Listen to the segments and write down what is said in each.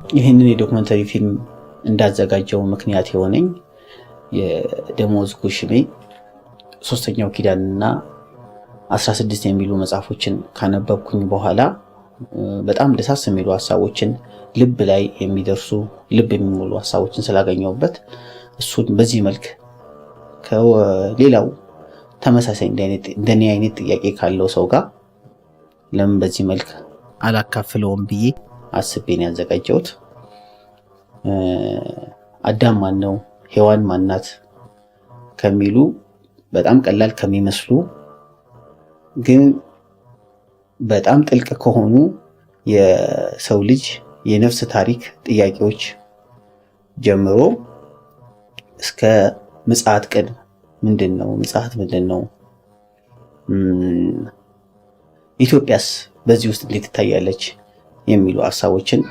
ይህንን የዶክመንተሪ ፊልም እንዳዘጋጀው ምክንያት የሆነኝ የደሞዝ ጉሽሜ ሶስተኛው ኪዳንና 16 የሚሉ መጽሐፎችን ካነበብኩኝ በኋላ በጣም ደሳስ የሚሉ ሐሳቦችን ልብ ላይ የሚደርሱ ልብ የሚሞሉ ሐሳቦችን ስላገኘሁበት እሱን በዚህ መልክ ከሌላው ተመሳሳይ እንደኔ አይነት ጥያቄ ካለው ሰው ጋር ለምን በዚህ መልክ አላካፍለውም ብዬ አስቤን ያዘጋጀሁት። አዳም ማን ነው፣ ሔዋን ማናት ከሚሉ በጣም ቀላል ከሚመስሉ ግን በጣም ጥልቅ ከሆኑ የሰው ልጅ የነፍስ ታሪክ ጥያቄዎች ጀምሮ እስከ ምጽአት ቀን ምንድነው፣ ምጽአት ምንድነው፣ ኢትዮጵያስ በዚህ ውስጥ እንዴት ትታያለች የሚሉ ሐሳቦችን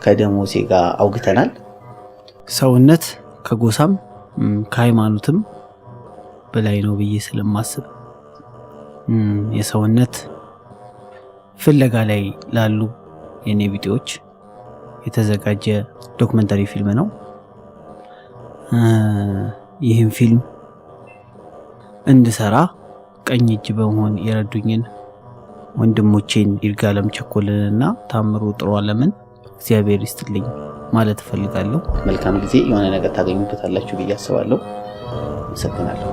ከደሞዜ ጋር አውግተናል። ሰውነት ከጎሳም ከሃይማኖትም በላይ ነው ብዬ ስለማስብ የሰውነት ፍለጋ ላይ ላሉ የኔ ቢጤዎች የተዘጋጀ ዶክመንተሪ ፊልም ነው። ይህን ፊልም እንድሰራ ቀኝ እጅ በመሆን የረዱኝን ወንድሞቼን ይርጋለም ቸኮልንና ታምሩ ጥሩ ዓለምን እግዚአብሔር ይስጥልኝ ማለት እፈልጋለሁ። መልካም ጊዜ፣ የሆነ ነገር ታገኙበታላችሁ ብዬ አስባለሁ። አመሰግናለሁ።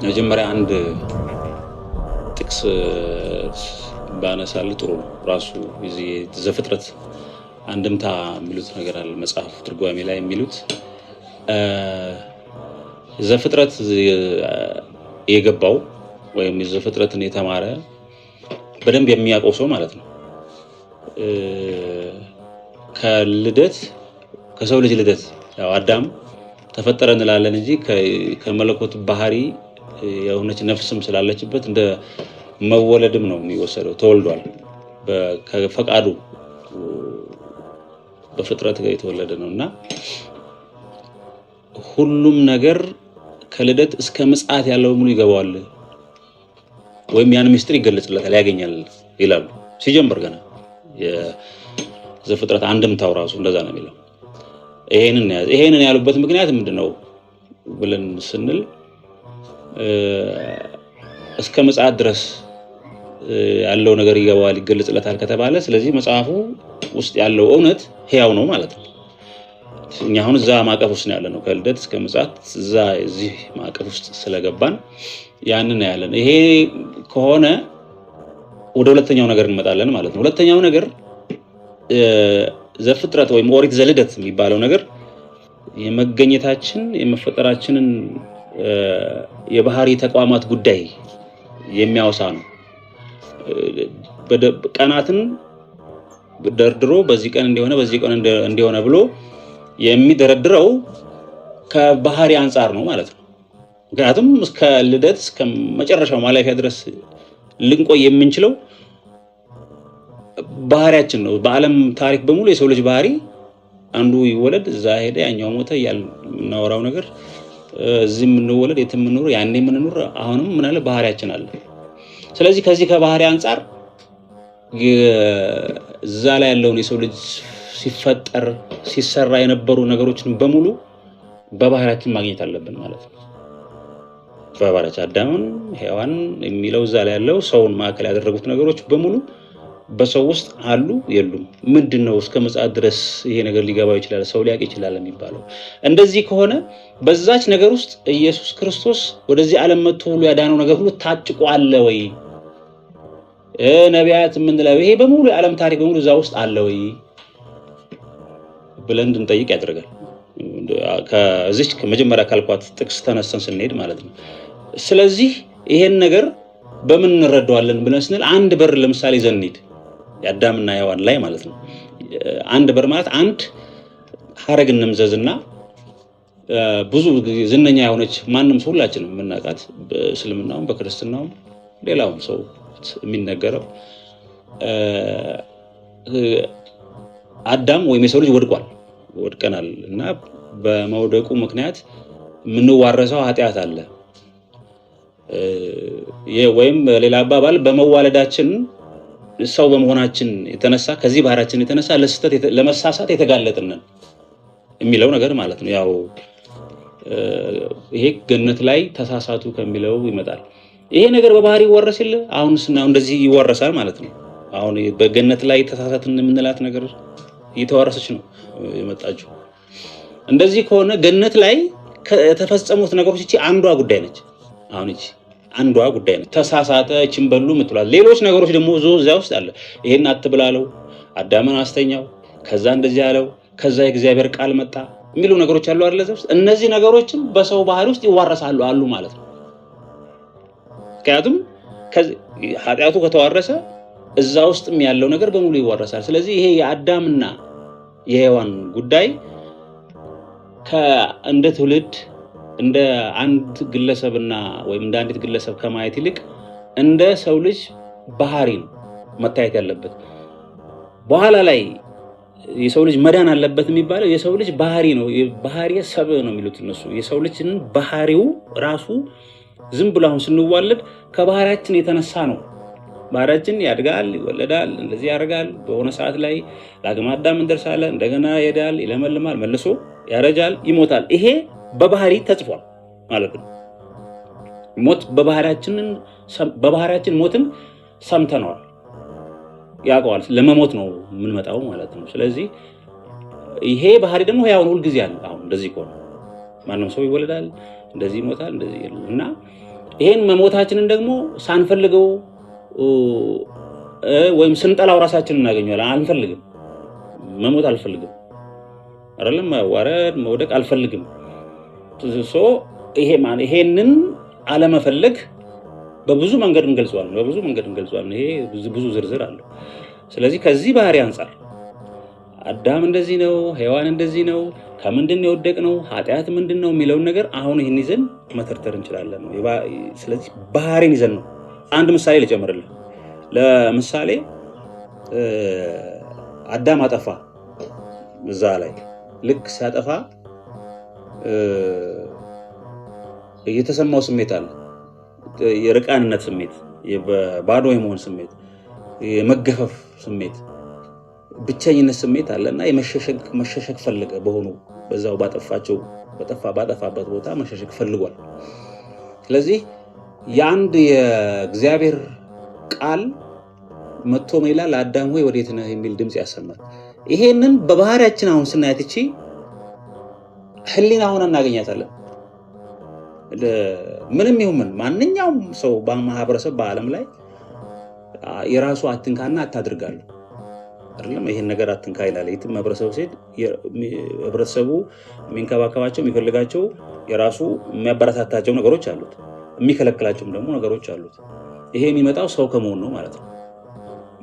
መጀመሪያ አንድ ጥቅስ ባነሳል ጥሩ ነው። ራሱ እዚህ ዘፍጥረት አንድምታ የሚሉት ነገር አለ መጽሐፍ ትርጓሜ ላይ የሚሉት ዘፍጥረት የገባው ወይም ዘፍጥረትን የተማረ በደንብ የሚያውቀው ሰው ማለት ነው ከልደት ከሰው ልጅ ልደት ያው አዳም ተፈጠረ እንላለን እንጂ ከመለኮት ባህሪ የሆነች ነፍስም ስላለችበት እንደ መወለድም ነው የሚወሰደው። ተወልዷል ከፈቃዱ በፍጥረት ጋር የተወለደ ነውና ሁሉም ነገር ከልደት እስከ ምጽአት ያለው ሙሉ ይገባዋል ወይም ያን ምስጢር ይገለጽለታል ያገኛል ይላሉ። ሲጀምር ገና የዘፍጥረት አንድምታው ራሱ እንደዛ ነው የሚለው። ይሄንን ያሉበት ምክንያት ምንድነው ብለን ስንል እስከ ምጽአት ድረስ ያለው ነገር ይገባዋል ይገለጽለታል ከተባለ ስለዚህ መጽሐፉ ውስጥ ያለው እውነት ሕያው ነው ማለት ነው። እኛ አሁን እዛ ማዕቀፍ ውስጥ ነው ያለነው ከልደት እስከ ምጽአት እዚህ ማዕቀፍ ውስጥ ስለገባን ያንን ያለን። ይሄ ከሆነ ወደ ሁለተኛው ነገር እንመጣለን ማለት ነው። ሁለተኛው ነገር ዘፍጥረት ወይም ኦሪት ዘልደት የሚባለው ነገር የመገኘታችን የመፈጠራችንን የባህሪ ተቋማት ጉዳይ የሚያወሳ ነው። ቀናትን ደርድሮ በዚህ ቀን እንደሆነ በዚህ ቀን እንደሆነ ብሎ የሚደረድረው ከባህሪ አንፃር ነው ማለት ነው። ምክንያቱም እስከ ልደት እስከ መጨረሻው ማለፊያ ድረስ ልንቆይ የምንችለው ባህሪያችን ነው። በዓለም ታሪክ በሙሉ የሰው ልጅ ባህሪ አንዱ ይወለድ እዛ ሄደ ያኛው ሞተ የምናወራው ነገር እዚህ የምንወለድ የትም የምንኖር ያኔ የምንኖር አሁንም ምን አለ ባህሪያችን አለ። ስለዚህ ከዚህ ከባህሪ አንፃር እዛ ላይ ያለውን የሰው ልጅ ሲፈጠር ሲሰራ የነበሩ ነገሮችን በሙሉ በባህሪያችን ማግኘት አለብን ማለት ነው። በባህሪያችን አዳምን ሔዋን የሚለው እዛ ላይ ያለው ሰውን ማዕከል ያደረጉት ነገሮች በሙሉ በሰው ውስጥ አሉ የሉም? ምንድነው እስከ ምጽአት ድረስ ይሄ ነገር ሊገባው ይችላል ሰው ሊያውቅ ይችላል የሚባለው? እንደዚህ ከሆነ በዛች ነገር ውስጥ ኢየሱስ ክርስቶስ ወደዚህ ዓለም መጥቶ ሁሉ ያዳነው ነገር ሁሉ ታጭቆ አለ ወይ? ነቢያት የምንለው ይሄ በሙሉ የዓለም ታሪክ በሙሉ እዛ ውስጥ አለ ወይ ብለን እንድንጠይቅ ያደርጋል። ከዚች ከመጀመሪያ ካልኳት ጥቅስ ተነስተን ስንሄድ ማለት ነው። ስለዚህ ይሄን ነገር በምን እንረዳዋለን ብለን ስንል አንድ በር ለምሳሌ ዘንድ የአዳምና ሔዋን ላይ ማለት ነው። አንድ በር ማለት አንድ ሐረግ እንምዘዝና ብዙ ዝነኛ የሆነች ማንም ሰው ሁላችንም የምናውቃት በእስልምናውም በክርስትናውም ሌላውም ሰው የሚነገረው አዳም ወይም የሰው ልጅ ወድቀናል እና በመውደቁ ምክንያት የምንዋረሰው ኃጢአት አለ። ወይም ሌላ አባባል በመዋለዳችን ሰው በመሆናችን የተነሳ ከዚህ ባህሪያችን የተነሳ ለስህተት ለመሳሳት የተጋለጥን የሚለው ነገር ማለት ነው። ያው ይሄ ገነት ላይ ተሳሳቱ ከሚለው ይመጣል። ይሄ ነገር በባህሪ ይወረስል። አሁንስ እንደዚህ ይወረሳል ማለት ነው። አሁን በገነት ላይ ተሳሳትን የምንላት ነገር እየተወረሰች ነው የመጣችው። እንደዚህ ከሆነ ገነት ላይ ከተፈጸሙት ነገሮች እቺ አንዷ ጉዳይ ነች። አሁን እቺ አንዷ ጉዳይ ነች። ተሳሳተ እቺን በሉ ምትሏል። ሌሎች ነገሮች ደግሞ እዚያ ውስጥ አለ። ይሄን አትብላለው፣ አዳምን አስተኛው፣ ከዛ እንደዚህ ያለው፣ ከዛ የእግዚአብሔር ቃል መጣ የሚሉ ነገሮች አሉ አይደል? እነዚህ ነገሮችም በሰው ባህሪ ውስጥ ይዋረሳሉ አሉ ማለት ነው። ምክንያቱም ኃጢአቱ ከተዋረሰ እዛ ውስጥም ያለው ነገር በሙሉ ይዋረሳል። ስለዚህ ይሄ የአዳምና የሔዋን ጉዳይ እንደ ትውልድ እንደ አንድ ግለሰብና ወይም እንደ አንዲት ግለሰብ ከማየት ይልቅ እንደ ሰው ልጅ ባህሪ ነው መታየት ያለበት። በኋላ ላይ የሰው ልጅ መዳን አለበት የሚባለው የሰው ልጅ ባህሪ ነው። ባህሪ ሰብእ ነው የሚሉት እነሱ። የሰው ልጅን ባህሪው ራሱ ዝም ብሎ አሁን ስንዋለድ ከባህሪያችን የተነሳ ነው። ባህሪያችን ያድጋል፣ ይወለዳል፣ እንደዚህ ያደርጋል። በሆነ ሰዓት ላይ ለአቅመ አዳም እንደርሳለን። እንደገና ይሄዳል፣ ይለመልማል፣ መልሶ ያረጃል፣ ይሞታል። ይሄ በባህሪ ተጽፏል ማለት ነው። ሞት በባህሪያችን ሞትን ሰምተነዋል፣ ያውቀዋል። ለመሞት ነው የምንመጣው ማለት ነው። ስለዚህ ይሄ ባህሪ ደግሞ ያው ሁሉ ጊዜ አለ። አሁን እንደዚህ ከሆነ ማንም ሰው ይወለዳል፣ እንደዚህ ይሞታል፣ እንደዚህ እና ይሄን መሞታችንን ደግሞ ሳንፈልገው ወይም ስንጠላው ራሳችንን እናገኘዋለን። አንፈልግም፣ መሞት አልፈልግም አይደለም፣ መዋረድ መውደቅ አልፈልግም። ይሄንን አለመፈለግ በብዙ መንገድ እንገልጸዋለን። ይሄ ብዙ ዝርዝር አለው። ስለዚህ ከዚህ ባህሪ አንፃር አዳም እንደዚህ ነው፣ ሔዋን እንደዚህ ነው፣ ከምንድን የወደቅ ነው፣ ኃጢአት ምንድን ነው የሚለውን ነገር አሁን ይህን ይዘን መተርተር እንችላለን። ስለዚህ ባህሪን ይዘን ነው። አንድ ምሳሌ ልጨምርልህ። ለምሳሌ አዳም አጠፋ። እዛ ላይ ልክ ሲያጠፋ የተሰማው ስሜት አለ። የርቃንነት ስሜት፣ ባዶ የመሆን ስሜት፣ የመገፈፍ ስሜት፣ ብቸኝነት ስሜት አለና መሸሸግ ፈለገ። በዛው ባጠፋበት ቦታ መሸሸግ ፈልጓል። ስለዚህ የአንድ የእግዚአብሔር ቃል መጥቶ ምን ይላል? አዳም ሆይ ወዴት ነህ የሚል ድምጽ ያሰማል። ይሄንን በባህሪያችን አሁን ስናያት እቺ ህሊና ሆነ እናገኛታለን። ምንም ይሁን ምን ማንኛውም ሰው በማህበረሰብ በዓለም ላይ የራሱ አትንካና አታድርጋሉ አይደለም? ይሄን ነገር አትንካ ይላል። የትም ማህበረሰቡ ሲሄድ ህብረተሰቡ የሚንከባከባቸው የሚፈልጋቸው የራሱ የሚያበረታታቸው ነገሮች አሉት፣ የሚከለክላቸውም ደግሞ ነገሮች አሉት። ይሄ የሚመጣው ሰው ከመሆን ነው ማለት ነው።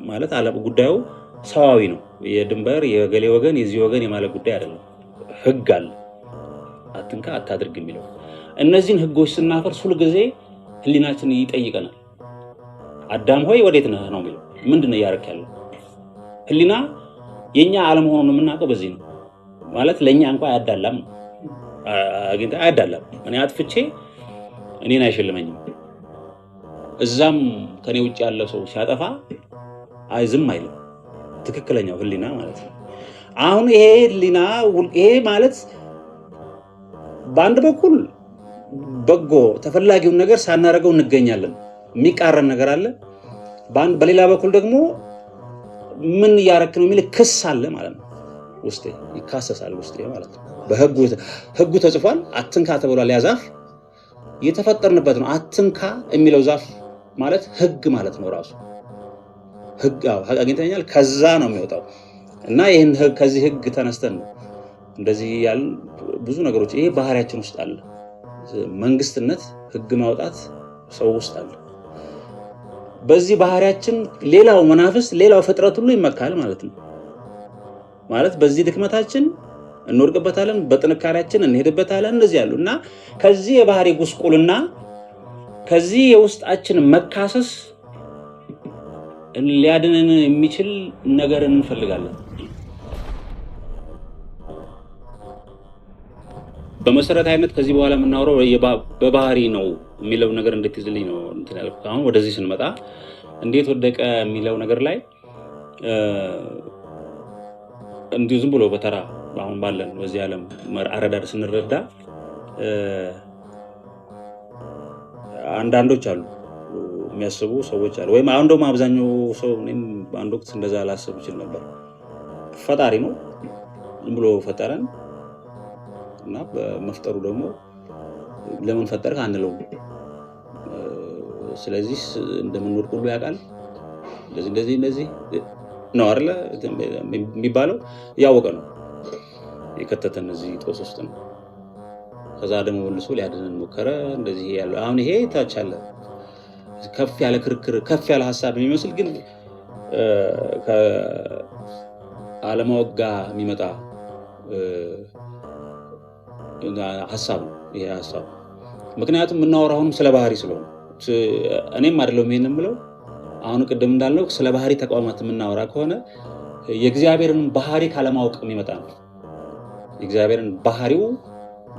ማለት ጉዳዩ ሰዋዊ ነው። የድንበር የገሌ ወገን የዚህ ወገን የማለት ጉዳይ አይደለም። ህግ አለ፣ አትንካ አታድርግ የሚለው። እነዚህን ህጎች ስናፈርስ ሁሉ ጊዜ ህሊናችን ይጠይቀናል። አዳም ሆይ ወዴት ነህ ነው የሚለው። ምንድነው እያደረክ ያለው? ህሊና የኛ አለመሆኑን የምናውቀው በዚህ ነው። ማለት ለኛ እንኳን አያዳላም ነው። አያዳላም። እኔ አጥፍቼ እኔን አይሸልመኝም። እዛም ከኔ ውጭ ያለ ሰው ሲያጠፋ አይዝም አይልም። ትክክለኛው ህሊና ማለት ነው። አሁን ይሄ ህሊና ይሄ ማለት በአንድ በኩል በጎ ተፈላጊውን ነገር ሳናረገው እንገኛለን። የሚቃረን ነገር አለ። በሌላ በኩል ደግሞ ምን እያረክ ነው የሚል ክስ አለ ማለት ነው። ውስጤ ይካሰሳል ውስጤ ማለት ነው። በህጉ ተጽፏል። አትንካ ተብሏል። ያ ዛፍ የተፈጠርንበት ነው። አትንካ የሚለው ዛፍ ማለት ህግ ማለት ነው። ራሱ ህግ አግኝተኛል ከዛ ነው የሚወጣው እና ይሄን ከዚህ ህግ ተነስተን ነው እንደዚህ ያል ብዙ ነገሮች ይሄ ባህሪያችን ውስጥ አለ። መንግስትነት ህግ ማውጣት ሰው ውስጥ አለ። በዚህ ባህሪያችን ሌላው መናፍስት ሌላው ፍጥረት ሁሉ ይመካል ማለት ነው። ማለት በዚህ ድክመታችን እንወድቅበታለን፣ በጥንካሬያችን እንሄድበታለን። እንደዚህ ያሉ እና ከዚህ የባህሪ ጉስቁልና ከዚህ የውስጣችን መካሰስ ሊያድነን የሚችል ነገር እንፈልጋለን። በመሰረታዊነት ከዚህ በኋላ የምናወራው በባህሪ ነው የሚለው ነገር እንዴት ይዝልኝ ነው እንትን ያልኩት። አሁን ወደዚህ ስንመጣ እንዴት ወደቀ የሚለው ነገር ላይ እንዲሁ ዝም ብሎ በተራ አሁን ባለን በዚህ ዓለም አረዳድ ስንረዳ አንዳንዶች አሉ የሚያስቡ ሰዎች አሉ። ወይም አሁን ደግሞ አብዛኛው ሰው እኔም አንድ ወቅት እንደዛ ላስብ ይችል ነበር። ፈጣሪ ነው ዝም ብሎ ፈጠረን እና በመፍጠሩ ደግሞ ለምን ፈጠርክ አንለውም። ስለዚህ እንደምንወድቅ ሁሉ ያውቃል። እንደዚህ ነው አይደለ የሚባለው። ያወቀ ነው የከተተን እዚህ ጦስ ውስጥ ነው። ከዛ ደግሞ መልሶ ሊያድነን ሞከረ። እንደዚህ ያለው አሁን ይሄ ታች አለ ከፍ ያለ ክርክር ከፍ ያለ ሐሳብ የሚመስል ግን ከዓለማወቅ ጋር የሚመጣ ሐሳብ ነው ይሄ ሐሳብ። ምክንያቱም የምናወራውም ስለ ባህሪ ስለሆነ እኔም አይደለም ይሄን የምለው። አሁን ቅድም እንዳልነው ስለ ባህሪ ተቋማት የምናወራ ከሆነ የእግዚአብሔርን ባህሪ ካለማወቅ የሚመጣ ነው። የእግዚአብሔርን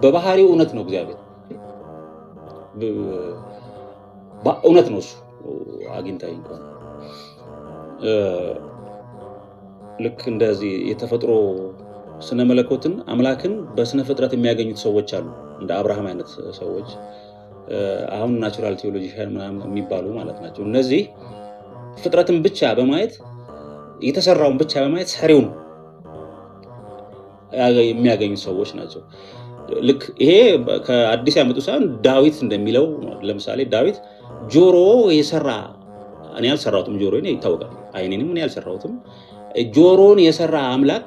በባህሪው እውነት ነው። እግዚአብሔር እውነት ነው። እሱ አግኝታይ እንኳን ልክ እንደዚህ የተፈጥሮ ስነ መለኮትን አምላክን በስነ ፍጥረት የሚያገኙት ሰዎች አሉ። እንደ አብርሃም አይነት ሰዎች አሁን ናቹራል ቲዮሎጂያን ምናምን የሚባሉ ማለት ናቸው። እነዚህ ፍጥረትን ብቻ በማየት የተሰራውን ብቻ በማየት ሰሪውን የሚያገኙት ሰዎች ናቸው። ልክ ይሄ ከአዲስ ያመጡ ሳይሆን ዳዊት እንደሚለው ለምሳሌ ዳዊት ጆሮ የሰራ እኔ ያልሰራሁትም ጆሮዬ ነው ይታወቃል። አይኔንም እኔ ያልሰራሁትም ጆሮን የሰራ አምላክ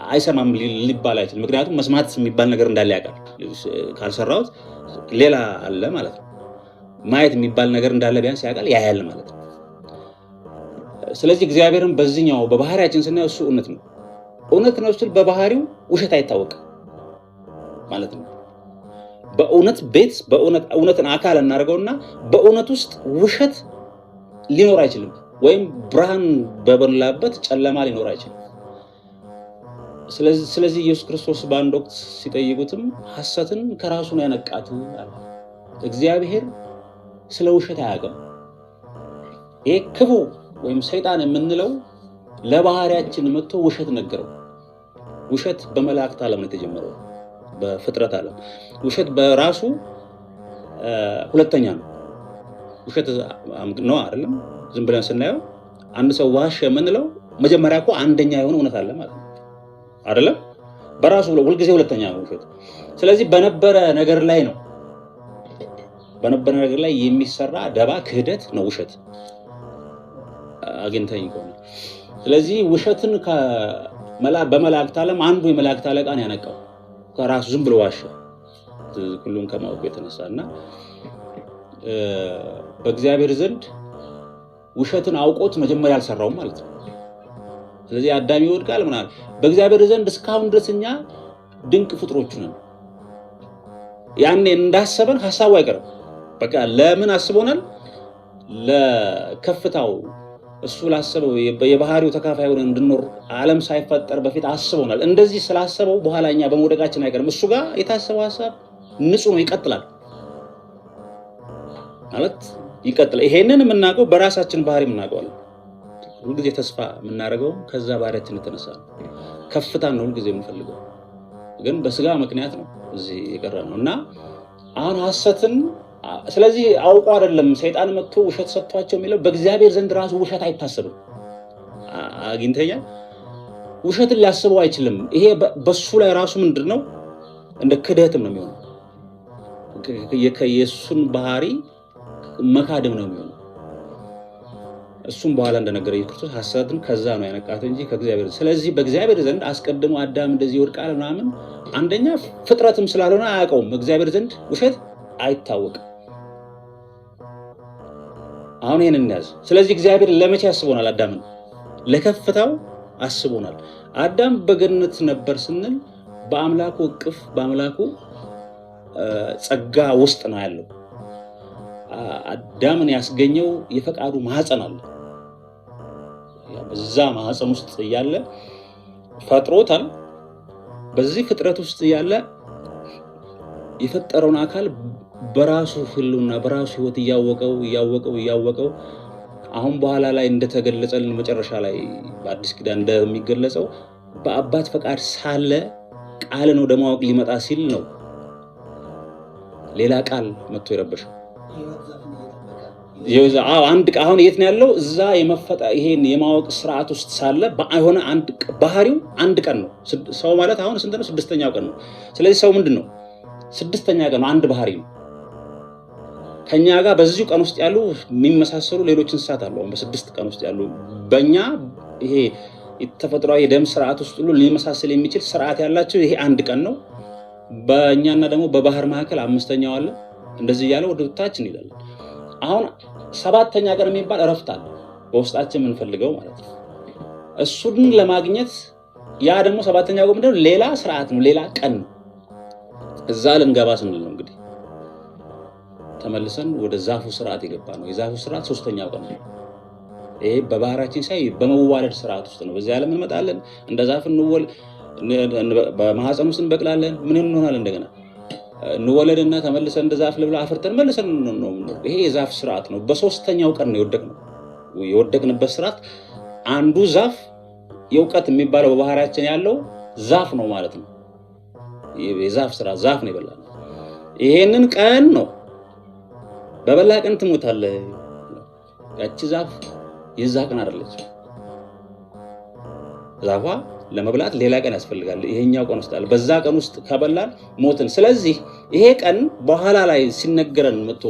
አይሰማም ሊባል አይችልም። ምክንያቱም መስማት የሚባል ነገር እንዳለ ያውቃል። ካልሰራሁት ሌላ አለ ማለት ነው። ማየት የሚባል ነገር እንዳለ ቢያንስ ያውቃል፣ ያያል ማለት ነው። ስለዚህ እግዚአብሔርን በዚህኛው በባህሪያችን ስናየው እሱ እውነት ነው። እውነት ነው ስል በባህሪው ውሸት አይታወቅም ማለት ነው። በእውነት ቤት እውነትን አካል እናደርገውና በእውነት ውስጥ ውሸት ሊኖር አይችልም። ወይም ብርሃን በበላበት ጨለማ ሊኖር አይችልም። ስለዚህ ኢየሱስ ክርስቶስ በአንድ ወቅት ሲጠይቁትም ሐሰትን ከራሱ ነው ያነቃት አለ። እግዚአብሔር ስለ ውሸት አያውቅም። ይሄ ክፉ ወይም ሰይጣን የምንለው ለባህሪያችን መጥቶ ውሸት ነገረው። ውሸት በመላእክት ዓለም ነው የተጀመረው፣ በፍጥረት ዓለም። ውሸት በራሱ ሁለተኛ ነው። ውሸት ነው አይደለም። ዝም ብለን ስናየው አንድ ሰው ዋሸ የምንለው መጀመሪያ እኮ አንደኛ የሆነ እውነት አለ ማለት ነው አይደለም። በራሱ ሁልጊዜ ሁለተኛ ነው ውሸት። ስለዚህ በነበረ ነገር ላይ የሚሰራ ደባ ክህደት ነው ውሸት አግኝተኝ ከሆነ። ስለዚህ ውሸትን በመላእክት ዓለም አንዱ የመላእክት አለቃን ያነቃው ከራሱ ዝም ብሎ ዋሸ ሁሉን ከማወቁ የተነሳና በእግዚአብሔር ዘንድ ውሸትን አውቆት መጀመሪያ አልሰራውም ማለት ነው። ስለዚህ አዳም ይወድቃል ምናምን በእግዚአብሔር ዘንድ እስካሁን ድረስ እኛ ድንቅ ፍጥሮች ነን። ያኔ እንዳሰበን ሐሳቡ አይቀርም። በቃ ለምን አስቦናል? ለከፍታው እሱ ላሰበው የባህሪው ተካፋይ ሆነን እንድንኖር ዓለም ሳይፈጠር በፊት አስቦናል። እንደዚህ ስላሰበው በኋላ እኛ በመውደቃችን አይቀርም። እሱ ጋር የታሰበው ሐሳብ ንጹህ ነው፣ ይቀጥላል ማለት ይቀጥላል። ይሄንን የምናውቀው በራሳችን ባህሪ የምናውቀዋለን። ሁልጊዜ ተስፋ የምናደርገው ከዛ ባህሪያችን የተነሳ ነው። ከፍታን ነው ሁልጊዜ የምንፈልገው፣ ግን በስጋ ምክንያት ነው እዚህ የቀረ ነው እና አሁን ሐሰትን ስለዚህ አውቆ አይደለም ሰይጣን መጥቶ ውሸት ሰጥቷቸው የሚለው። በእግዚአብሔር ዘንድ ራሱ ውሸት አይታሰብም። አግኝተኛ ውሸትን ሊያስበው አይችልም። ይሄ በሱ ላይ ራሱ ምንድነው እንደ ክደትም ነው የሚሆነው። የሱን ባህሪ መካድም ነው የሚሆነው። እሱም በኋላ እንደነገረ ኢየሱስ ክርስቶስ ሐሰትን ከዛ ነው ያነቃት እንጂ ከእግዚአብሔር። ስለዚህ በእግዚአብሔር ዘንድ አስቀድሞ አዳም እንደዚህ ይወድቃል ምናምን አንደኛ ፍጥረትም ስላልሆነ አያውቀውም። እግዚአብሔር ዘንድ ውሸት አይታወቅም። አሁን ይሄን እንያዝ። ስለዚህ እግዚአብሔር ለመቼ አስቦናል? አዳምን ለከፍታው አስቦናል። አዳም በገነት ነበር ስንል በአምላኩ እቅፍ በአምላኩ ጸጋ ውስጥ ነው ያለው። አዳምን ያስገኘው የፈቃዱ ማህፀን አለ። በዛ ማህፀን ውስጥ ያለ ፈጥሮታል። በዚህ ፍጥረት ውስጥ ያለ የፈጠረውን አካል በራሱ ህልውና በራሱ ህይወት እያወቀው አሁን በኋላ ላይ እንደተገለጸልን መጨረሻ ላይ በአዲስ ኪዳን እንደሚገለጸው በአባት ፈቃድ ሳለ ቃልን ወደ ማወቅ ሊመጣ ሲል ነው ሌላ ቃል መጥቶ የረበሸው። አንድ አሁን የት ነው ያለው? እዛ ይሄን የማወቅ ስርዓት ውስጥ ሳለ ባይሆነ አንድ ባህሪው አንድ ቀን ነው። ሰው ማለት አሁን ስንት ነው? 6ኛው ቀን ነው። ስለዚህ ሰው ምንድነው? 6ኛ ቀን ነው። አንድ ባህሪ ነው። ከኛ ጋር በዚሁ ቀን ውስጥ ያሉ የሚመሳሰሉ ሌሎች እንስሳት አሉ። በ6 ቀን ውስጥ ያሉ በእኛ ይሄ የተፈጥሯዊ የደም ስርዓት ውስጥ ሁሉ ሊመሳሰል የሚችል ስርዓት ያላቸው ይሄ አንድ ቀን ነው። በእኛና ደግሞ በባህር መካከል 5ኛው አለ። እንደዚህ እያለ ወደ ታች እንሄዳለን። አሁን 7ኛ ቀን የሚባል እረፍት አለ በውስጣችን የምንፈልገው ማለት ነው። እሱን ለማግኘት ያ ደግሞ 7ኛው ቀን ምንድነው? ሌላ ስርዓት ነው፣ ሌላ ቀን ነው። እዛ ልንገባ ስንል ነው እንግዲህ ተመልሰን ወደ ዛፉ ስርዓት የገባ ነው። የዛፉ ስርዓት 3ኛው ቀን ነው። ይሄ በባህራችን ሳይ በመዋለድ ስርዓት ውስጥ ነው። በዚህ ዓለም እንመጣለን፣ እንደ ዛፍ በማህፀን ውስጥ እንበቅላለን። ምን እንሆናለን? እንደገና እንወለድና ተመልሰን እንደ ዛፍ ልብላ አፍርተን መልሰን ነው። ይሄ የዛፍ ስርዓት ነው። በ3ኛው ቀን ነው የወደቅነው። የወደቅንበት ስርዓት አንዱ ዛፍ የእውቀት የሚባለው በባህራችን ያለው ዛፍ ነው ማለት ነው። የዛፍ ስርዓት ዛፍ ነው ይበላል። ይሄንን ቀን ነው በበላ ቀን ትሞታለህ። ያቺ ዛፍ የዛ ቀን አይደለች። ዛፏ ለመብላት ሌላ ቀን ያስፈልጋል። ይሄኛው ቀን ውስጥ አለ። በዛ ቀን ውስጥ ከበላን ሞትን። ስለዚህ ይሄ ቀን በኋላ ላይ ሲነገረን መጥቶ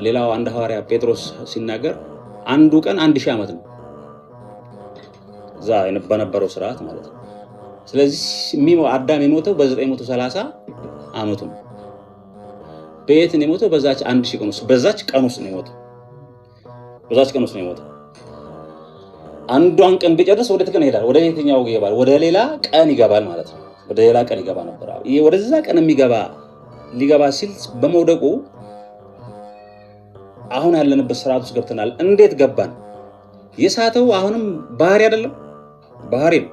ሌላው አንድ ሐዋርያ ጴጥሮስ ሲናገር አንዱ ቀን 1000 ዓመት ነው እዛ በነበረው ስርዓት ማለት ነው። ስለዚህ አዳም የሞተው በ930 ዓመቱ ነው። በየት ነው የሞተው? በዛች 1000 ቀን ውስጥ በዛች ቀን ውስጥ ነው የሞተው። አንዷን ቀን ቢጨርስ ወደ ተቀን ይሄዳል። ወደ የትኛው ይገባል? ወደ ሌላ ቀን ይገባል ማለት ነው። ወደ ሌላ ቀን ይገባ ነበር። ይሄ ወደዛ ቀን ሊገባ ሲል በመውደቁ አሁን ያለንበት ስርዓት ውስጥ ገብተናል። እንዴት ገባን? የሳተው አሁንም ባህሪ አይደለም፣ ባህሪ ነው።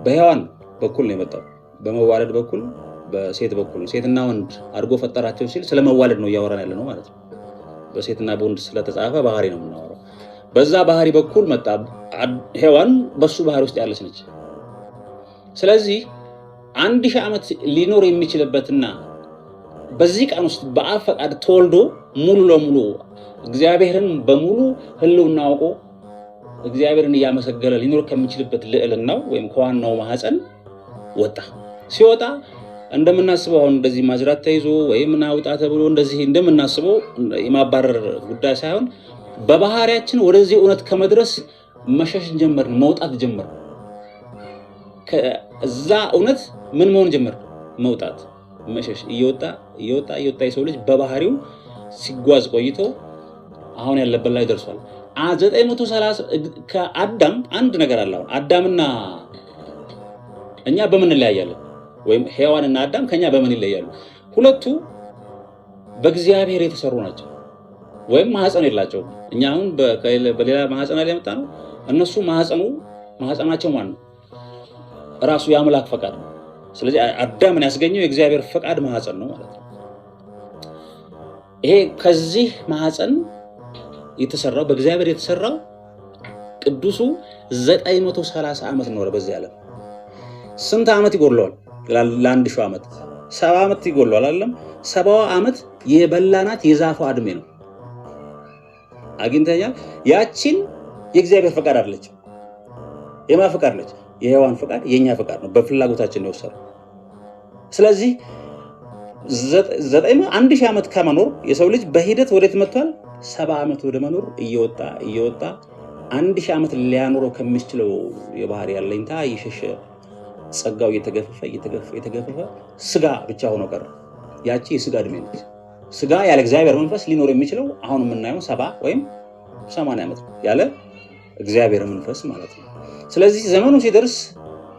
በሔዋን በኩል ነው የመጣው። በመዋለድ በኩል በሴት በኩል ሴትና ወንድ አድርጎ ፈጠራቸው ሲል ስለመዋለድ ነው እያወራን ያለ ነው ማለት ነው። በሴትና በወንድ ስለተጻፈ ባህሪ ነው የምናወራው። በዛ ባህሪ በኩል መጣ። ሔዋን በሱ ባህሪ ውስጥ ያለች ነች። ስለዚህ 1000 ዓመት ሊኖር የሚችልበትና በዚህ ቀን ውስጥ በአብ ፈቃድ ተወልዶ ሙሉ ለሙሉ እግዚአብሔርን በሙሉ ህልውና አውቆ እግዚአብሔርን እያመሰገነ ሊኖር ከሚችልበት ልዕልናው ወይም ከዋናው ማህፀን ወጣ። ሲወጣ እንደምናስበው አሁን እንደዚህ ማዝራት ተይዞ ወይም ናውጣ ተብሎ እንደዚህ እንደምናስበው የማባረር ጉዳይ ሳይሆን በባህሪያችን ወደዚህ እውነት ከመድረስ መሸሽ ጀመር፣ መውጣት ጀመር። ከዛ እውነት ምን መሆን ጀመር? መውጣት፣ መሸሽ፣ እየወጣ የሰው ልጅ በባህሪው ሲጓዝ ቆይቶ አሁን ያለበት ላይ ደርሷል። 930 ከአዳም አንድ ነገር አለ። አዳምና እኛ በምን እንለያያለን? ወይም ሔዋንና አዳም ከኛ በምን ይለያሉ? ሁለቱ በእግዚአብሔር የተሰሩ ናቸው። ወይም ማህፀን የላቸውም። እኛ አሁን በሌላ ማህፀን ላይ መጣ ነው። እነሱ ማህፀናቸው ማን ነው? ራሱ የአምላክ ፈቃድ ነው። ስለዚህ አዳምን ያስገኘው የእግዚአብሔር ፈቃድ ማህፀን ነው ማለት ነው። ይሄ ከዚህ ማህፀን የተሰራው በእግዚአብሔር የተሰራው ቅዱሱ 930 ዓመት ኖረ በዚህ ዓለም። ስንት ዓመት ይጎድለዋል? ለ1000 ዓመት 70 ዓመት ይጎድለዋል አይደለም? 70 ዓመት የበላናት የዛፏ እድሜ ነው። አግኝተኛል። ያቺን የእግዚአብሔር ፈቃድ አይደለች። የማ ፈቃድ ነች? የሔዋን ፈቃድ፣ የኛ ፈቃድ ነው። በፍላጎታችን ነው የወሰነው። ስለዚህ 1000 ዓመት ከመኖር የሰው ልጅ በሂደት ወዴት መጥቷል? 70 ዓመት ወደ መኖር እየወጣ 1000 ዓመት ሊያኖረው ከሚችለው የባህሪ ያለኝታ እየሸሸ ጸጋው እየተገፈፈ ስጋ ብቻ ሆኖ ቀረ። ያቺ የስጋ እድሜ ነች። ስጋ ያለ እግዚአብሔር መንፈስ ሊኖር የሚችለው አሁን የምናየው 70 ወይም 80 ዓመት ያለ እግዚአብሔር መንፈስ ማለት ነው። ስለዚህ ዘመኑ ሲደርስ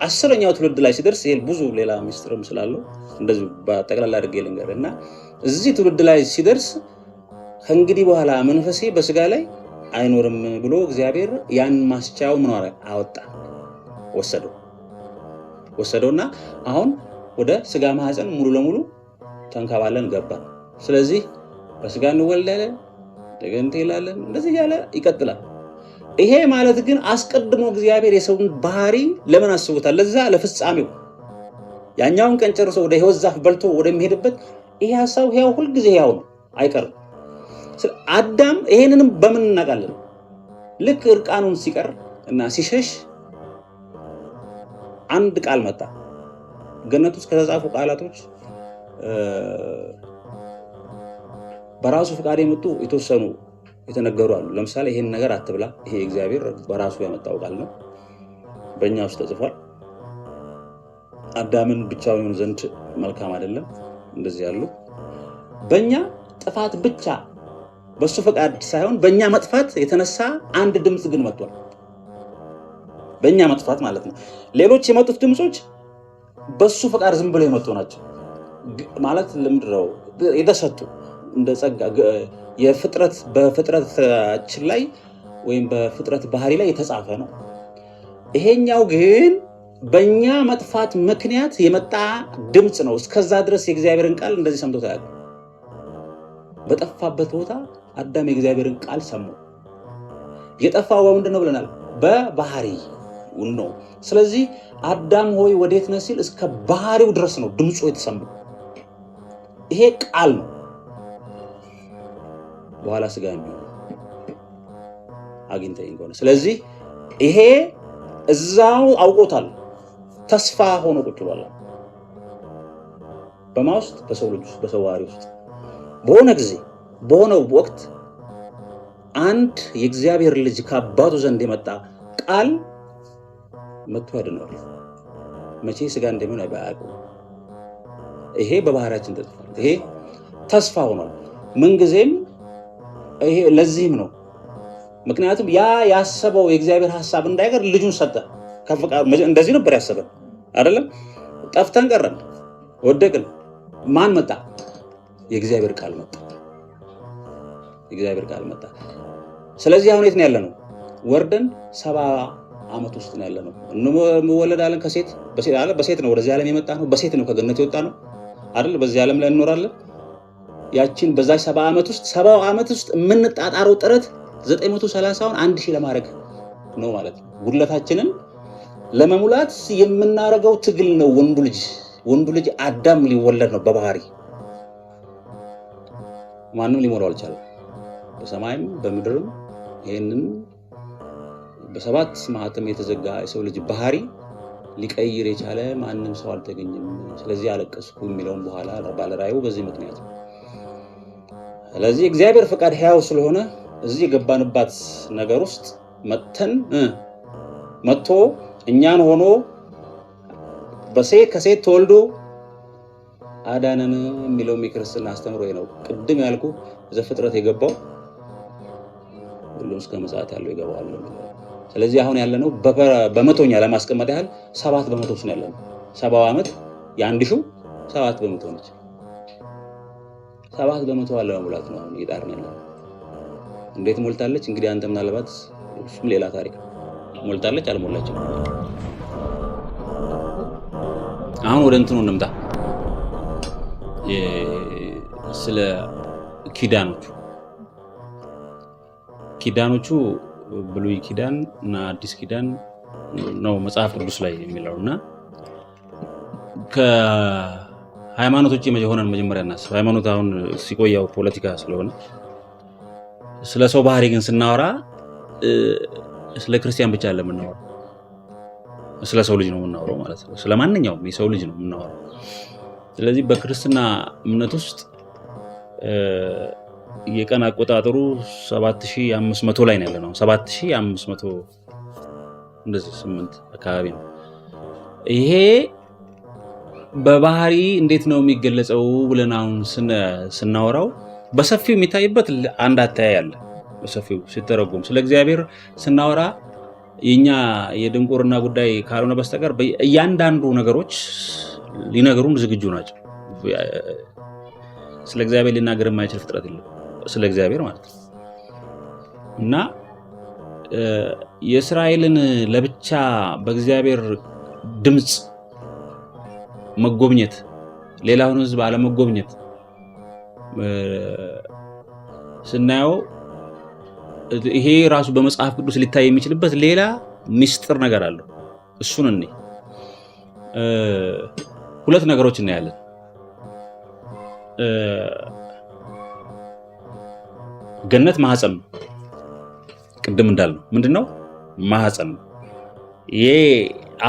10ኛው ትውልድ ላይ ሲደርስ ይሄ ብዙ ሌላ ሚስጥርም ስላለው እንደዚህ በጠቅላላ አድርጌ ልንገርና እዚህ ትውልድ ላይ ሲደርስ ከእንግዲህ በኋላ መንፈሴ በስጋ ላይ አይኖርም ብሎ እግዚአብሔር ያን ማስቻው ምን አወጣ ወሰደውና አሁን ወደ ስጋ ማህፀን ሙሉ ለሙሉ ተንከባለን ገባን። ስለዚህ በስጋ እንወልዳለን ደግንት ይላለን እንደዚህ ያለ ይቀጥላል። ይሄ ማለት ግን አስቀድሞ እግዚአብሔር የሰውን ባህሪ ለምን አስቦታል? ለዛ ለፍጻሜው ያኛውን ቀን ጨርሶ ወደ ሕይወት ዛፍ በልቶ ወደሚሄድበት ይሄ ሐሳብ ሕያው ሁሉ ጊዜ ሕያው ነው አይቀርም። አዳም ይሄንንም በምን እናውቃለን? ልክ እርቃኑን ሲቀር እና ሲሸሽ አንድ ቃል መጣ። ገነት ውስጥ ከተጻፉ ቃላቶች በራሱ ፈቃድ የመጡ የተወሰኑ የተነገሩ አሉ። ለምሳሌ ይሄን ነገር አትብላ፣ ይሄ እግዚአብሔር በራሱ ያመጣው ቃል ነው፣ በእኛ ውስጥ ተጽፏል። አዳምን ብቻውን ይሆን ዘንድ መልካም አይደለም፣ እንደዚህ ያሉ በእኛ ጥፋት ብቻ በሱ ፈቃድ ሳይሆን በእኛ መጥፋት የተነሳ አንድ ድምፅ ግን መጥቷል። በእኛ መጥፋት ማለት ነው። ሌሎች የመጡት ድምጾች በሱ ፈቃድ ዝም ብለው የመጡ ናቸው ማለት ለምድረው የተሰጡ እንደ ጸጋ የፍጥረት በፍጥረታችን ላይ ወይም በፍጥረት ባህሪ ላይ የተጻፈ ነው። ይሄኛው ግን በእኛ መጥፋት ምክንያት የመጣ ድምፅ ነው። እስከዛ ድረስ የእግዚአብሔርን ቃል እንደዚህ ሰምቶ ታያል። በጠፋበት ቦታ አዳም የእግዚአብሔርን ቃል ሰማው። የጠፋው በምንድን ነው ብለናል? በባህሪው ነው። ስለዚህ አዳም ሆይ ወዴት ነህ ሲል እስከ ባህሪው ድረስ ነው ድምፁ የተሰማው። ይሄ ቃል ነው በኋላ ስጋ የሚሆነው አግኝተኝ ከሆነ። ስለዚህ ይሄ እዛው አውቆታል። ተስፋ ሆኖ ቁጭ ብሏል። በማውስጥ በሰው ልጅ በሰው ባህሪ ውስጥ በሆነ ጊዜ በሆነው ወቅት አንድ የእግዚአብሔር ልጅ ከአባቱ ዘንድ የመጣ ቃል መጥቶ ያድነዋል። መቼ ስጋ እንደሚሆን አያውቅም። ይሄ በባህሪያችን ተጽፏል። ይሄ ተስፋ ሆኗል ምንጊዜም። ይሄ ለዚህም ነው ምክንያቱም ያ ያሰበው የእግዚአብሔር ሐሳብ እንዳይቀር ልጁን ሰጠ። ከፈቃዱ እንደዚህ ነበር ያሰበው አይደለም? ጠፍተን ቀረን፣ ወደቅን። ማን መጣ? የእግዚአብሔር ቃል መጣ። የእግዚአብሔር ቃል መጣ። ስለዚህ አሁን የት ነው ያለነው? ወርደን 70 ዓመት ውስጥ ነው ያለነው። እንወለዳለን ከሴት በሴት ነው ወደዚህ ዓለም የመጣ ነው። በሴት ነው ከገነት የወጣ ነው አይደል? በዚህ ዓለም ላይ እንኖራለን። ያቺን በዛች 70 ዓመት ውስጥ የምንጣጣረው ጥረት 930ውን 1000 ለማድረግ ነው ማለት ነው። ጉድለታችንን ለመሙላት የምናረገው ትግል ነው። ወንዱ ልጅ አዳም ሊወለድ ነው በባህሪ። ማንም ሊሞላው አልቻለም። በሰማይም በምድርም ይሄንን በሰባት ማህተም የተዘጋ የሰው ልጅ ባህሪ ሊቀይር የቻለ ማንም ሰው አልተገኘም። ስለዚህ አለቀስኩ የሚለውን በኋላ ባለራእዩ በዚህ ምክንያት ነው። ስለዚህ እግዚአብሔር ፈቃድ ሕያው ስለሆነ እዚህ የገባንባት ነገር ውስጥ መጥቶ እኛን ሆኖ ከሴት ተወልዶ አዳነን የሚለው የክርስትና አስተምሮ ነው። ቅድም ያልኩ ዘፍጥረት የገባው ሁሉም እስከ ምጽአት ያለው ይገባዋል። ስለዚህ አሁን ያለነው በመቶኛ ለማስቀመጥ ያህል 7% ነው ያለነው። 70 ዓመት የ1000 7% ነች። 7% አለ መሙላት ነው አሁን እየጣርን ያለው። እንዴት ሞልታለች? እንግዲህ አንተ ምናልባት እሱም ሌላ ታሪክ ሞልታለች አልሞላችም። አሁን ወደ እንትኑ እንምጣ። ስለ ኪዳኖቹ ብሉይ ኪዳን እና አዲስ ኪዳን ነው መጽሐፍ ቅዱስ ላይ የሚለውና ከሃይማኖቶች የሆነን መጀመሪያ እናስብ። ሃይማኖት አሁን ሲቆያው ፖለቲካ ስለሆነ ስለ ሰው ባህሪ ግን ስናወራ ስለ ክርስቲያን ብቻ አይደለም የምናወራው፣ ስለ ሰው ልጅ ነው የምናወራው ማለት ነው። ስለ ማንኛውም የሰው ልጅ ነው የምናወራው። ስለዚህ በክርስትና እምነት ውስጥ የቀን አቆጣጠሩ 7500 ላይ ነው ያለነው። 7500 እንደዚህ 8 አካባቢ ነው። ይሄ በባህሪ እንዴት ነው የሚገለጸው ብለን አሁን ስናወራው በሰፊው የሚታይበት አንድ አተያይ አለ። በሰፊው ሲተረጎም ስለ እግዚአብሔር ስናወራ የኛ የድንቁርና ጉዳይ ካልሆነ በስተቀር እያንዳንዱ ነገሮች ሊነገሩን ዝግጁ ናቸው። ስለ እግዚአብሔር ሊናገር የማይችል ፍጥረት የለም ስለ እግዚአብሔር ማለት ነው። እና የእስራኤልን ለብቻ በእግዚአብሔር ድምጽ መጎብኘት ሌላውን ህዝብ አለመጎብኘት ስናየው ይሄ ራሱ በመጽሐፍ ቅዱስ ሊታይ የሚችልበት ሌላ ሚስጥር ነገር አለው። እሱን እኔ ሁለት ነገሮች እናያለን። ገነት ማህፀን ነው። ቅድም እንዳልነው ምንድነው ማህፀን ነው። ይሄ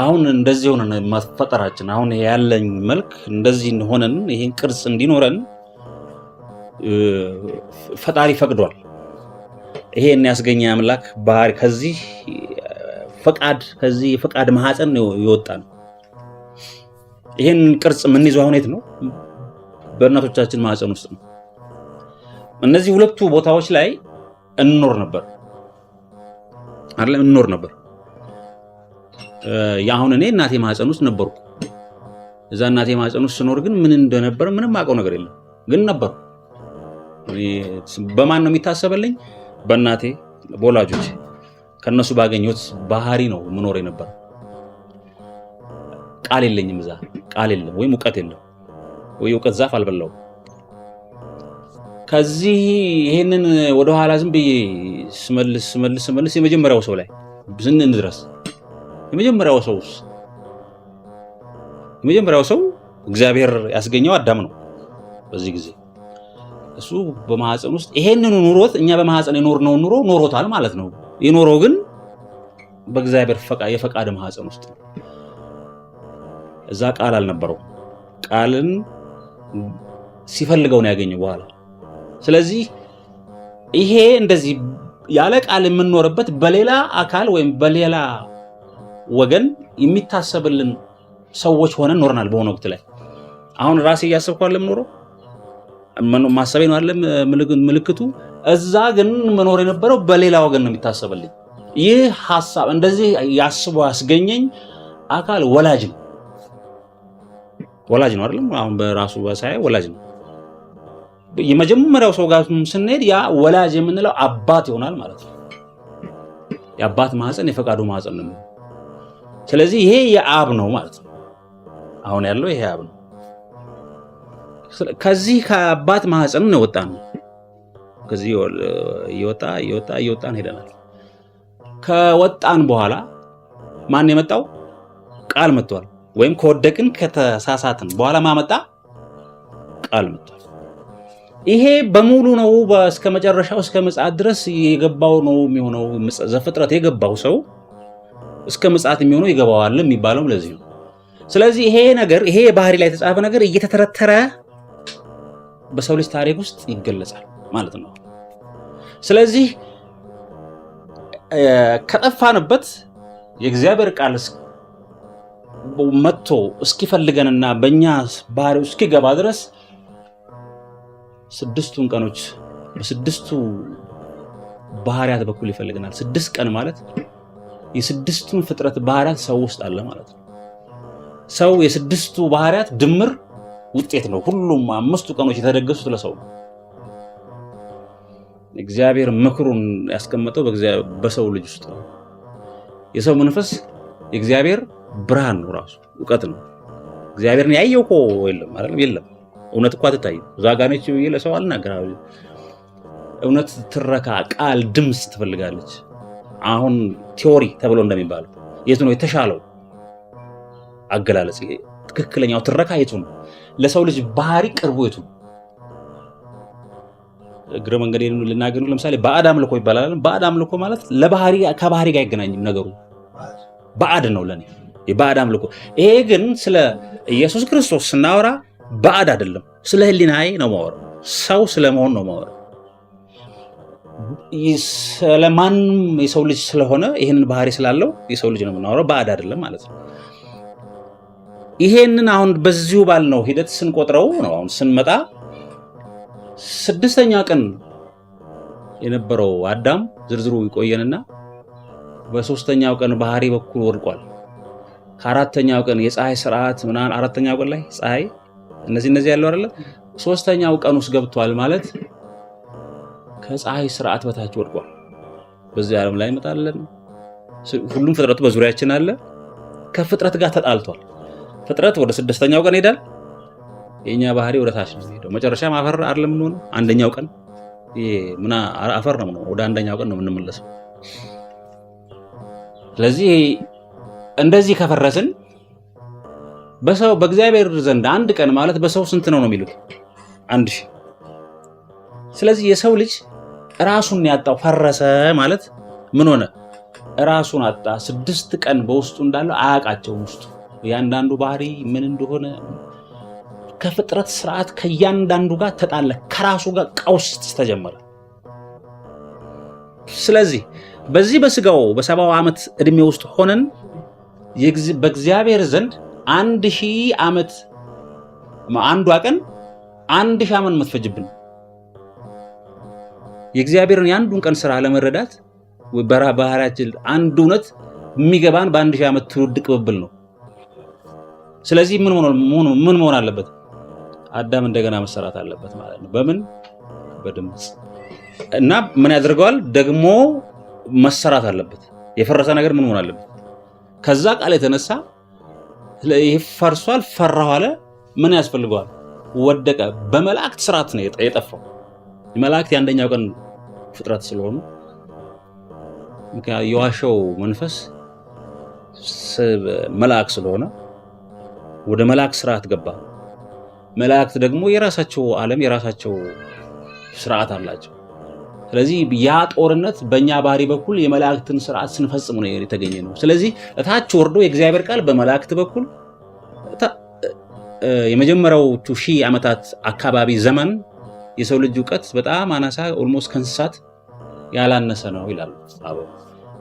አሁን እንደዚህ ሆነን መፈጠራችን አሁን ያለኝ መልክ እንደዚህ ሆነን ይሄን ቅርጽ እንዲኖረን ፈጣሪ ፈቅዷል። ይሄን ያስገኘ አምላክ ባህሪ ከዚህ ፈቃድ ማህፀን ነው የወጣን። ይሄን ቅርጽ ምን ይዞ አሁን የት ነው? በእናቶቻችን ማህፀን ውስጥ ነው። እነዚህ ሁለቱ ቦታዎች ላይ እንኖር ነበር አይደለም? እንኖር ነበር። ያሁን እኔ እናቴ ማህፀን ውስጥ ነበርኩ። እዛ እናቴ ማህፀን ውስጥ ስኖር ግን ምን እንደነበረ ምንም አውቀው ነገር የለም፣ ግን ነበርኩ። በማን ነው የሚታሰበልኝ? በእናቴ በወላጆች ከነሱ ባገኘሁት ባህሪ ነው ምኖር ነበር። ቃል የለኝም፣ እዛ ቃል የለም፣ ወይም እውቀት የለም፣ ወይ እውቀት ዛፍ አልበላውም። ከዚህ ይሄንን ወደ ኋላ ዝም ብዬ ስመልስ የመጀመሪያው ሰው ላይ ብዝንን ድረስ የመጀመሪያው ሰው እግዚአብሔር ያስገኘው አዳም ነው። በዚህ ጊዜ እሱ በማህፀን ውስጥ ይሄንን ኑሮት እኛ በማህፀን የኖርነው ኑሮ ኖሮታል ማለት ነው። የኖረው ግን በእግዚአብሔር የፈቃድ ማህፀን ውስጥ ነው። እዛ ቃል አልነበረው። ቃልን ሲፈልገው ነው ያገኘው በኋላ። ስለዚህ ይሄ እንደዚህ ያለ ቃል የምንኖርበት በሌላ አካል ወይም በሌላ ወገን የሚታሰብልን ሰዎች ሆነን ኖርናል። በሆነ ወቅት ላይ አሁን ራሴ እያሰብኩ አይደለም ኖሮ ማሰቤ ነው አይደለም ምልክቱ። እዛ ግን መኖር የነበረው በሌላ ወገን ነው የሚታሰብልኝ። ይህ ሐሳብ እንደዚህ ያስቦ ያስገኘኝ አካል ወላጅ ነው አይደለም? አሁን በራሱ በሳይ ወላጅ ነው። የመጀመሪያው ሰው ጋር ስንሄድ ያ ወላጅ የምንለው አባት ይሆናል ማለት ነው። የአባት ማህፀን የፈቃዱ ማህፀን ነው። ስለዚህ ይሄ የአብ ነው ማለት ነው። አሁን ያለው ይሄ አብ ነው። ከዚህ ከአባት ማህፀን ነው የወጣነው። ከዚህ እየወጣን ሄደናል። ከወጣን በኋላ ማን የመጣው? ቃል መጥቷል። ወይም ከወደቅን ከተሳሳትን በኋላ ማመጣ? ቃል መጥቷል። ይሄ በሙሉ ነው እስከ መጨረሻው እስከ ምጽአት ድረስ የገባው ነው የሚሆነው። ዘፍጥረት የገባው ሰው እስከ ምጽአት የሚሆነው ይገባዋል የሚባለው ለዚህ ነው። ስለዚህ ይሄ ነገር ይሄ ባህሪ ላይ የተጻፈ ነገር እየተተረተረ በሰው ልጅ ታሪክ ውስጥ ይገለጻል ማለት ነው። ስለዚህ ከጠፋንበት የእግዚአብሔር ቃል መጥቶ እስኪፈልገንና በእኛ ባህሪ እስኪገባ ድረስ 6 ቀኖች በ6 ባህሪያት በኩል ይፈልገናል። 6 ቀን ማለት የ6 ፍጥረት ባህሪያት ሰው ውስጥ አለ ማለት ነው። ሰው የ6 ባህሪያት ድምር ውጤት ነው። ሁሉም 5 ቀኖች የተደገሱት ለሰው ነው። እግዚአብሔር ምክሩን ያስቀመጠው በሰው ልጅ ውስጥ ነው። የሰው መንፈስ የእግዚአብሔር ብርሃን ነው፣ ራሱ እውቀት ነው። እግዚአብሔርን ያየው እኮ የለም። እውነት እኮ አትታይም። እዛ ጋር ነች ብዬ ለሰው አልናገር። እውነት ትረካ፣ ቃል፣ ድምፅ ትፈልጋለች። አሁን ቲዮሪ ተብሎ እንደሚባለው የቱ ነው የተሻለው አገላለጽ? ትክክለኛው ትረካ የቱ ነው? ለሰው ልጅ ባህሪ ቅርቡ የቱ ነው? እግረ መንገዴን ልናገር። ለምሳሌ ባዕድ አምልኮ ይባላል። ባዕድ አምልኮ ማለት ለባህሪ ከባህሪ ጋር አይገናኝም ነገሩ። ባዕድ ነው ለኔ የባዕድ አምልኮ። ይሄ ግን ስለ ኢየሱስ ክርስቶስ ስናወራ ባዕድ አይደለም። ስለ ህሊናዬ ነው ማወራው። ሰው ስለመሆን ነው ማወራው። ስለማንም የሰው ልጅ ስለሆነ ይሄንን ባህሪ ስላለው የሰው ልጅ ነው የምናወራው። ባዕድ አይደለም ማለት ነው። ይሄንን አሁን በዚሁ ባልነው ሂደት ስንቆጥረው ነው። አሁን ስንመጣ 6ኛ ቀን የነበረው አዳም ዝርዝሩ ይቆየንና በሶስተኛው ቀን ባህሪ በኩል ወድቋል። ከአራተኛው ቀን የፀሐይ ስርዓት ምናምን አራተኛው ቀን ላይ ፀሐይ እነዚህ ያለው አይደለ? ሶስተኛው ቀን ውስጥ ገብቷል ማለት ከፀሐይ ስርዓት በታች ወድቋል። በዚህ ዓለም ላይ መጣለን። ሁሉም ፍጥረቱ በዙሪያችን አለ። ከፍጥረት ጋር ተጣልቷል። ፍጥረት ወደ ስድስተኛው ቀን ሄዳል። የኛ ባህሪ ወደ ታች ነው ሄደው መጨረሻ ማፈር አይደለም ነው። አንደኛው ቀን ምና አፈር ነው። ወደ አንደኛው ቀን ነው የምንመለሰው። ስለዚህ እንደዚህ ከፈረስን በሰው በእግዚአብሔር ዘንድ አንድ ቀን ማለት በሰው ስንት ነው የሚሉት? 1000። ስለዚህ የሰው ልጅ ራሱን ያጣው ፈረሰ ማለት ምን ሆነ? ራሱን አጣ። 6 ቀን በውስጡ እንዳለው አያውቃቸውም። ውስጡ ያንዳንዱ ባህሪ ምን እንደሆነ ከፍጥረት ስርዓት ከያንዳንዱ ጋር ተጣለ። ከራሱ ጋር ቀውስ ተጀመረ። ስለዚህ በዚህ በስጋው በ70 ዓመት እድሜ ውስጥ ሆነን በእግዚአብሔር ዘንድ 1000 ዓመት አንዷ ቀን 1000 ዓመት የምትፈጅብን የእግዚአብሔርን የአንዱን ቀን ስራ ለመረዳት ባህሪያችን አንድ እውነት የሚገባን በ1000 ዓመት ትውልድ ቅብብል ነው። ስለዚህ ምን መሆን አለበት? አዳም እንደገና መሰራት አለበት ማለት ነው። በምን? በድምጽ እና ምን ያደርገዋል ደግሞ መሰራት አለበት። የፈረሰ ነገር ምን መሆን አለበት? ከዛ ቃል የተነሳ ይሄ ፈርሷል፣ ፈራሁ አለ። ምን ያስፈልገዋል? ወደቀ። በመላእክት ስርዓት ነው የጠፋው። መላእክት የአንደኛው ቀን ፍጥረት ስለሆኑ ምክንያቱም የዋሸው መንፈስ መልአክ ስለሆነ ወደ መልአክ ስርዓት ገባ። መላእክት ደግሞ የራሳቸው ዓለም የራሳቸው ስርዓት አላቸው። ስለዚህ ያ ጦርነት በእኛ ባህሪ በኩል የመላእክትን ስርዓት ስንፈጽም ነው የተገኘ ነው። ስለዚህ እታች ወርዶ የእግዚአብሔር ቃል በመላእክት በኩል የመጀመሪያዎቹ 1000 ዓመታት አካባቢ ዘመን የሰው ልጅ ዕውቀት በጣም አናሳ ኦልሞስት ከእንስሳት ያላነሰ ነው ይላሉ።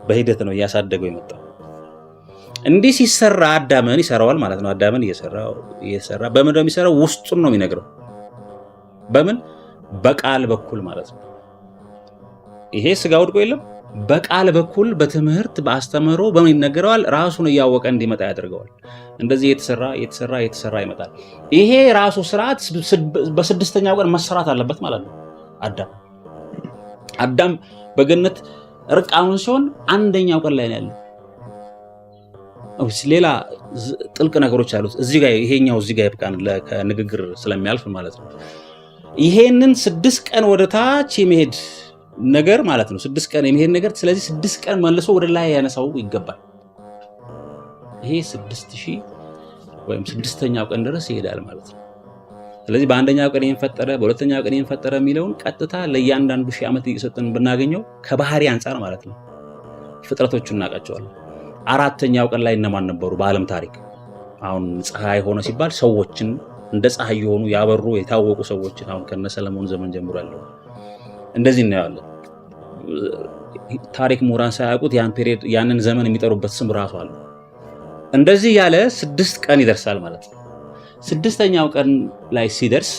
በሂደት ነው እያሳደገው የመጣው። እንዲህ ሲሰራ አዳምን ይሰራዋል ማለት ነው። አዳምን እየሰራ በምን ነው የሚሰራው? ውስጡን ነው የሚነግረው። በምን? በቃል በኩል ማለት ነው። ይሄ ስጋ ወድቆ የለም። በቃል በኩል በትምህርት በአስተምህሮ በምን ይነገረዋል? ራሱን እያወቀ እንዲመጣ ያደርገዋል። እንደዚህ የተሰራ ይመጣል። ይሄ ራሱ ስርዓት በስድስተኛው ቀን መሰራት አለበት ማለት ነው። አዳም በገነት ርቃኑን ሲሆን አንደኛው ቀን ላይ ነው ያለው። ሌላ ጥልቅ ነገሮች አሉት። እዚህ ጋር ይሄኛው እዚህ ጋር ይብቃን ለንግግር ስለሚያልፍ ማለት ነው። ይሄንን 6 ቀን ወደ ታች የመሄድ ነገር ማለት ነው። 6 ቀን የመሄድ ነገር። ስለዚህ 6 ቀን መልሶ ወደ ላይ ያነሳው ይገባል። ይሄ 6000 ወይም 6ኛው ቀን ድረስ ይሄዳል ማለት ነው። ስለዚህ በአንደኛው ቀን ይሄን ፈጠረ፣ በሁለተኛው ቀን ይሄን ፈጠረ የሚለውን ቀጥታ ለእያንዳንዱ 1000 ዓመት እየሰጠን ብናገኘው ከባህሪ አንፃር ማለት ነው ፍጥረቶቹን እናውቃቸዋለን። 4ኛው ቀን ላይ እነማን ነበሩ በዓለም ታሪክ? አሁን ፀሐይ ሆነ ሲባል ሰዎችን እንደ ፀሐይ የሆኑ ያበሩ የታወቁ ሰዎችን አሁን ከነ ሰለሞን ዘመን ጀምሮ ያለው እንደዚህ እናያለን። ታሪክ ምሁራን ሳያውቁት ያን ፔሪየድ ያንን ዘመን የሚጠሩበት ስም ራሱ አለ። እንደዚህ ያለ 6 ቀን ይደርሳል ማለት ነው። 6ኛው ቀን ላይ ሲደርስ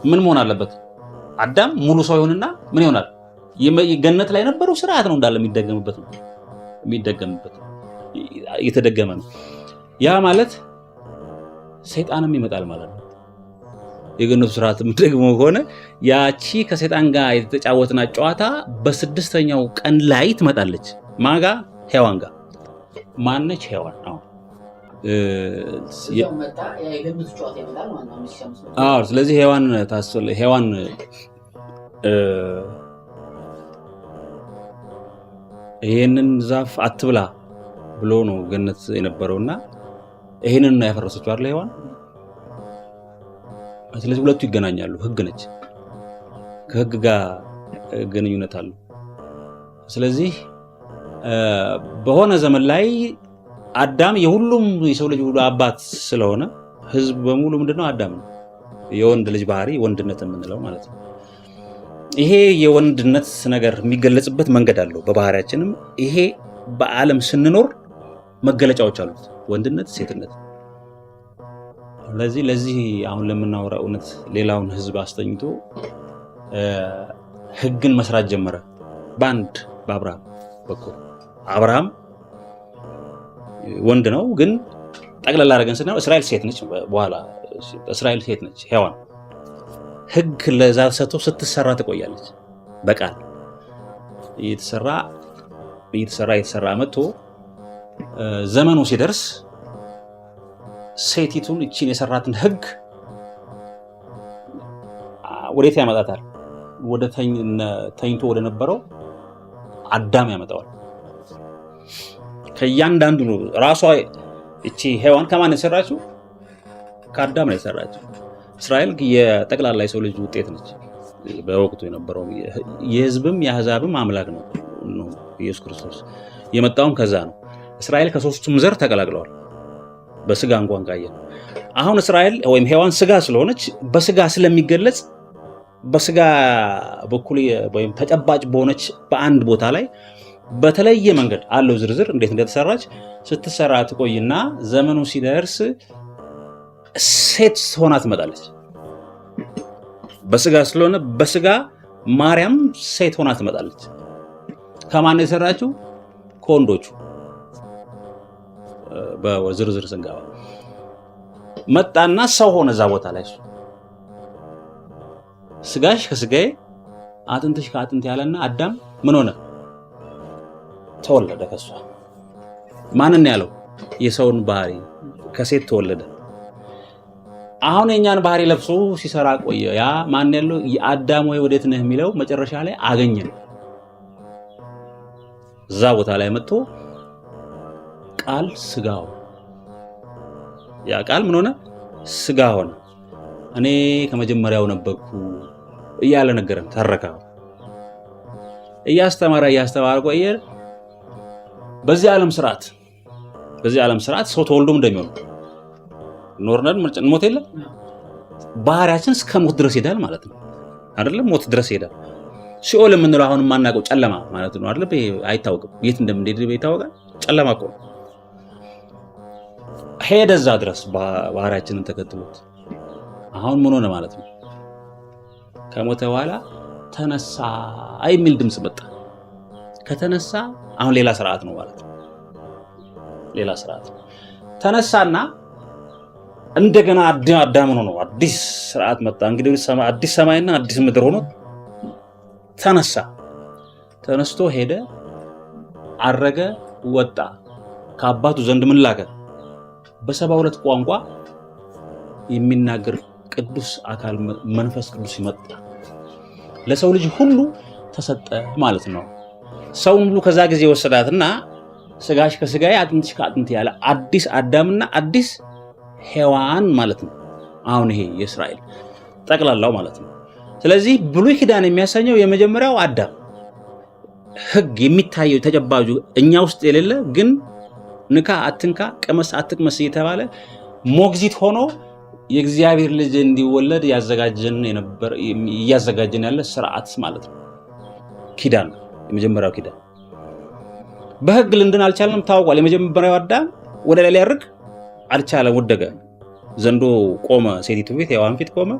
ምን መሆን አለበት? አዳም ሙሉ ሰው ይሆንና ምን ይሆናል? ገነት ላይ የነበረው ስርዓት ነው እንዳለ የሚደገምበት እየተደገመ ነው። ያ ማለት ሰይጣንም ይመጣል ማለት ነው። የገነቱ ስርዓት ደግሞ ሆነ ያቺ ከሰይጣን ጋር የተጫወተና ጨዋታ በ6ኛው ቀን ላይ ትመጣለች። ማጋ ሔዋን ጋር ማነች? ሔዋን ስለዚህ ሔዋን ይሄንን ዛፍ አትብላ ብሎ ነው ገነት የነበረውና ይሄንን ነው ያፈረሰችው አይደል ሔዋን። ስለዚህ ሁለቱ ይገናኛሉ። ህግ ነች፣ ከህግ ጋር ግንኙነት አለው። ስለዚህ በሆነ ዘመን ላይ አዳም የሁሉም የሰው ልጅ ሁሉ አባት ስለሆነ ህዝብ በሙሉ ምንድነው? አዳም ነው። የወንድ ልጅ ባህሪ ወንድነት የምንለው ማለት ነው። ይሄ የወንድነት ነገር የሚገለጽበት መንገድ አለው በባህሪያችንም። ይሄ በዓለም ስንኖር መገለጫዎች አሉት፣ ወንድነት፣ ሴትነት። ለዚህ አሁን ለምናወራ እውነት ሌላውን ህዝብ አስተኝቶ ህግን መስራት ጀመረ በአብርሃም በኩል አብርሃም ወንድ ነው፣ ግን ጠቅላላ አድርገን ስናየው እስራኤል ሴት ነች። በኋላ እስራኤል ሴት ነች ሔዋን። ህግ ለዛ ሰጥቶ ስትሰራ ትቆያለች። በቃል እየተሰራ መጥቶ ዘመኑ ሲደርስ ሴቲቱን እቺን የሰራትን ህግ ወዴት ያመጣታል? ወደ ተኝቶ ወደ ነበረው አዳም ያመጣዋል። ከእያንዳንዱ ነው ራሷ እቺ ሔዋን ከማን የሰራችው? ከአዳም ነው የሰራችው። እስራኤል የጠቅላላ የሰው ልጅ ውጤት ነች። በወቅቱ የነበረው የህዝብም የአህዛብም አምላክ ነው ኢየሱስ ክርስቶስ። የመጣውም ከዛ ነው። እስራኤል ከሶስቱም ዘር ተቀላቅለዋል። በስጋ እንኳን ካየን አሁን እስራኤል ወይም ሔዋን ስጋ ስለሆነች በስጋ ስለሚገለጽ በስጋ በኩል ወይም ተጨባጭ በሆነች በአንድ ቦታ ላይ በተለየ መንገድ አለው ዝርዝር እንዴት እንደተሰራች ስትሰራ ትቆይና ዘመኑ ሲደርስ ሴት ሆና ትመጣለች። በስጋ ስለሆነ በስጋ ማርያም ሴት ሆና ትመጣለች። ከማን ነው የሰራችው? ከወንዶቹ። በዝርዝር ስንገባ መጣና ሰው ሆነ እዛ ቦታ ላይ። ስጋሽ ከስጋዬ አጥንትሽ ከአጥንት ያለና አዳም ምን ሆነ? ተወለደ ከሷ። ማንን ያለው? የሰውን ባህሪ ከሴት ተወለደ። አሁን የኛን ባህሪ ለብሶ ሲሰራ ቆየ። ያ ማን ያለው? የአዳም ወይ ወዴት ነህ የሚለው መጨረሻ ላይ አገኘን። እዛ ቦታ ላይ መጥቶ ቃል ስጋ ሆነ። ያ ቃል ምን ሆነ? ስጋ ሆነ። እኔ ከመጀመሪያው ነበርኩ እያለ ነገረን፣ ተረካው። እያስተማረ ቆየ። በዚህ ዓለም ስርዓት ሰው ተወልዶም እንደሚሆን ኖርነን ሞት የለም። ባህሪያችን እስከ ሞት ድረስ ይሄዳል ማለት ነው አይደለም? ሞት ድረስ ይሄዳል። ሲኦል የምንለው አሁን ማናውቀው ጨለማ ማለት ነው አይደል? አይታወቅም፣ የት እንደምንሄድ ይታወቃል። ጨለማ እኮ ነው። ሄደ እዛ ድረስ ባህሪያችንን ተከትሎት። አሁን ምን ሆነ ማለት ነው? ከሞተ በኋላ ተነሳ የሚል ድምጽ መጣ። ከተነሳ አሁን ሌላ ስርዓት ነው ማለት ነው። ሌላ ስርዓት ተነሳና እንደገና አዳም ሆኖ ነው አዲስ ስርዓት መጣ። እንግዲህ አዲስ ሰማይና አዲስ ምድር ሆኖ ተነሳ። ተነስቶ ሄደ፣ አረገ፣ ወጣ። ከአባቱ ዘንድ ምን ላከ? በ72 ቋንቋ የሚናገር ቅዱስ አካል መንፈስ ቅዱስ ይመጣ ለሰው ልጅ ሁሉ ተሰጠ ማለት ነው። ሰውን ሁሉ ከዛ ጊዜ ወሰዳትና ስጋሽ ከስጋዬ አጥንትሽ ከአጥንቴ ያለ አዲስ አዳምና አዲስ ሔዋን ማለት ነው። አሁን ይሄ የእስራኤል ጠቅላላው ማለት ነው። ስለዚህ ብሉይ ኪዳን የሚያሳየው የመጀመሪያው አዳም ህግ የሚታየው ተጨባጩ እኛ ውስጥ የሌለ ግን ንካ አትንካ፣ ቅመስ አትቅመስ እየተባለ ሞግዚት ሆኖ የእግዚአብሔር ልጅ እንዲወለድ እያዘጋጀን ያለ ስርዓት ማለት ነው። ኪዳን ነው የመጀመሪያው ኪዳን። በህግ ልንድን አልቻለም፣ ታውቋል። የመጀመሪያው አዳም ወደ ላይ ሊያርግ አልቻለም፣ ወደቀ። ዘንዶ ቆመ፣ ሴቲቱ ፊት ሔዋን ፊት ቆመ፣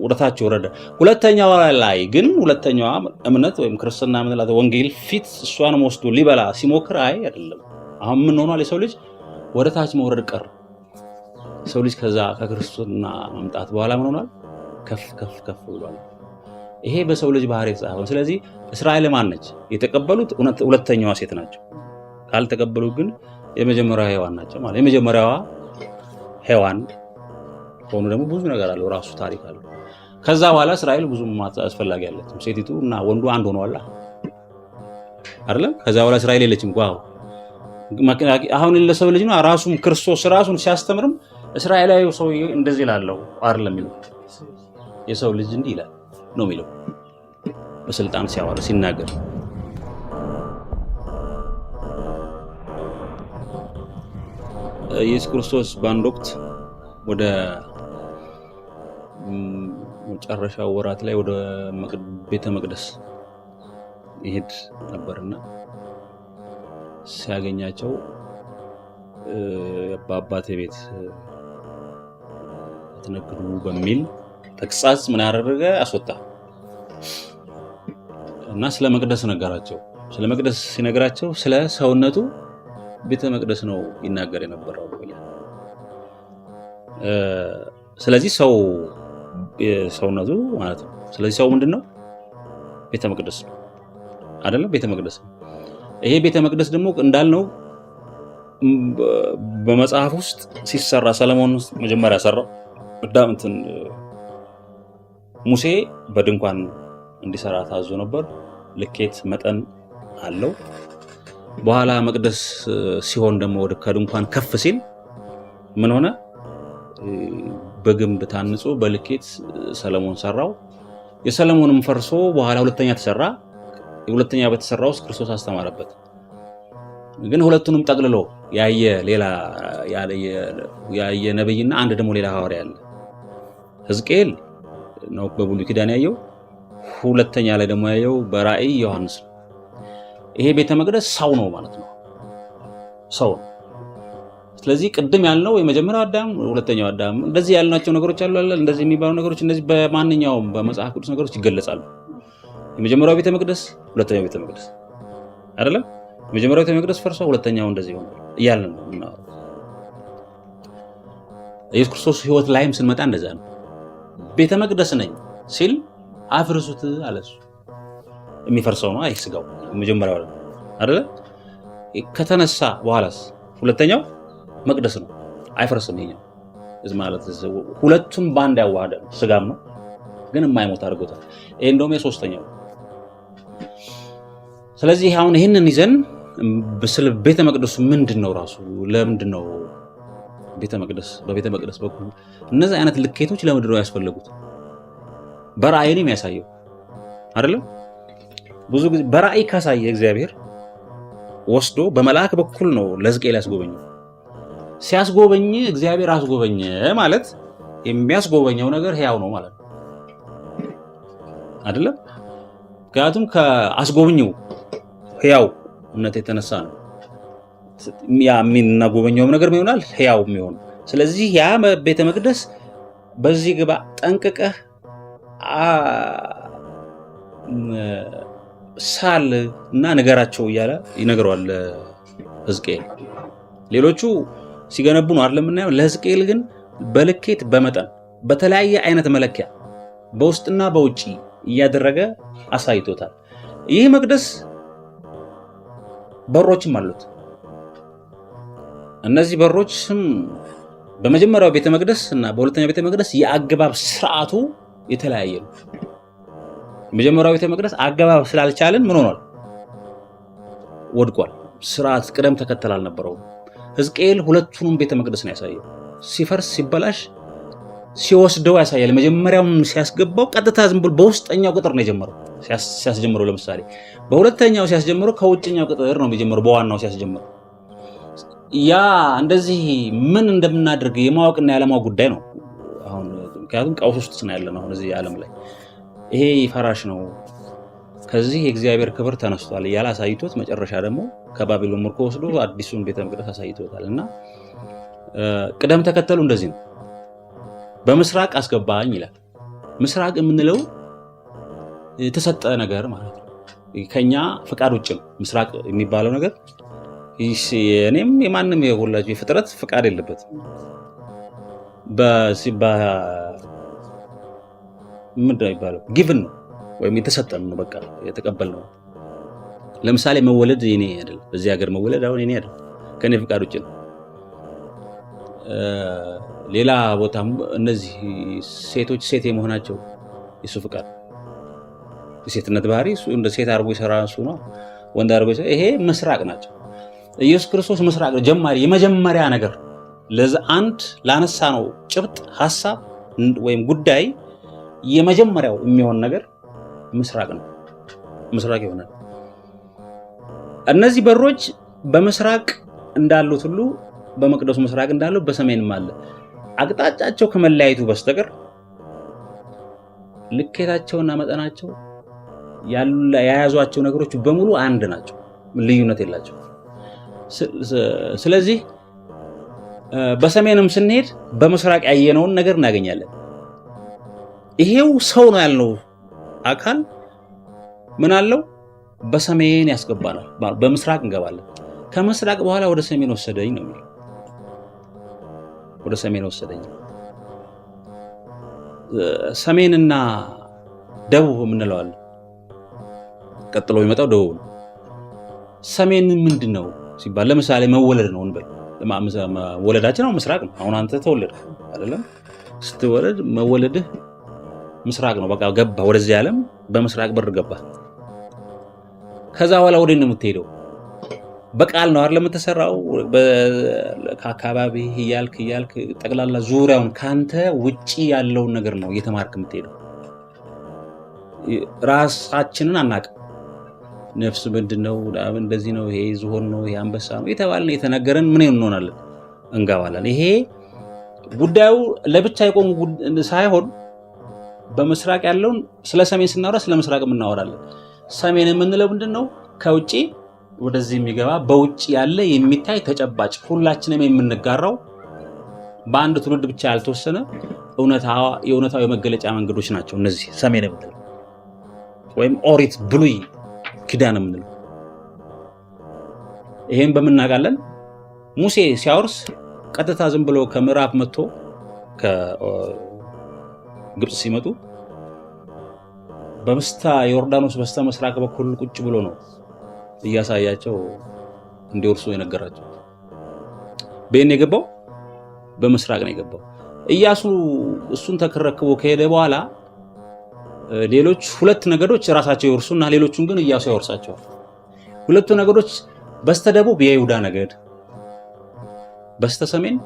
ወደ ታች ወረደ። ሁለተኛው ላይ ግን ሁለተኛዋ እምነት ወይም ክርስትና የምንላት ወንጌል ፊት እሷንም ወስዶ ሊበላ ሲሞክር አይደለም። አሁን ምን ሆኗል? የሰው ልጅ ወደ ታች መውረድ ቀር። ሰው ልጅ ከዛ ከክርስቶስና መምጣት በኋላ ምን ሆኗል? ከፍ ከፍ ከፍ ብሏል። ይሄ በሰው ልጅ ባህሪ የተጻፈው። ስለዚህ እስራኤል ማን ነች? የተቀበሉት ሁለተኛዋ ሴት ናቸው። ካልተቀበሉ ግን የመጀመሪያዋ ሔዋን ናቸው ማለት። የመጀመሪያዋ ሔዋን ሆኖ ደግሞ ብዙ ነገር አለው፣ ራሱ ታሪክ አለው። ከዛ በኋላ እስራኤል ብዙ አስፈላጊ አይደለችም። ሴቲቱ እና ወንዱ አንድ ሆነዋል አይደለም? ከዛ በኋላ እስራኤል የለችም። ዋው! አሁን ለሰው ልጅ ነው ራሱም ክርስቶስ ራሱን ሲያስተምርም እስራኤላዊ ሰው እንደዚህ ይላለው አይደለም የሚለው የሰው ልጅ እንዲህ ይላል ነው የሚለው በስልጣን ሲያወራ ሲናገር። ኢየሱስ ክርስቶስ በአንድ ወቅት ወደ መጨረሻው ወራት ላይ ወደ ቤተ መቅደስ ይሄድ ነበርና ሲያገኛቸው በአባቴ ቤት አትነግዱ በሚል ተግሳጽ ምን ያደረገ አስወጣ እና ስለ መቅደስ ነገራቸው። ስለ መቅደስ ሲነግራቸው ስለ ሰውነቱ ቤተ መቅደስ ነው ይናገር የነበረው ይላል። ስለዚህ ሰውነቱ ማለት ነው። ስለዚህ ሰው ምንድነው? ቤተ መቅደስ ነው አይደለም? ቤተ መቅደስ ነው። ይሄ ቤተ መቅደስ ደግሞ እንዳልነው በመጽሐፍ ውስጥ ሲሰራ ሰለሞን መጀመሪያ ሰራው። ሙሴ በድንኳን እንዲሰራ ታዞ ነበር። ልኬት መጠን አለው። በኋላ መቅደስ ሲሆን ደግሞ ወደ ከድንኳን ከፍ ሲል ምን ሆነ? በግንብ ታንጾ በልኬት ሰለሞን ሰራው። የሰለሞንም ፈርሶ በኋላ ሁለተኛ ተሰራ። የሁለተኛ በተሰራው ውስጥ ክርስቶስ አስተማረበት። ግን ሁለቱንም ጠቅልሎ ያየ ነብይና አንድ ደግሞ ሌላ ሐዋርያ አለ። ሕዝቅኤል ነው በብሉይ ኪዳን ያየው። ሁለተኛ ላይ ደግሞ ያየው በራእይ ዮሐንስ ነው። ይሄ ቤተ መቅደስ ሰው ነው ማለት ነው። ሰው ነው። ስለዚህ ቅድም ያልነው የመጀመሪያው አዳም፣ ሁለተኛው አዳም እንደዚህ ያልናቸው ነገሮች አሉ አይደል? እንደዚህ የሚባሉ ነገሮች እነዚህ በማንኛውም በመጽሐፍ ቅዱስ ነገሮች ይገለጻሉ። የመጀመሪያው ቤተ መቅደስ፣ ሁለተኛው ቤተ መቅደስ አይደለም? የመጀመሪያው ቤተ መቅደስ ፈርሶ ሁለተኛው እንደዚህ ሆነ እያልን ነው። ኢየሱስ ክርስቶስ ሕይወት ላይም ስንመጣ እንደዛ ነው። ቤተ መቅደስ ነኝ ሲል አፍርሱት አለሱ። የሚፈርሰው ነው አይ ስጋው መጀመሪያው አይደለ? ከተነሳ በኋላስ ሁለተኛው መቅደስ ነው፣ አይፈርስም። ይሄኛው ማለት ሁለቱም ባንድ ያዋሃደ ነው። ስጋም ነው ግን የማይሞት አድርጎታል። ይሄ እንደውም የሶስተኛው። ስለዚህ አሁን ይሄንን ይዘን ስለ ቤተ መቅደሱ ምንድነው ራሱ ለምንድነው ቤተ መቅደስ በቤተ መቅደስ በኩል እነዚህ አይነት ልኬቶች ለምንድነው ያስፈልጉት? በራእይ ነው የሚያሳየው አይደለም? ብዙ ጊዜ በራእይ ካሳየ እግዚአብሔር ወስዶ በመልአክ በኩል ነው ለሕዝቅኤል ያስጎበኘው። ሲያስጎበኝ እግዚአብሔር አስጎበኘ ማለት የሚያስጎበኘው ነገር ሕያው ነው ማለት ነው አይደለም? ምክንያቱም ከአስጎብኘው ሕያውነት የተነሳ ነው ያ የሚናጎበኘውም ነገር ይሆናል ሕያው የሚሆን። ስለዚህ ያ ቤተ መቅደስ በዚህ ግባ ጠንቅቀህ ሳል እና ነገራቸው እያለ ይነግረዋል ሕዝቅኤል። ሌሎቹ ሲገነቡ ነው አይደለም እናየው። ለሕዝቅኤል ግን በልኬት በመጠን በተለያየ አይነት መለኪያ በውስጥና በውጪ እያደረገ አሳይቶታል። ይህ መቅደስ በሮችም አሉት። እነዚህ በሮችም በመጀመሪያው ቤተ መቅደስ እና በሁለተኛው ቤተ መቅደስ የአገባብ ስርዓቱ የተለያየ ነው። የመጀመሪያው ቤተ መቅደስ አገባብ ስላልቻለን ምን ሆኗል? ወድቋል። ስርዓት ቅደም ተከተል አልነበረውም። ሕዝቅኤል ሁለቱንም ቤተ መቅደስ ነው ያሳየው። ሲፈርስ ሲበላሽ ሲወስደው ያሳያል። መጀመሪያውን ሲያስገባው ቀጥታ ዝም ብሎ በውስጠኛው ቅጥር ነው የጀመረው። ሲያስጀምረው ለምሳሌ በሁለተኛው ሲያስጀምረው ከውጭኛው ቅጥር ነው የሚጀምረው። በዋናው ሲያስጀምረው ያ እንደዚህ ምን እንደምናደርግ የማወቅና ያለማወቅ ጉዳይ ነው። አሁን ምክንያቱም ቀውስ ውስጥ ነው ያለነው አሁን እዚህ ዓለም ላይ። ይሄ ፈራሽ ነው፣ ከዚህ የእግዚአብሔር ክብር ተነስቷል እያለ አሳይቶት መጨረሻ ደግሞ ከባቢሎን ምርኮ ወስዶ አዲሱን ቤተ መቅደስ አሳይቶታል። እና ቅደም ተከተሉ እንደዚህ ነው። በምስራቅ አስገባኝ ይላል። ምስራቅ የምንለው የተሰጠ ነገር ማለት ነው። ከኛ ፍቃድ ውጭ ነው ምስራቅ የሚባለው ነገር። እኔም የማንም የሁላችሁ የፍጥረት ፍቃድ የለበትም። ምንድን ነው የሚባለው? ጊቭን ነው ወይም የተሰጠን ነው። በቃ የተቀበልነው። ለምሳሌ መወለድ የኔ አይደል፣ በዚህ ሀገር መወለድ አሁን የኔ አይደል፣ ከኔ ፍቃድ ውጭ ነው። ሌላ ቦታም እነዚህ ሴቶች ሴት የመሆናቸው የሱ ፍቃድ፣ የሴትነት ባህሪ እሱ እንደ ሴት አርጎ ይሰራ እሱ ነው፣ ወንድ አርጎ ይሰራ። ይሄ ምስራቅ ናቸው። ኢየሱስ ክርስቶስ ምስራቅ ጀማሪ የመጀመሪያ ነገር ለዛ አንድ ላነሳ ነው ጭብጥ ሐሳብ ወይም ጉዳይ የመጀመሪያው የሚሆን ነገር ምስራቅ ነው። ምስራቅ ይሆናል። እነዚህ በሮች በምስራቅ እንዳሉት ሁሉ በመቅደሱ ምስራቅ እንዳለው በሰሜንም አለ። አቅጣጫቸው ከመለያየቱ በስተቀር ልኬታቸውና መጠናቸው የያዟቸው ነገሮች በሙሉ አንድ ናቸው፣ ልዩነት የላቸው። ስለዚህ በሰሜንም ስንሄድ በምስራቅ ያየነውን ነገር እናገኛለን። ይሄው ሰው ነው ያልነው አካል ምን አለው? በሰሜን ያስገባናል። በምስራቅ እንገባለን። ከምስራቅ በኋላ ወደ ሰሜን ወሰደኝ ነው የሚለው። ወደ ሰሜን ወሰደኝ። ሰሜንና ደቡብ የምንለው አለ። ቀጥሎ የሚመጣው ደቡብ ነው። ሰሜን ምንድነው ሲባል ለምሳሌ መወለድ ነው እንበል። መወለዳችን ነው ምስራቅ ነው። አሁን አንተ ተወለድክ አይደለም? ስትወለድ መወለድህ ምስራቅ ነው። በቃ ገባ ወደዚህ ዓለም በምስራቅ በር ገባ። ከዛ በኋላ ወዴት ነው የምትሄደው? በቃል ነው አይደል የምትሰራው? ከአካባቢ እያልክ ጠቅላላ ዙሪያውን ካንተ ውጪ ያለውን ነገር ነው እየተማርክ የምትሄደው። ራሳችንን አናውቅም። ነፍስ ምንድነው? እንደዚህ ነው፣ ይሄ ዝሆን ነው፣ ይሄ አንበሳ ነው የተባልን የተነገረን ምን እንሆናለን? እንገባለን። ይሄ ጉዳዩ ለብቻ የቆሙ ሳይሆን በምስራቅ ያለውን ስለ ሰሜን ስናወራ ስለ ምስራቅ እናወራለን። ሰሜን የምንለው ምንድነው? ከውጪ ወደዚህ የሚገባ በውጪ ያለ የሚታይ ተጨባጭ ሁላችንም የምንጋራው በአንድ ትውልድ ብቻ ያልተወሰነ የእውነታው የመገለጫ መንገዶች ናቸው እነዚህ ሰሜን የምንለው ወይም ኦሪት ብሉይ ኪዳን የምንለው። ይሄን በምናውቃለን። ሙሴ ሲያወርስ ቀጥታ ዝም ብሎ ከምዕራብ መጥቶ ከግብጽ ሲመጡ በመስታ ዮርዳኖስ በስተ ምስራቅ በኩል ቁጭ ብሎ ነው እያሳያቸው እንዲወርሱ የነገራቸው። በእኔ የገባው በምስራቅ ነው የገባው። ኢያሱ እሱን ተከረክቦ ከሄደ በኋላ ሌሎች ሁለት ነገዶች ራሳቸው ይወርሱና ሌሎቹን ግን ኢያሱ ያወርሳቸዋል። ሁለቱ ነገዶች በስተደቡብ የይሁዳ ነገድ፣ በስተሰሜን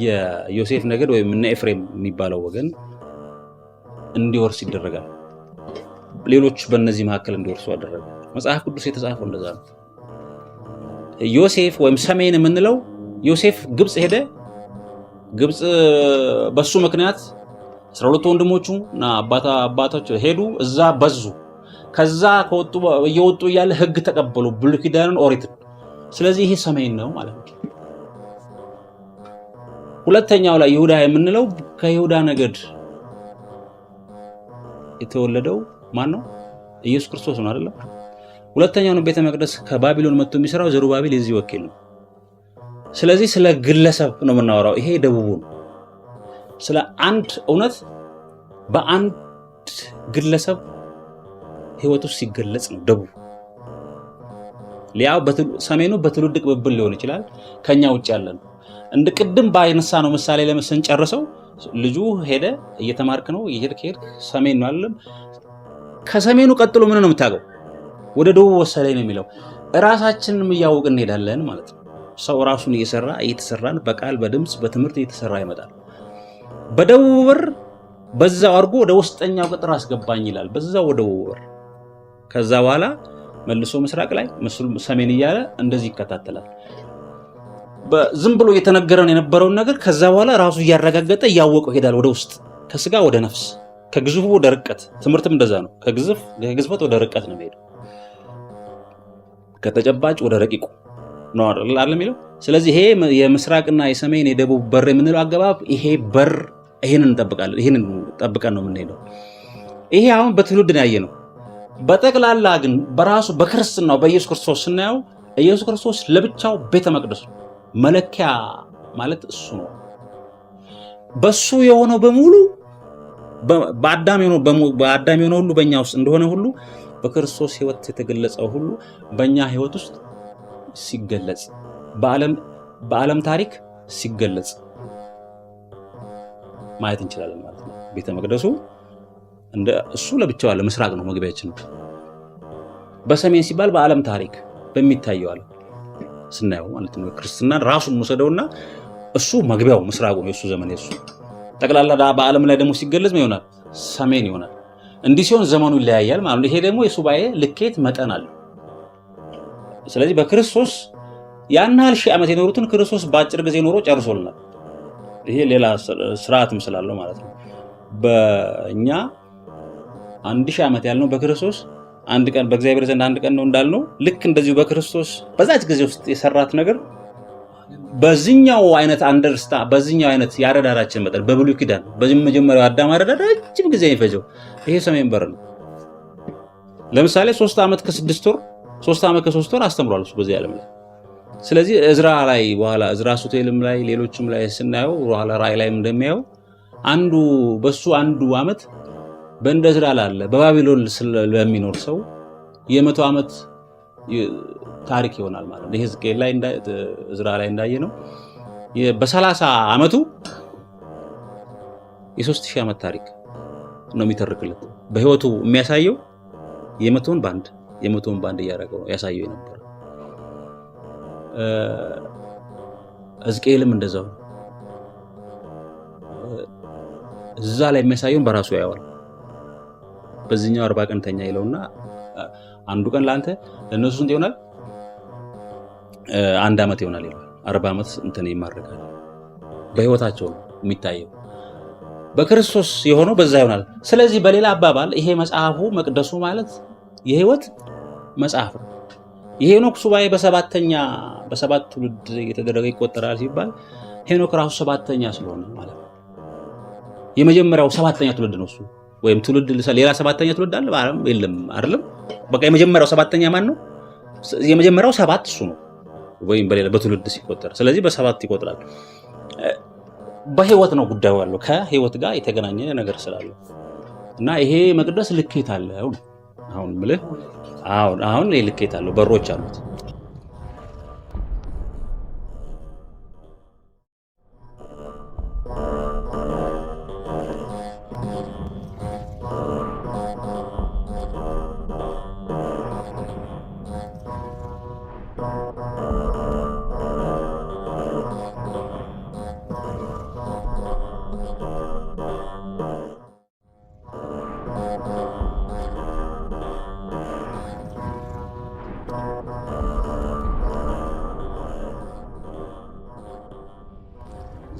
የዮሴፍ ነገድ ወይም እነ ኤፍሬም የሚባለው ወገን እንዲወርስ ይደረጋል። ሌሎች በእነዚህ መካከል እንዲወርሱ አደረገ። መጽሐፍ ቅዱስ የተጻፈው እንደዛ ነው። ዮሴፍ ወይም ሰሜን የምንለው ዮሴፍ ግብጽ ሄደ። ግብጽ በሱ ምክንያት 12 ወንድሞቹ እና አባቶች ሄዱ፣ እዛ በዙ። ከዛ እየወጡ እያለ ሕግ ተቀበሉ፣ ብሉይ ኪዳንን ኦሪትን። ስለዚህ ይሄ ሰሜን ነው ማለት ነው። ሁለተኛው ላይ ይሁዳ የምንለው ከይሁዳ ነገድ የተወለደው ማን ነው? ኢየሱስ ክርስቶስ ነው አይደል? ሁለተኛውን ቤተ መቅደስ ከባቢሎን መጥቶ የሚሰራው ዘሩባቤል የዚህ ወኪል ነው። ስለዚህ ስለ ግለሰብ ነው የምናወራው። ይሄ ደቡቡ ነው። ስለ አንድ እውነት በአንድ ግለሰብ ህይወት ውስጥ ሲገለጽ ነው ደቡብ። ሊያው ሰሜኑ በትውልድ ቅብብል ሊሆን ይችላል፣ ከኛ ውጭ ያለ ነው። እንደ ቅድም ባይነሳ ነው ምሳሌ ለመስን ጨርሰው ልጁ ሄደ፣ እየተማርክ ነው፣ እየሄድክ ሰሜን ነው አይደለም? ከሰሜኑ ቀጥሎ ምን ነው የምታውቀው? ወደ ደቡብ ወሰደኝ ነው የሚለው። ራሳችንን እያወቅን እንሄዳለን ማለት ነው። ሰው ራሱን እየተሰራን በቃል በድምጽ በትምህርት እየተሰራ ይመጣል። በደቡብ በር በዛው አድርጎ ወደ ውስጠኛው ቅጥር አስገባኝ ይላል። በዛው ወደ ደቡብ በር፣ ከዛ በኋላ መልሶ ምስራቅ ላይ ሰሜን እያለ እንደዚህ ይከታተላል። በዝም ብሎ እየተነገረን የነበረውን ነገር ከዛ በኋላ ራሱ እያረጋገጠ እያወቀው ይሄዳል ወደ ውስጥ፣ ከስጋ ወደ ነፍስ፣ ከግዝፉ ወደ ርቀት። ትምህርትም እንደዛ ነው። ከግዝፈት ወደ ርቀት ነው የሚሄደው፣ ከተጨባጭ ወደ ረቂቁ ነው አይደል የሚለው። ስለዚህ ይሄ የምስራቅና የሰሜን የደቡብ በር የምንለው አገባብ ይሄ በር ይሄንን ጠብቀን ነው የምንሄደው። ይሄ አሁን በትውልድ ነው ያየነው። በጠቅላላ ግን በራሱ በክርስትናው በኢየሱስ ክርስቶስ ስናየው ኢየሱስ ክርስቶስ ለብቻው ቤተ መቅደስ ነው። መለኪያ ማለት እሱ ነው። በሱ የሆነው በሙሉ በአዳም የሆነው ሁሉ በእኛ ውስጥ እንደሆነ ሁሉ በክርስቶስ ሕይወት የተገለጸው ሁሉ በእኛ ሕይወት ውስጥ ሲገለጽ፣ በዓለም ታሪክ ሲገለጽ ማየት እንችላለን ማለት ነው። ቤተ መቅደሱ እንደ እሱ ለብቻው አለ። ምስራቅ ነው መግቢያችን። በሰሜን ሲባል በዓለም ታሪክ በሚታየው አለ ስናየው ማለት ነው። ክርስትናን ራሱን ወሰደውና እሱ መግቢያው ምስራቁ ነው። የሱ ዘመን የሱ ጠቅላላ በዓለም ላይ ደግሞ ሲገለጽ ምን ይሆናል? ሰሜን ይሆናል። እንዲህ ሲሆን ዘመኑ ይለያያል ማለት ነው። ይሄ ደግሞ የሱባኤ ልኬት መጠን አለው። ስለዚህ በክርስቶስ ያን ያህል ሺህ ዓመት የኖሩትን ክርስቶስ በአጭር ጊዜ ኖሮ ጨርሶልናል። ይሄ ሌላ ስርዓትም ስላለው ማለት ነው። በእኛ 1000 ዓመት ያልነው በክርስቶስ አንድ ቀን በእግዚአብሔር ዘንድ አንድ ቀን ነው እንዳልነው፣ ልክ እንደዚሁ በክርስቶስ በዛች ጊዜ ውስጥ የሰራት ነገር በዚህኛው አይነት ያረዳዳችን መጠን በብሉይ ኪዳን በመጀመሪያው አዳም አረዳድ ረጅም ጊዜ የሚፈጀው ይሄ ሰሜን በር ነው። ለምሳሌ 3 ዓመት ከ3 ወር አስተምሯል እሱ በዚህ ዓለም ላይ። ስለዚህ እዝራ ላይ በኋላ እዝራ ሱቴልም ላይ ሌሎችም ላይ ስናየው በኋላ ራእይ ላይም እንደሚያየው በሱ አንዱ ዓመት በእንደ እዝራ ላለ በባቢሎን ለሚኖር ሰው የ100 ዓመት ታሪክ ይሆናል ማለት ነው። ሕዝቅኤል ላይ እዝራ ላይ እንዳየነው በ30 ዓመቱ የ3000 ዓመት ታሪክ ነው የሚተርክለት። በህይወቱ የሚያሳየው የመቶውን ባንድ እያደረገው ያሳየው ነበር። ሕዝቅኤልም እንደዛው እዛ ላይ የሚያሳየውን በራሱ ያየዋል። በዚህኛው 40 ቀን ተኛ ይለውና አንዱ ቀን ለነሱ ስንት ይሆናል? 1 ዓመት ይሆናል ይላል። 40 ዓመት እንትን ይማርካል። በህይወታቸው ነው የሚታየው። በክርስቶስ የሆነው በዛ ይሆናል። ስለዚህ በሌላ አባባል ይሄ መጽሐፉ መቅደሱ ማለት የህይወት መጽሐፍ ነው። የሄኖክ ሱባኤ በሰባት ትውልድ የተደረገ ይቆጠራል ሲባል ሄኖክ ራሱ 7ኛ ስለሆነ ማለት ነው። የመጀመሪያው 7ኛ ትውልድ ነው እሱ። ወይም ትውልድ ሌላ 7ኛ ትውልድ አለ የለም አይደለም። በቃ የመጀመሪያው 7ኛ ማን ነው? የመጀመሪያው 7 እሱ ነው። ወይም በሌላ በትውልድ ሲቆጠር ስለዚህ በ7 ይቆጥራል። በህይወት ነው ጉዳዩ ያለው ከህይወት ጋር የተገናኘ ነገር ስላለው እና ይሄ መቅደስ ልኬት አለው። አሁን ምልህ አሁን ልኬት አለው፣ በሮች አሉት።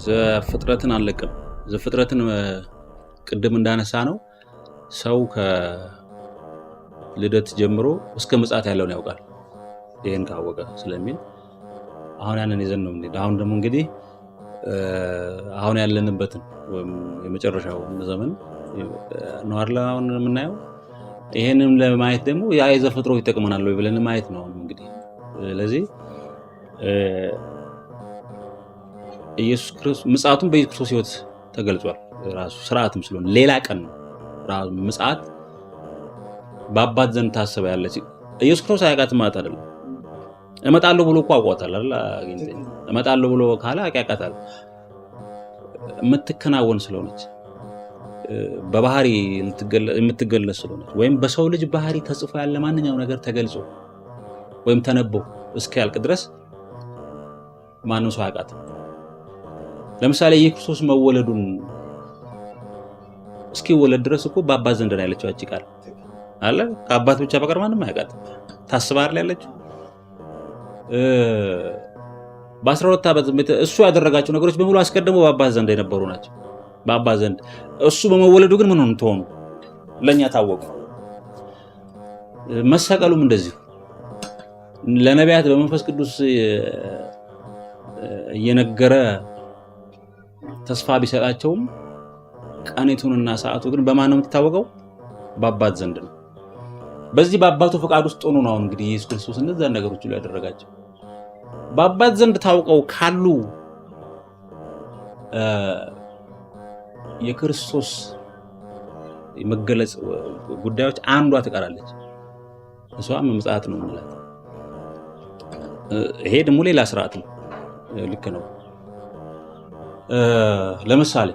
ዘፍጥረትን አለቅም። ዘፍጥረትን ቅድም እንዳነሳ ነው ሰው ከልደት ጀምሮ እስከ ምጽአት ያለውን ያውቃል። ይሄን ካወቀ ስለሚል አሁን ያንን ይዘን ነው እንዴ። አሁን ደግሞ እንግዲህ አሁን ያለንበትን የመጨረሻው ዘመን ነው አይደል አሁን የምናየው። ይሄንም ለማየት ደግሞ የዘፍጥሮ ይጠቅመናል ወይ ብለን ማየት ነው እንግዲህ። ስለዚህ ኢየሱስ ክርስቶስ ምጽአቱን በኢየሱስ ክርስቶስ ሕይወት ተገልጿል። ራሱ ስርዓትም ስለሆነ ሌላ ቀን ነው ራሱ ምጽአት በአባት ዘንድ ታሰበ ያለች ኢየሱስ ክርስቶስ አያውቃትም ማለት አይደለም። እመጣለሁ ብሎ እኮ አውቋታል አይደል? እመጣለሁ ብሎ ካለ አያውቃታል። የምትከናወን ስለሆነች በባህሪ የምትገለጽ ስለሆነች ወይም በሰው ልጅ ባህሪ ተጽፎ ያለ ማንኛውም ነገር ተገልጾ ወይም ተነቦ እስኪያልቅ ድረስ ማንም ሰው አያውቃትም። ለምሳሌ የክርስቶስ መወለዱን እስኪወለድ ድረስ እኮ በአባት ዘንድ ነው ያለችው አጭ ቃል አለ። ከአባት ብቻ በቀር ማንም አያውቃትም። ታስባር ላይ ያለችው በ12 ዓመት እሱ ያደረጋቸው ነገሮች በሙሉ አስቀድሞ በአባት ዘንድ የነበሩ ናቸው። በአባት ዘንድ እሱ በመወለዱ ግን ምን ሆነ ለኛ ታወቁ። መሰቀሉም እንደዚሁ ለነቢያት በመንፈስ ቅዱስ እየነገረ ተስፋ ቢሰጣቸውም ቀኔቱንና ሰዓቱ ግን በማን ነው የምትታወቀው? በአባት ዘንድ ነው። በዚህ በአባቱ ፈቃድ ውስጥ ሆኖ ነው እንግዲህ ኢየሱስ ክርስቶስ እነዛ ነገሮች ሁሉ ያደረጋቸው። በአባት ዘንድ ታውቀው ካሉ የክርስቶስ የመገለጽ ጉዳዮች አንዷ ትቀራለች። እሷም ምጽአት ነው ማለት። ይሄ ደግሞ ሌላ ስርዓት ነው። ልክ ነው። ለምሳሌ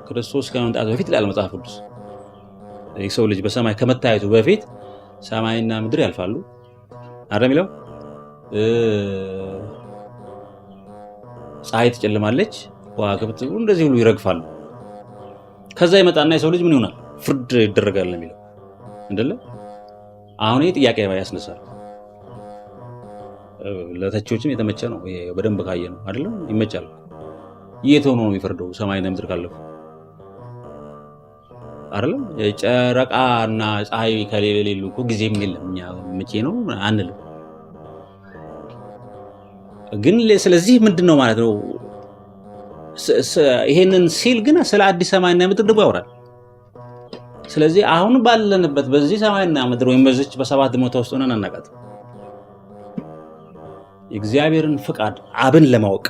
ክርስቶስ ከመምጣቱ በፊት ይላል መጽሐፍ ቅዱስ የሰው ልጅ በሰማይ ከመታየቱ በፊት ሰማይና ምድር ያልፋሉ አይደል የሚለው። ፀሐይ ትጨልማለች፣ ከዋክብት እንደዚህ ሁሉ ይረግፋሉ። ከዛ ይመጣና የሰው ልጅ ምን ይሆናል? ፍርድ ይደረጋል ነው የሚለው አይደለ? አሁን ይሄ ጥያቄ ያስነሳል። ለተቺዎችም የተመቸ ነው። ይሄ በደንብ ካየ ነው አይደለም? ይመቻል። የት ሆኖ ነው የሚፈርደው? ሰማይና ምድር ካለፉ አይደለም? ጨረቃና ፀሐይ ከሌሉ እኮ ጊዜም የለም። እኛ መቼ ነው አንልም። ግን ስለዚህ ምንድነው ማለት ነው? ይሄንን ሲል ግን ስለ አዲስ ሰማይና ምድር ደግሞ ያወራል። ስለዚህ አሁን ባለንበት በዚህ ሰማይና ምድር ወይም በዚች በሰባት ሞታ ውስጥ ሆነን አናውቃት የእግዚአብሔርን ፍቃድ አብን ለማወቅ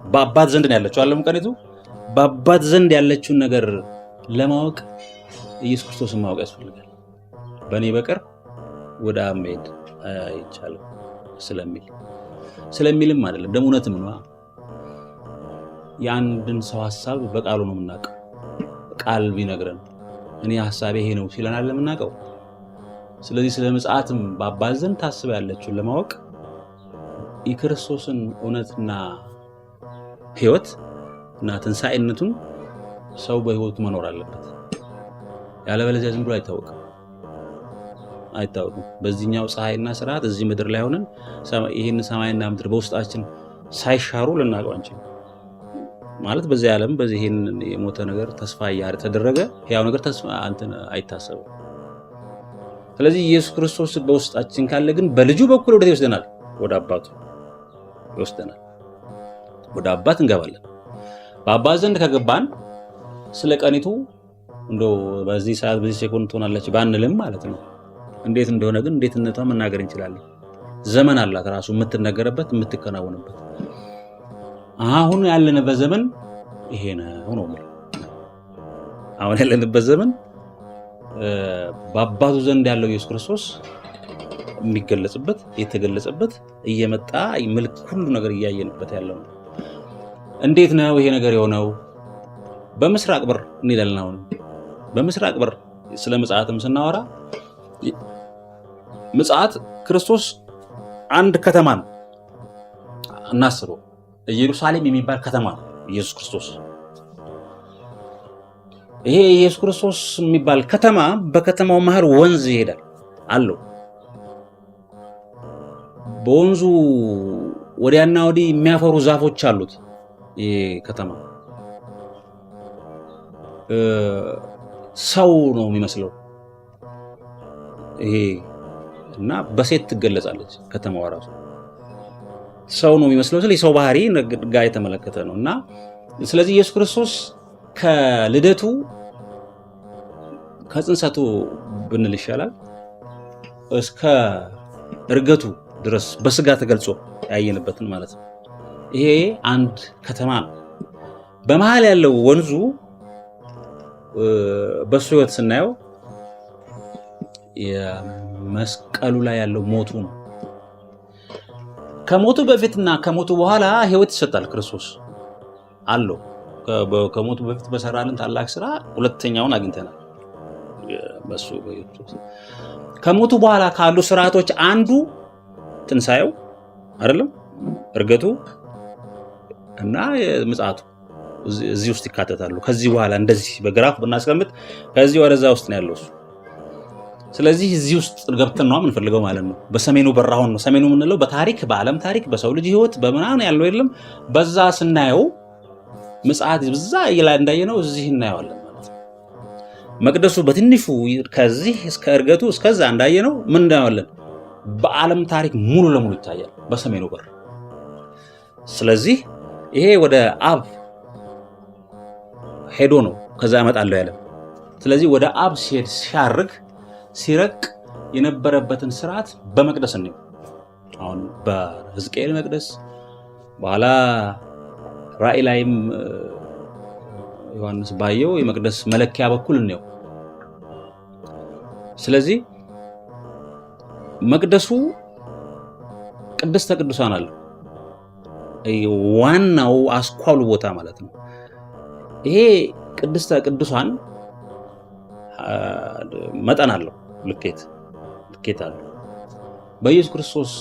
በአባት ዘንድ ነው ያለችው ዓለም ቀሪቱ በአባት ዘንድ ያለችውን ነገር ለማወቅ ኢየሱስ ክርስቶስን ማወቅ ያስፈልጋል። በእኔ በቀር ወደ አብ መሄድ አይቻልም ስለሚልም አይደለም ደግሞ እውነትም ነው። የአንድን ሰው ሐሳብ በቃሉ ነው የምናውቀው። ቃል ቢነግረን እኔ ሐሳቤ ይሄ ነው ሲለናል ለምናውቀው። ስለዚህ ስለ ምጽአትም በአባት ዘንድ ታስበ ያለችውን ለማወቅ የክርስቶስን እውነትና ሕይወት እና ትንሣኤነቱን ሰው በሕይወቱ መኖር አለበት። ያለበለዚያ ዝም ብሎ አይታወቅም። በዚህኛው ፀሐይና ስርዓት እዚህ ምድር ላይ ሆነን ይሄን ሰማይና ምድር በውስጣችን ሳይሻሩ ልናውቀው አንችልም። ማለት በዚህ ዓለም በዚህ ይሄን የሞተ ነገር ተስፋ ያደረገ ሕያው ነገር ተስፋ አይታሰብም። ስለዚህ ኢየሱስ ክርስቶስ በውስጣችን ካለ ግን በልጁ በኩል ወደ ይወስደናል፣ ወደ አባቱ ይወስደናል። ወደ አባት እንገባለን። በአባት ዘንድ ከገባን ስለ ቀኒቱ እንደው በዚህ ሰዓት በዚህ ሴኮንድ ትሆናለች ባንልም ማለት ነው። እንዴት እንደሆነ ግን እንዴትነቷ መናገር እንችላለን። ዘመን አላት ራሱ የምትነገርበት የምትከናወንበት። አሁን ያለንበት ዘመን ይሄ ነው ማለት አሁን ያለንበት ዘመን በአባቱ ዘንድ ያለው ኢየሱስ ክርስቶስ የሚገለጽበት የተገለጸበት እየመጣ መልክ ሁሉ ነገር እያየንበት ያለው ነው። እንዴት ነው ይሄ ነገር የሆነው? በምስራቅ በር እንላለን። አሁን በምስራቅ በር ስለ ምጽአትም ስናወራ ምጽአት ክርስቶስ አንድ ከተማ ነው እናስበው። ኢየሩሳሌም የሚባል ከተማ ነው ኢየሱስ ክርስቶስ። ይሄ ኢየሱስ ክርስቶስ የሚባል ከተማ በከተማው መሃል ወንዝ ይሄዳል አለው። በወንዙ ወዲያና ወዲህ የሚያፈሩ ዛፎች አሉት። ይሄ ከተማ ሰው ነው የሚመስለው ይሄ እና በሴት ትገለጻለች ከተማዋ ራሱ ሰው ነው የሚመስለው። ስለዚህ ሰው ባህሪ ጋር የተመለከተ ነው እና ስለዚህ ኢየሱስ ክርስቶስ ከልደቱ ከጽንሰቱ ብንል ይሻላል እስከ እርገቱ ድረስ በስጋ ተገልጾ ያየንበትን ማለት ነው። ይሄ አንድ ከተማ ነው። በመሃል ያለው ወንዙ በሱ ሕይወት ስናየው የመስቀሉ ላይ ያለው ሞቱ ነው። ከሞቱ በፊትና ከሞቱ በኋላ ሕይወት ይሰጣል ክርስቶስ አለው። ከሞቱ በፊት በሰራልን ታላቅ ስራ ሁለተኛውን አግኝተናል በሱ በኢየሱስ። ከሞቱ በኋላ ካሉ ስርዓቶች አንዱ ትንሣኤው አይደለም፣ እርገቱ እና ምጽአቱ እዚህ ውስጥ ይካተታሉ። ከዚህ በኋላ እንደዚህ በግራፍ ብናስቀምጥ ከዚህ ወደዛ ውስጥ ነው ያለው እሱ። ስለዚህ እዚህ ውስጥ ገብተን ነው የምንፈልገው ማለት ነው። በሰሜኑ በር አሁን ነው ሰሜኑ የምንለው በታሪክ በዓለም ታሪክ በሰው ልጅ ሕይወት በምናምን ያለው የለም። በዛ ስናየው ምጽአት በዛ ይላ እንዳየነው እዚህ እናየዋለን ማለት ነው። መቅደሱ በትንሹ ከዚህ እስከ እርገቱ እስከዛ እንዳየነው ምን እናየዋለን? በዓለም ታሪክ ሙሉ ለሙሉ ይታያል በሰሜኑ በር። ስለዚህ ይሄ ወደ አብ ሄዶ ነው ከዛ ያመጣለው ያለ። ስለዚህ ወደ አብ ሲሄድ ሲረቅ የነበረበትን ስርዓት በመቅደስ ነው። አሁን በሕዝቅኤል መቅደስ በኋላ ራእይ ላይም ዮሐንስ ባየው የመቅደስ መለኪያ በኩል ነው። ስለዚህ መቅደሱ ቅድስተ ቅዱሳን አለ፣ ዋናው አስኳሉ ቦታ ማለት ነው። ይሄ ቅድስተ ቅዱሳን መጠን አለው፣ ልኬት አለው። በኢየሱስ ክርስቶስ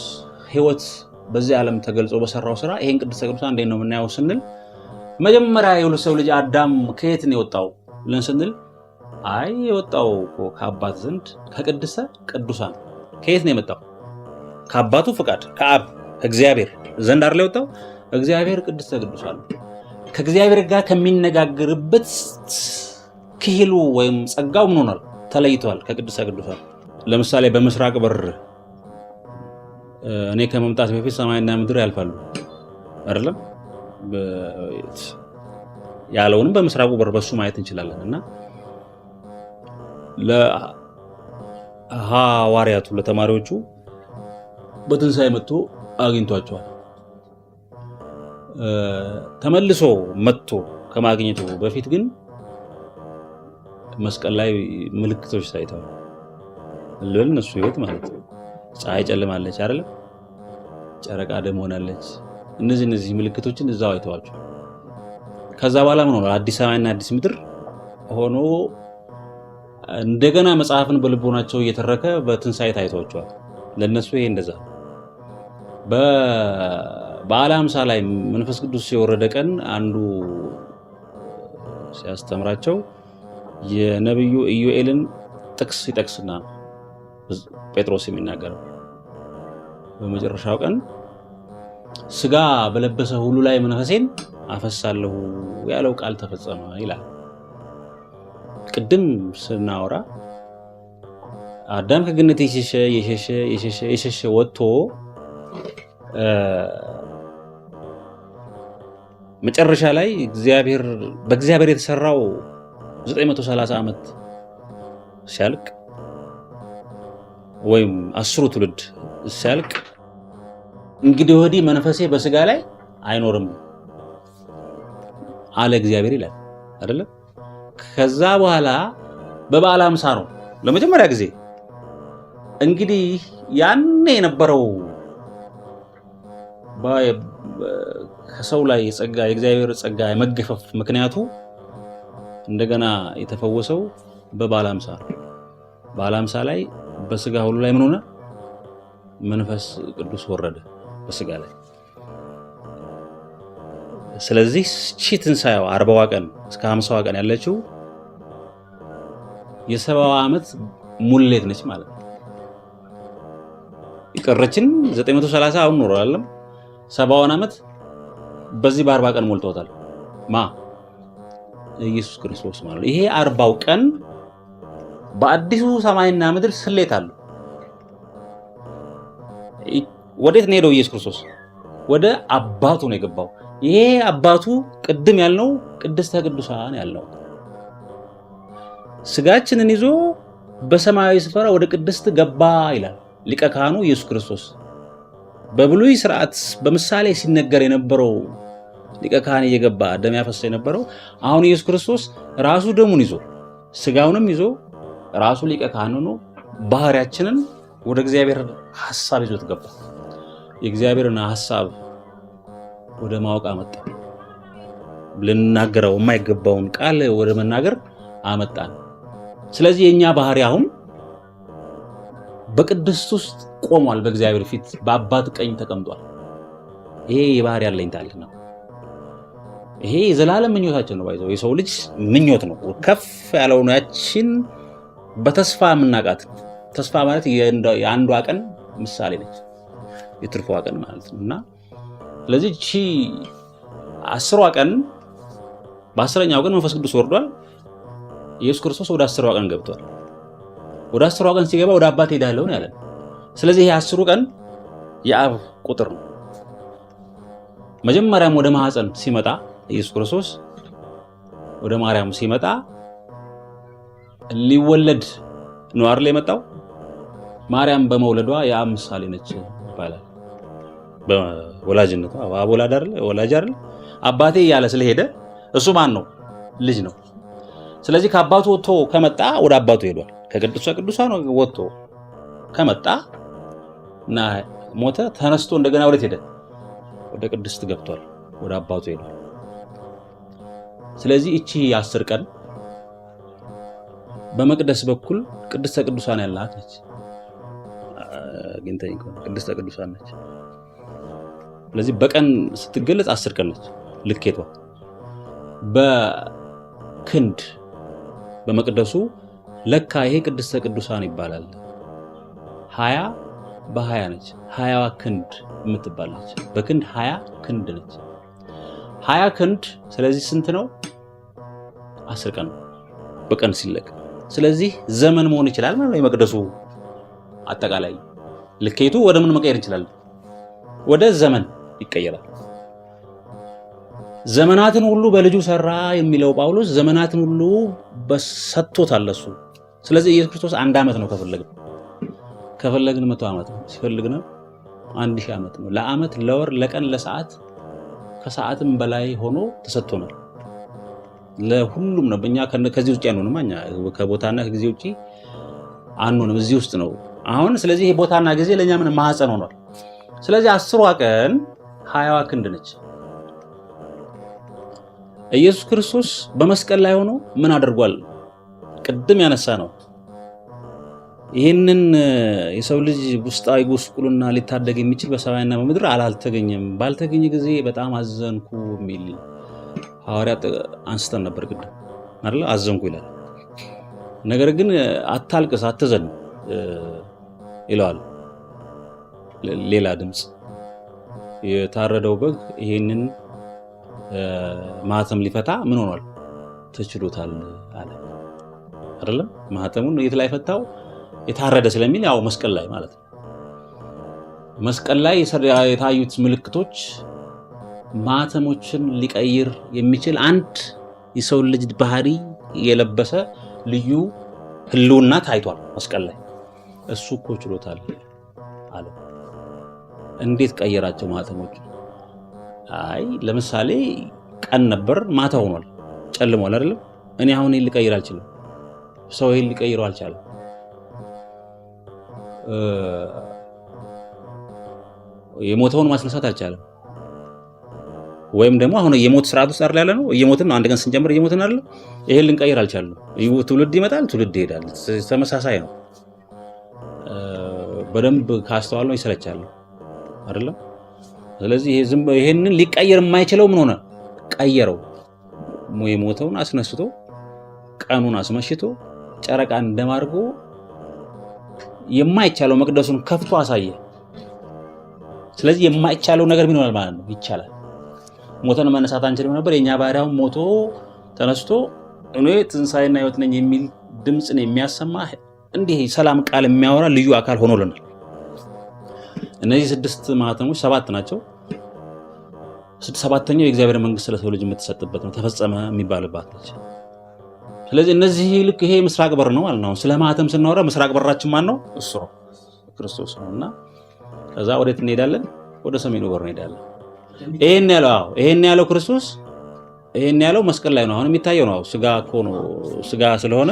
ሕይወት በዚህ ዓለም ተገልጾ በሰራው ስራ ይሄን ቅድስተ ቅዱሳን እንዴት ነው የምናየው ስንል መጀመሪያ የሰው ልጅ አዳም ከየት ነው የወጣው ብለን ስንል አይ የወጣው ከአባት ዘንድ ከቅድስተ ቅዱሳን ከየት ነው የመጣው? ከአባቱ ፍቃድ ከአብ ከእግዚአብሔር ዘንድ አይደል የወጣው? እግዚአብሔር ቅድስተ ቅዱሳን ከእግዚአብሔር ጋር ከሚነጋገርበት ክህሉ ወይም ጸጋው ምን ሆኗል? ተለይቷል ከቅድስተ ቅዱሳን። ለምሳሌ በምስራቅ በር እኔ ከመምጣት በፊት ሰማይና ምድር ያልፋሉ አይደለም ያለውንም በምስራቁ በር በሱ ማየት እንችላለን። እና ለሐዋርያቱ ለተማሪዎቹ በትንሣኤ መጥቶ አግኝቷቸዋል። ተመልሶ መጥቶ ከማግኘቱ በፊት ግን መስቀል ላይ ምልክቶች ታይተዋል። ለነሱ ህይወት ማለት ነው። ፀሐይ ጨልማለች አይደል? ጨረቃ ደም ሆናለች። እነዚህ ምልክቶችን እዛው አይተዋቸው። ከዛ በኋላ ምን ሆነ? አዲስ ሰማይና አዲስ ምድር ሆኖ እንደገና መጽሐፍን በልቦናቸው እየተረከ በትንሣኤ ታይቷቸዋል። ለነሱ ይሄ እንደዛ በዓለ ሃምሳ ላይ መንፈስ ቅዱስ የወረደ ቀን አንዱ ሲያስተምራቸው የነብዩ ኢዮኤልን ጥቅስ ይጠቅስና ጴጥሮስ የሚናገረው በመጨረሻው ቀን ስጋ በለበሰ ሁሉ ላይ መንፈሴን አፈሳለሁ ያለው ቃል ተፈጸመ ይላል። ቅድም ስናወራ አዳም ከገነት የሸሸ ወጥቶ መጨረሻ ላይ በእግዚአብሔር የተሰራው 930 ዓመት ሲያልቅ ወይም 10 ትውልድ ሲያልቅ እንግዲህ ወዲህ መንፈሴ በስጋ ላይ አይኖርም አለ እግዚአብሔር ይላል አይደለ? ከዛ በኋላ በበዓለ ሃምሳ ነው ለመጀመሪያ ጊዜ እንግዲህ ያኔ የነበረው ከሰው ላይ የእግዚአብሔር ጸጋ የመገፈፍ ምክንያቱ እንደገና የተፈወሰው በበዓለ ሃምሳ በዓለ ሃምሳ ላይ በስጋ ሁሉ ላይ ምን ሆነ? መንፈስ ቅዱስ ወረደ በስጋ ላይ። ስለዚህ ትንሣኤው 40ዋ ቀን እስከ 50ዋ ቀን ያለችው የ70 ዓመት ሙሌት ነች ማለት ነው። የቀረችን 930 አሁን ኖር አይደለም 70ውን ዓመት በዚህ በ40 ቀን ሞልቶታል። ኢየሱስ ክርስቶስ ማለት ይሄ 40ው ቀን በአዲሱ ሰማይና ምድር ስሌት አለው። ወዴት ነው ሄደው ኢየሱስ ክርስቶስ? ወደ አባቱ ነው የገባው። ይሄ አባቱ ቅድም ያልነው ቅድስተ ቅዱሳን ያልነው ስጋችንን ይዞ በሰማያዊ ስፍራ ወደ ቅድስት ገባ ይላል ሊቀ ካህኑ ኢየሱስ ክርስቶስ። በብሉይ ሥርዓት በምሳሌ ሲነገር የነበረው ሊቀ ካህን እየገባ ደም ያፈሰ የነበረው አሁን ኢየሱስ ክርስቶስ ራሱ ደሙን ይዞ ስጋውንም ይዞ ራሱ ሊቀ ካህን ሆኖ ባህሪያችንን ወደ እግዚአብሔር ሐሳብ ይዞት ገባ። የእግዚአብሔርን ሐሳብ ወደ ማወቅ አመጣ። ልንናገረው የማይገባውን ቃል ወደ መናገር አመጣን። ስለዚህ የኛ ባህሪ አሁን በቅድስት ውስጥ ቆሟል። በእግዚአብሔር ፊት በአባት ቀኝ ተቀምጧል። ይሄ የባህሪ ያለኝታል ነው። ይሄ የዘላለም ምኞታችን ነው። ባይዘው የሰው ልጅ ምኞት ነው። ከፍ ያለው ነው። ያችን በተስፋ የምናውቃት ተስፋ ማለት የአንዷ ቀን ምሳሌ ነች፣ የትርፏ ቀን ማለት ነውና ስለዚህ እቺ 10ዋ ቀን በ10ኛው ቀን መንፈስ ቅዱስ ወርዷል። ኢየሱስ ክርስቶስ ወደ 10ዋ ቀን ገብቷል። ወደ 10ዋ ቀን ሲገባ ወደ አባት ሄዳለሁ ነው ያለን። ስለዚህ ይሄ 10ሩ ቀን የአብ ቁጥር ነው። መጀመሪያም ወደ ማህፀን ሲመጣ ኢየሱስ ክርስቶስ ወደ ማርያም ሲመጣ ሊወለድ ነው አይደል የመጣው? ማርያም በመውለዷ የአብ ምሳሌ ነች ይባላል። በወላጅነቷ አብ ወላጅ አይደል? አባቴ እያለ ስለሄደ እሱ ማን ነው? ልጅ ነው። ስለዚህ ከአባቱ ወጥቶ ከመጣ ወደ አባቱ ሄዷል። ከቅዱሳን ቅዱሳን ወጥቶ ከመጣ እና ሞተ፣ ተነስቶ እንደገና ወዴት ሄደ? ወደ ቅድስት ገብቷል፣ ወደ አባቱ ሄዷል። ስለዚህ እቺ 10 ቀን በመቅደስ በኩል ቅድስተ ቅዱሳን ያላት ነች። ግንተኝ ቅድስተ ቅዱሳን ነች። ስለዚህ በቀን ስትገለጽ 10 ቀን ነች ልኬቷ። በክንድ በመቅደሱ ለካ ይሄ ቅድስተ ቅዱሳን ይባላል። 20 በ20 ነች። 20ዋ ክንድ የምትባል ነች። በክንድ 20 ክንድ ነች። 20 ክንድ ስለዚህ ስንት ነው? 10 ቀን በቀን ሲለቅ። ስለዚህ ዘመን መሆን ይችላል ማለት ነው። የመቅደሱ አጠቃላይ ልኬቱ ወደ ምን መቀየር ይችላል? ወደ ዘመን ይቀየራል። ዘመናትን ሁሉ በልጁ ሰራ የሚለው ጳውሎስ ዘመናትን ሁሉ በሰጥቶታል። እሱ ስለዚህ ኢየሱስ ክርስቶስ 1 ዓመት ነው ከፈለግን 100 ዓመት ነው ሲፈልግና 1000 ዓመት ነው። ለዓመት ለወር ለቀን ለሰዓት ከሰዓትም በላይ ሆኖ ተሰጥቶናል። ለሁሉም ነው። በእኛ ከዚህ ውጪ አንሆንም። እኛ ከቦታና ከጊዜ ውጪ አንሆንም። እዚህ ውስጥ ነው አሁን። ስለዚህ ይሄ ቦታና ጊዜ ለኛ ምን ማህፀን ሆኗል። ስለዚህ 10ዋ ቀን 20ዋ ክንድ ነች። ኢየሱስ ክርስቶስ በመስቀል ላይ ሆኖ ምን አድርጓል? ቅድም ያነሳ ነው። ይህንን የሰው ልጅ ውስጣዊ ጉስቁልና ሊታደግ የሚችል በሰማይና በምድር አልተገኘም። ባልተገኘ ጊዜ በጣም አዘንኩ የሚል ሐዋርያት አንስተን ነበር ቅድም አይደል? አዘንኩ ይላል። ነገር ግን አታልቅስ አትዘን ይለዋል ሌላ ድምፅ። የታረደው በግ ይሄንን ማህተም ሊፈታ ምን ሆኗል? ተችሎታል አለ አይደል? ማህተሙን የት ላይ ፈታው? የታረደ ስለሚል ያው መስቀል ላይ ማለት ነው። መስቀል ላይ የታዩት ምልክቶች ማህተሞችን ሊቀይር የሚችል አንድ የሰው ልጅ ባህሪ የለበሰ ልዩ ህልውና ታይቷል መስቀል ላይ። እሱ እኮ ችሎታል አለ። እንዴት ቀየራቸው ማህተሞች? አይ ለምሳሌ ቀን ነበር ማታ ሆኗል፣ ጨልሟል አይደለም? እኔ አሁን ይሄን ልቀይር አልችልም። ሰው ይሄን ሊቀይረው አልቻለም። የሞተውን ማስነሳት አልቻለም። ወይም ደግሞ አሁን የሞት ስርዓት ውስጥ አይደል ያለ ነው። እየሞትን አንድ ቀን ስንጀምር እየሞትን አይደል? ይሄን ልንቀይር አልቻለም። ትውልድ ይመጣል፣ ትውልድ ይሄዳል። ተመሳሳይ ነው። በደንብ ካስተዋልነው ይሰለቻል አይደለም? ስለዚህ ይሄንን ሊቀየር የማይችለው ምን ሆነ? ቀየረው። የሞተውን አስነስቶ ቀኑን አስመሽቶ ጨረቃን እንደማርጎ የማይቻለው መቅደሱን ከፍቶ አሳየ። ስለዚህ የማይቻለው ነገር ምን ይሆናል ማለት ነው? ይቻላል። ሞተን መነሳት አንችልም ነበር። የኛ ባሪያው ሞቶ ተነስቶ እኔ ትንሣኤና ሕይወት ነኝ የሚል ድምፅን የሚያሰማ እንዲህ ሰላም ቃል የሚያወራ ልዩ አካል ሆኖልናል። እነዚህ 6 ማህተሞች 7 ናቸው። 7ኛው የእግዚአብሔር መንግስት ለሰው ልጅ የምትሰጥበት ነው፣ ተፈጸመ የሚባልባት ነች። ስለዚህ እነዚህ ልክ ይሄ ምስራቅ በር ነው ማለት ነው። ስለ ማህተም ስናወራ ምስራቅ በራችን ማን ነው? እሱ ነው፣ ክርስቶስ ነውና ከዛ ወዴት እንሄዳለን? ወደ ሰሜኑ በር እንሄዳለን። ይሄን ያለው ክርስቶስ ይሄን ያለው መስቀል ላይ ነው። አሁን የሚታየው ነው ስጋ እኮ ነው። ስጋ ስለሆነ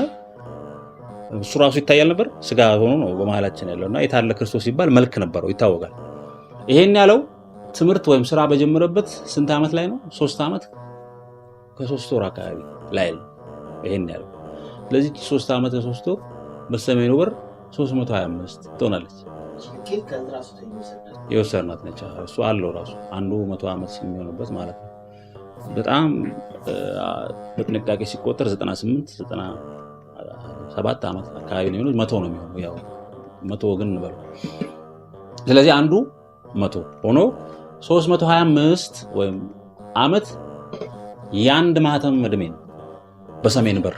እሱ ራሱ ይታያል ነበር። ስጋ ሆኖ ነው በመሃላችን ያለውና የታለ ክርስቶስ ሲባል መልክ ነበረው ይታወቃል። ይሄን ያለው ትምህርት ወይም ስራ በጀመረበት ስንት ዓመት ላይ ነው? 3 ዓመት ከ3 ወር አካባቢ ላይ ነው ይሄን ያለው። ስለዚህ 3 ዓመት ከ3 ወር በሰሜኑ በር 325 ትሆናለች። የወሰድናት ነች። እሱ አለው ራሱ አንዱ 100 ዓመት የሚሆንበት ማለት ነው። በጣም በጥንቃቄ ሲቆጠር 98 97 ዓመት አካባቢ ነው። 100 ነው የሚሆነው፣ ያው 100 ግን እንበለው። ስለዚህ አንዱ 100 ሆኖ 325 ወይም ዓመት የአንድ ማህተም ዕድሜ ነው። በሰሜን በር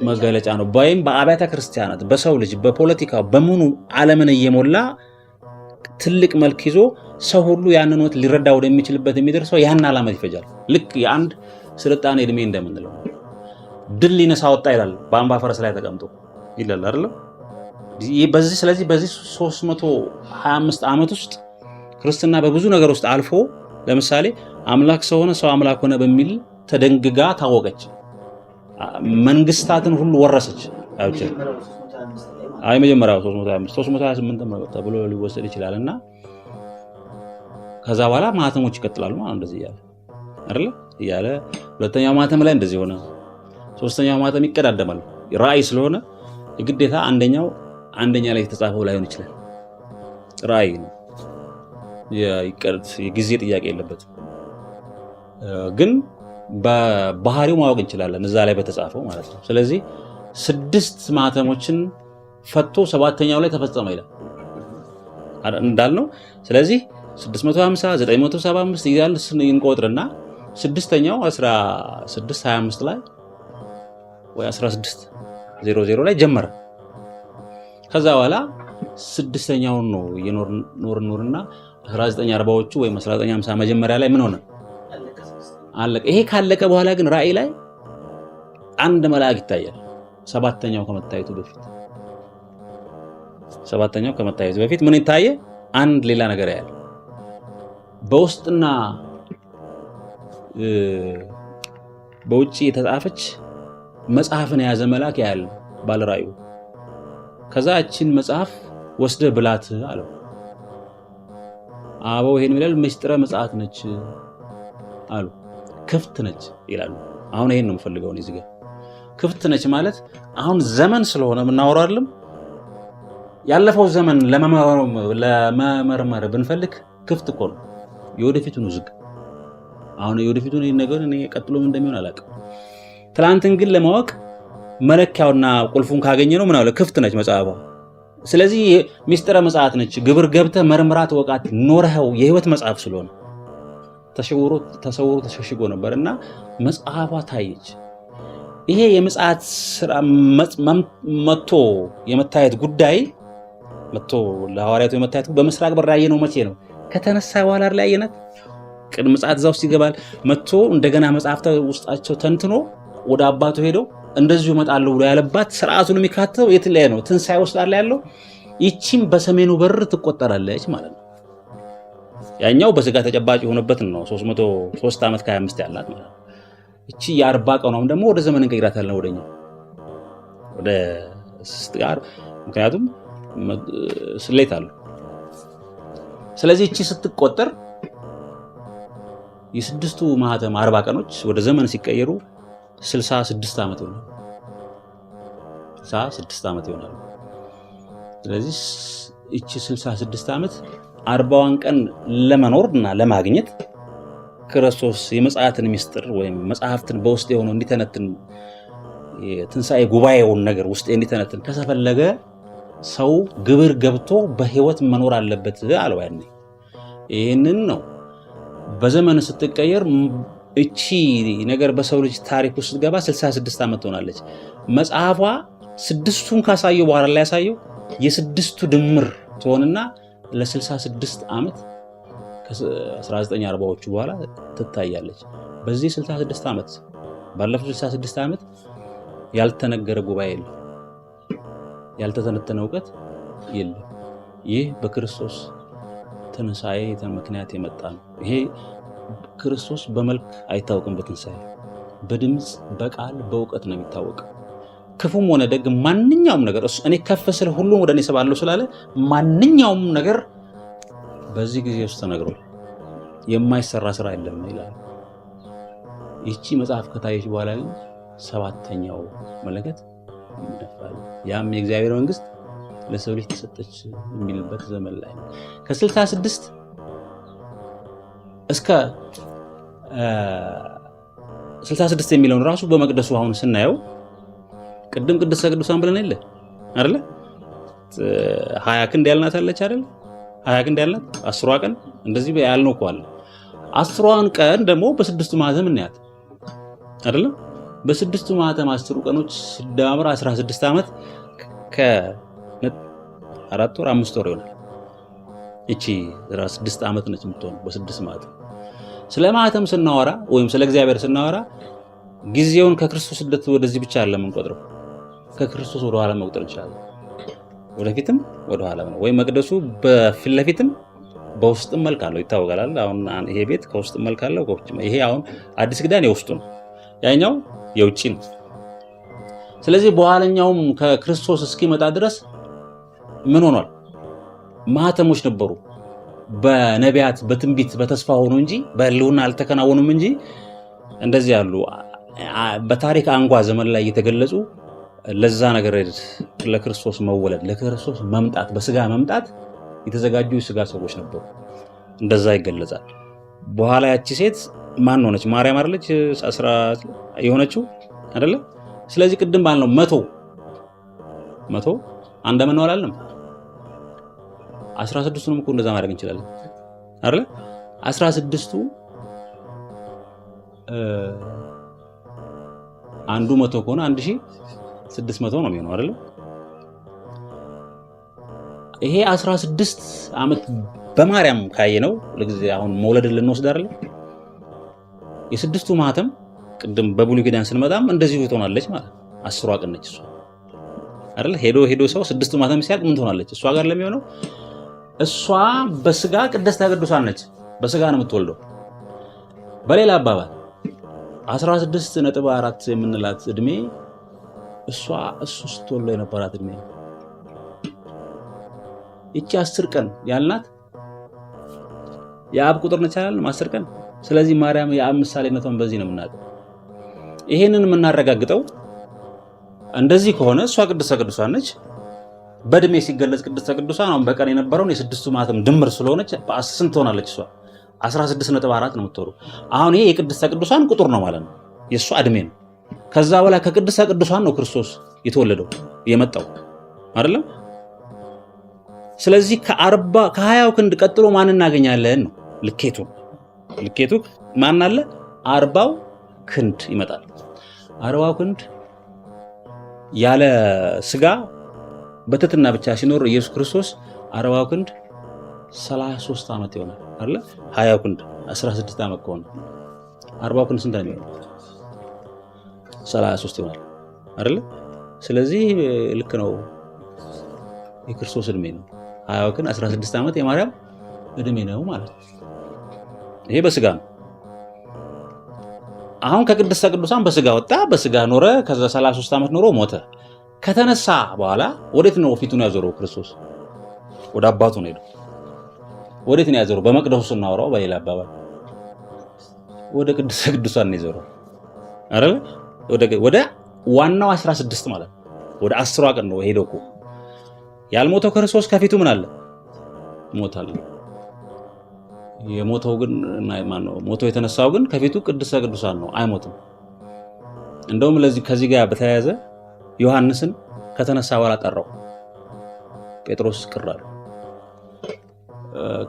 መገለጫ ነው። ወይም በአብያተ ክርስቲያናት በሰው ልጅ በፖለቲካ በሙሉ ዓለምን እየሞላ ትልቅ መልክ ይዞ ሰው ሁሉ ያንን ወት ሊረዳ ወደሚችልበት የሚደርሰው ያን ዓመት ይፈጃል። ልክ የአንድ ስልጣኔ ዕድሜ እንደምንለው ድል ሊነሳ ወጣ ይላል በአምባ ፈረስ ላይ ተቀምጦ ይላል አይደለም? ስለዚህ በዚህ 325 ዓመት ውስጥ ክርስትና በብዙ ነገር ውስጥ አልፎ ለምሳሌ አምላክ ሰው ሆነ፣ ሰው አምላክ ሆነ በሚል ተደንግጋ ታወቀች። መንግስታትን ሁሉ ወረሰች። መጀመሪያው 328 ተብሎ ሊወሰድ ይችላልና ከዛ በኋላ ማህተሞች ይቀጥላሉ ማለት እንደዚህ እያለ አይደል? እያለ ሁለተኛው ማህተም ላይ እንደዚህ ሆነ። ሶስተኛው ማህተም ይቀዳደማል። ራእይ ስለሆነ የግዴታ አንደኛ ላይ የተጻፈው ላይሆን ይችላል። ራእይ ነው፣ የጊዜ ጥያቄ የለበትም። ግን በባህሪው ማወቅ እንችላለን እዛ ላይ በተጻፈው ማለት ነው። ስለዚህ 6 ማህተሞችን ፈቶ 7ኛው ላይ ተፈጸመ ይላል እንዳልነው። ስለዚህ 650 975 ይላል እንቆጥርና 6ኛው 1625 ላይ ወይ 1600 ላይ ጀመረ። ከዛ በኋላ 6ኛውን ነው የኖርና 1940ዎቹ ወይ 1950 መጀመሪያ ላይ ምን ሆነ? አለቀ። ይሄ ካለቀ በኋላ ግን ራእይ ላይ አንድ መልአክ ይታያል። ሰባተኛው ከመታየቱ በፊት ምን ይታየ? አንድ ሌላ ነገር ያያል። በውስጥና በውጪ የተጻፈች መጽሐፍን የያዘ መልአክ ያያል ባለራእዩ። ከዛ እቺን መጽሐፍ ወስደህ ብላት አለው። አበው ይሄን ይላል ምስጢረ መጽሐፍ ነች አሉ። ክፍት ነች ይላሉ። አሁን ይሄን ነው የምፈልገው እዚህ ጋር። ክፍት ነች ማለት አሁን ዘመን ስለሆነ የምናወራው አይደለም። ያለፈው ዘመን ለመመርመር ብንፈልግ ክፍት እኮ ነው። የወደፊቱን ዝግ። አሁን የወደፊቱን ነገር እኔ ቀጥሎም እንደሚሆን አላውቅም። ትላንትን ግን ለማወቅ መለኪያውና ቁልፉን ካገኘ ነው ምን አለ? ክፍት ነች መጽሐፏ። ስለዚህ ምስጢረ መጽሐፍ ነች። ግብር ገብተህ መርምራት ወቃት ኖረኸው የህይወት መጽሐፍ ስለሆነ ተሰውሮ ተሸሽጎ ነበርና መጽሐፏ ታየች። ይሄ የመጽሐፍ ስራ መጥቶ የመታየት ጉዳይ መጥቶ ለሐዋርያቱ የመታየት በምስራቅ በር ያየነው መቼ ነው? ከተነሳ በኋላ ላይ ያየናት። ቅድም መጽሐፍ እዛው ውስጥ ይገባል። መጥቶ እንደገና መጽሐፍታ ውስጣቸው ተንትኖ ወደ አባቱ ሄደው እንደዚሁ እመጣለሁ ብሎ ያለባት ስርዓቱን የሚካተው የት ላይ ነው? ትንሣኤ ውስጥ አለ ያለው። ይቺም በሰሜኑ በር ትቆጠራለች ማለት ነው። ያኛው በስጋ ተጨባጭ የሆነበት ነው 303 ዓመት ከ25 ያላት ማለት ነው። እቺ የ40 ቀኗም ደግሞ ወደ ዘመን እንቀይራታለን ወደኛ ወደ ጋር ምክንያቱም ስሌት አለ። ስለዚህ እቺ ስትቆጠር የስድስቱ ማህተም 40 ቀኖች ወደ ዘመን ሲቀየሩ 66 ዓመት ይሆናል። 66 ዓመት ይሆናል። ስለዚህ እቺ 66 ዓመት 40ዋን ቀን ለመኖርና ለማግኘት ክርስቶስ የመጽሐፍትን ምስጢር ወይም መጽሐፍትን በውስጥ የሆነው እንዲተነትን የትንሣኤ ጉባኤውን ነገር ውስጥ እንዲተነትን ከፈለገ ሰው ግብር ገብቶ በህይወት መኖር አለበት አለው። ያኔ ይሄንን ነው በዘመን ስትቀየር እቺ ነገር በሰው ልጅ ታሪክ ውስጥ ገባ 66 ዓመት ሆናለች። መጽሐፏ ስድስቱን ካሳየው በኋላ ላይ ያሳየው የስድስቱ ድምር ትሆንና ለ66 ዓመት ከ1940ዎቹ በኋላ ትታያለች። በዚህ 66 ዓመት ባለፈው 66 ዓመት ያልተነገረ ጉባኤ የለም፣ ያልተተነተነ ዕውቀት የለም። ይህ በክርስቶስ ትንሣኤ ምክንያት የመጣ ነው። ይሄ ክርስቶስ በመልክ አይታወቅም። በትንሣኤ በድምፅ በቃል በእውቀት ነው የሚታወቀው። ክፉም ሆነ ደግ ማንኛውም ነገር እኔ ከፍ ስለ ሁሉም ወደ እኔ ሰባለሁ ስላለ ማንኛውም ነገር በዚህ ጊዜ ውስጥ ተነግሯል። የማይሰራ ስራ የለም ይላል። ይቺ መጽሐፍ ከታየች በኋላ ግን ሰባተኛው መለከት ይነፋል። ያም የእግዚአብሔር መንግስት ለሰው ልጅ ተሰጠች የሚልበት ዘመን ላይ ነው። ከ66 እስከ 66 የሚለውን ራሱ በመቅደሱ አሁን ስናየው ቅድም ቅድስተ ቅዱሳን ብለን የለ አይደለ? 20 ክንድ ያልናት አለች አይደል? 20 ክንድ ያልናት 10ዋ ቀን እንደዚህ ያልነው እኮ አለ። 10ዋን ቀን ደግሞ በስድስቱ ማህተም እናያት አይደለ? በስድስቱ ማህተም 10 ቀኖች ሲደማመር 16 ዓመት ከ4 ወር 5 ወር ይሆናል። እቺ 16 ዓመት ነች የምትሆነው በስድስት ማህተም። ስለ ማህተም ስናወራ ወይም ስለ እግዚአብሔር ስናወራ ጊዜውን ከክርስቶስ ልደት ወደዚህ ብቻ አይደለም የምንቆጥረው። ከክርስቶስ ወደ ኋላ መቁጠር እንችላለን። ወደፊትም ወደ ኋላ ነው። ወይ መቅደሱ በፊት ለፊትም በውስጥም መልክ አለው ይታወቃል። አሁን ይሄ ቤት ከውስጥም መልክ አለው ከውጭም። ይሄ አሁን አዲስ ኪዳን የውስጡ ነው፣ ያኛው የውጭ ነው። ስለዚህ በኋለኛውም ከክርስቶስ እስኪመጣ ድረስ ምን ሆኗል? ማህተሞች ነበሩ። በነቢያት በትንቢት በተስፋ ሆኖ እንጂ በህልውና አልተከናወኑም እንጂ እንደዚህ ያሉ በታሪክ አንጓ ዘመን ላይ እየተገለጹ ለዛ ነገር ለክርስቶስ መወለድ ለክርስቶስ መምጣት በስጋ መምጣት የተዘጋጁ የስጋ ሰዎች ነበሩ። እንደዛ ይገለጻል። በኋላ ያቺ ሴት ማን ሆነች? ማርያም አይደለች የሆነችው አይደለ? ስለዚህ ቅድም ባልነው መቶ አንድ ምን ነው አላለም? 16ቱንም እኮ እንደዛ ማድረግ እንችላለን አይደለ? 16ቱ አንዱ 100 ከሆነ 1600 ነው የሚሆነው አይደለ? ይሄ 16 ዓመት በማርያም ካየነው ለጊዜ አሁን መውለድን ልንወስድ አይደለ? የስድስቱ ማህተም ቅድም በብሉይ ኪዳን ስንመጣም እንደዚሁ ትሆናለች ማለት 10ዋ ቀን ነች እሷ አይደል? ሄዶ ሰው 6ቱ ማተም ሲያልቅ ምን ትሆናለች? እሷ ጋር ለሚሆነው እሷ በስጋ ቅድስተ ቅዱሳን ነች። በስጋ ነው የምትወልደው። በሌላ አባባል 16.4 የምንላት እድሜ እሱ ስትወልደው የነበራት እድሜ። እቺ 10 ቀን ያልናት የአብ ቁጥር ነች አይደል? 10 ቀን። ስለዚህ ማርያም የአብ ምሳሌነቷን በዚህ ነው የምናውቀው። ይሄንን የምናረጋግጠው እንደዚህ ከሆነ እሷ ቅድስተ ቅዱሳን ነች። በእድሜ ሲገለጽ ቅድስተ ቅዱሳን አሁን በቀን የነበረውን የ6ቱ ማተም ድምር ስለሆነች በ10 ትሆናለች። እሷ 16.4 ነው የምትወሩ። አሁን ይሄ የቅድስተ ቅዱሳን ቁጥር ነው ማለት ነው። የእሷ እድሜ ነው። ከዛ በኋላ ከቅድስተ ቅዱሳን ነው ክርስቶስ የተወለደው የመጣው አይደለም። ስለዚህ ከ20 ክንድ ቀጥሎ ማን እናገኛለን ነው ልኬቱ ማን አለ? 40 ክንድ ይመጣል። 40 ክንድ ያለ ስጋ በትትና ብቻ ሲኖር ኢየሱስ ክርስቶስ 40 ክንድ 33 ዓመት ይሆናል አይደል? 20 ክንድ 16 ዓመት ከሆነ 40 ክንድ ስንት ነው? 33 ይሆናል አይደል? ስለዚህ ልክ ነው፣ የክርስቶስ እድሜ ነው 20 ክንድ 16 ዓመት የማርያም እድሜ ነው ማለት ነው። ይሄ በስጋ ነው። አሁን ከቅድስተ ቅዱሳን በስጋ ወጣ፣ በስጋ ኖረ፣ ከዛ 33 ዓመት ኖሮ ሞተ። ከተነሳ በኋላ ወዴት ነው ፊቱን ያዞረው ክርስቶስ? ወደ አባቱ ነው ሄደው። ወዴት ነው ያዞረው? በመቅደሱ ስናወራው በሌላ አባባል ወደ ቅድስተ ቅዱሳን ነው ያዞረው አይደል? ወደ ዋናው 16 ማለት ወደ 10ዋ ቀን ነው ሄደው እኮ። ያልሞተው ክርስቶስ ከፊቱ ምን አለ? ሞት አለ። የሞተው ግን ማን ነው? ሞቶ የተነሳው ግን ከፊቱ ቅድስተ ቅዱሳን ነው፣ አይሞትም። እንደውም ከዚህ ጋር በተያያዘ ዮሐንስን ከተነሳ በኋላ ጠራው። ጴጥሮስ ቅር አለው።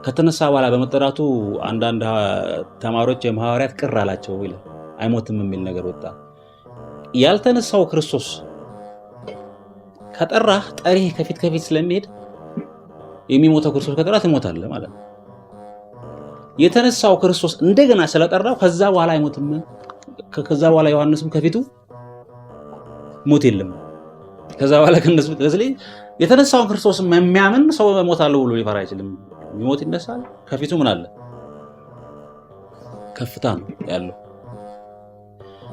ከተነሳ በኋላ በመጠራቱ አንዳንድ ተማሪዎች የሐዋርያት ቅር አላቸው ይላል። አይሞትም የሚል ነገር ወጣ። ያልተነሳው ክርስቶስ ከጠራህ ጠሪህ ከፊት ስለሚሄድ የሚሞተው ክርስቶስ ከጠራህ ትሞታለህ ማለት ነው። የተነሳው ክርስቶስ እንደገና ስለጠራው ከዛ በኋላ አይሞትም። ከዛ በኋላ ዮሐንስም ከፊቱ ሞት የለም። ከዛ በኋላ ከነሱ ስለዚህ የተነሳውን ክርስቶስ የሚያምን ሰው ሞታለሁ ብሎ ሊፈራ አይችልም። የሚሞት ይነሳል። ከፊቱ ምን አለ? ከፍታ ነው ያለው።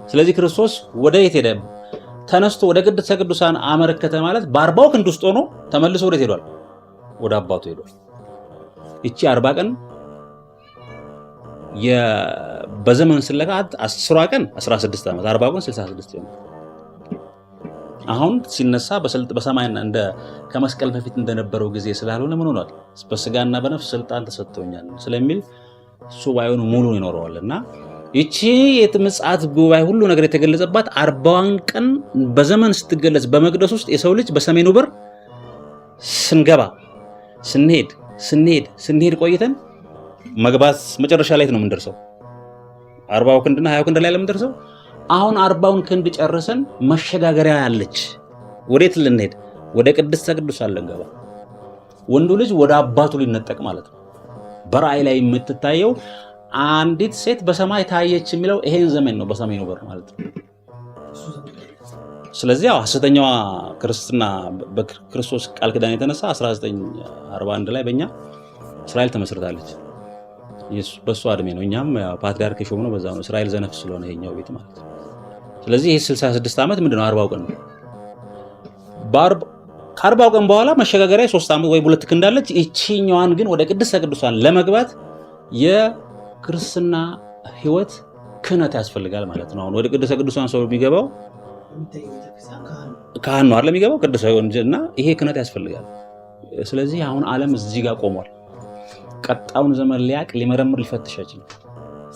ስለዚህ ክርስቶስ ወደ የት ሄደ? ተነስቶ ወደ ቅድስተ ቅዱሳን አመረከተ ማለት በ40 ክንድ ውስጥ ሆኖ ተመልሶ ወዴት ሄዷል? ወደ አባቱ ሄዷል። እቺ 40 ቀን በዘመን ስለካት 10 ቀን 16 ዓመት 40 ቀን 66 ይሆናል። አሁን ሲነሳ በሰማይና እንደ ከመስቀል በፊት እንደነበረው ጊዜ ስላልሆነ ምን ሆኗል? በስጋና በነፍስ ስልጣን ተሰጥቶኛል ስለሚል ሱባኤውን ሙሉ ይኖረዋልና እቺ የምጽአት ጉባኤ ሁሉ ነገር የተገለጸባት 40 ቀን በዘመን ስትገለጽ በመቅደስ ውስጥ የሰው ልጅ በሰሜኑ በር ስንገባ ስንሄድ ቆይተን መግባት መጨረሻ ላይ ነው የምንደርሰው። 40 ክንድና 20 ክንድ ላይ ለምንደርሰው አሁን 40 ክንድ ጨርሰን መሸጋገሪያ ያለች ወዴት ልንሄድ? ወደ ቅድስተ ቅዱሳን ልንገባ። ወንዱ ልጅ ወደ አባቱ ሊነጠቅ ማለት ነው። በራእይ ላይ የምትታየው አንዲት ሴት በሰማይ ታየች የሚለው ይሄን ዘመን ነው፣ በሰሜኑ በር ማለት ነው። ስለዚህ ሐሰተኛዋ ክርስትና በክርስቶስ ቃል ኪዳን የተነሳ 1941 ላይ በእኛ እስራኤል ተመስርታለች። በእሷ እድሜ ነው። እኛም ፓትሪያርክ የሾምነው በዛ ነው። እስራኤል ዘነፍ ስለሆነ ይሄኛው ቤት ማለት ነው። ስለዚህ ይሄ 66 ዓመት ምንድነው? 40 ቀን ነው። ከ40 ቀን በኋላ መሸጋገሪያ 3 ዓመት ወይ 2 ክንድ አለች። እቺኛዋን ግን ወደ ቅድስተ ቅዱሳን ለመግባት የክርስትና ሕይወት ክህነት ያስፈልጋል ማለት ነው። አሁን ወደ ቅድስተ ቅዱሳን ሰው የሚገባው ካህን ነው አይደል? የሚገባው ቅዱስ እና ይሄ ክህነት ያስፈልጋል። ስለዚህ አሁን ዓለም እዚህ ጋር ቆሟል። ቀጣውን ዘመን ሊመረምር ሊፈትሽ አይችልም።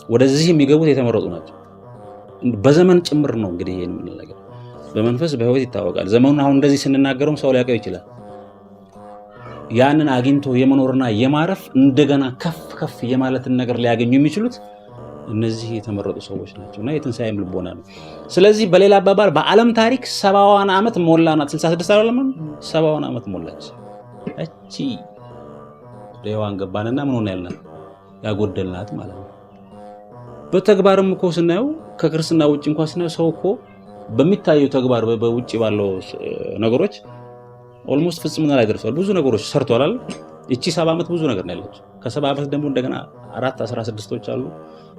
ወደዚህ የሚገቡት የተመረጡ ናቸው። በዘመን ጭምር ነው እንግዲህ ይሄን ምን ነገር በመንፈስ በህይወት ይታወቃል። ዘመኑን አሁን እንደዚህ ስንናገረው ሰው ሊያውቀው ይችላል። ያንን አግኝቶ የመኖርና የማረፍ እንደገና ከፍ የማለትን ነገር ሊያገኙ የሚችሉት እነዚህ የተመረጡ ሰዎች ናቸውና የትንሣኤም ልቦና ነው። ስለዚህ በሌላ አባባል በዓለም ታሪክ 70 ዓመት ሞላናት። 66 ዓለም 70 ዓመት ሞላች። እቺ ለዋን ገባንና ምን ሆነ ያልናት ያጎደልናት ማለት ነው። በተግባርም እኮ ስናየው ከክርስትና ውጭ እንኳን ስናየው ሰው እኮ በሚታየው ተግባር በውጭ ባለው ነገሮች ኦልሞስት ፍጽምና ላይ ደርሷል። ብዙ ነገሮች ሰርቷል አይደል? እቺ 70 ዓመት ብዙ ነገር ነው ያለች። ከ70 ዓመት ደግሞ እንደገና 416ቶች አሉ።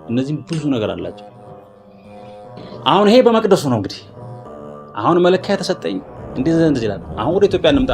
እነዚህም ብዙ ነገር አላቸው። አሁን ይሄ በመቅደሱ ነው እንግዲህ። አሁን መለኪያ ተሰጠኝ እንደዚህ ይላል። አሁን ወደ ኢትዮጵያ እንምጣ።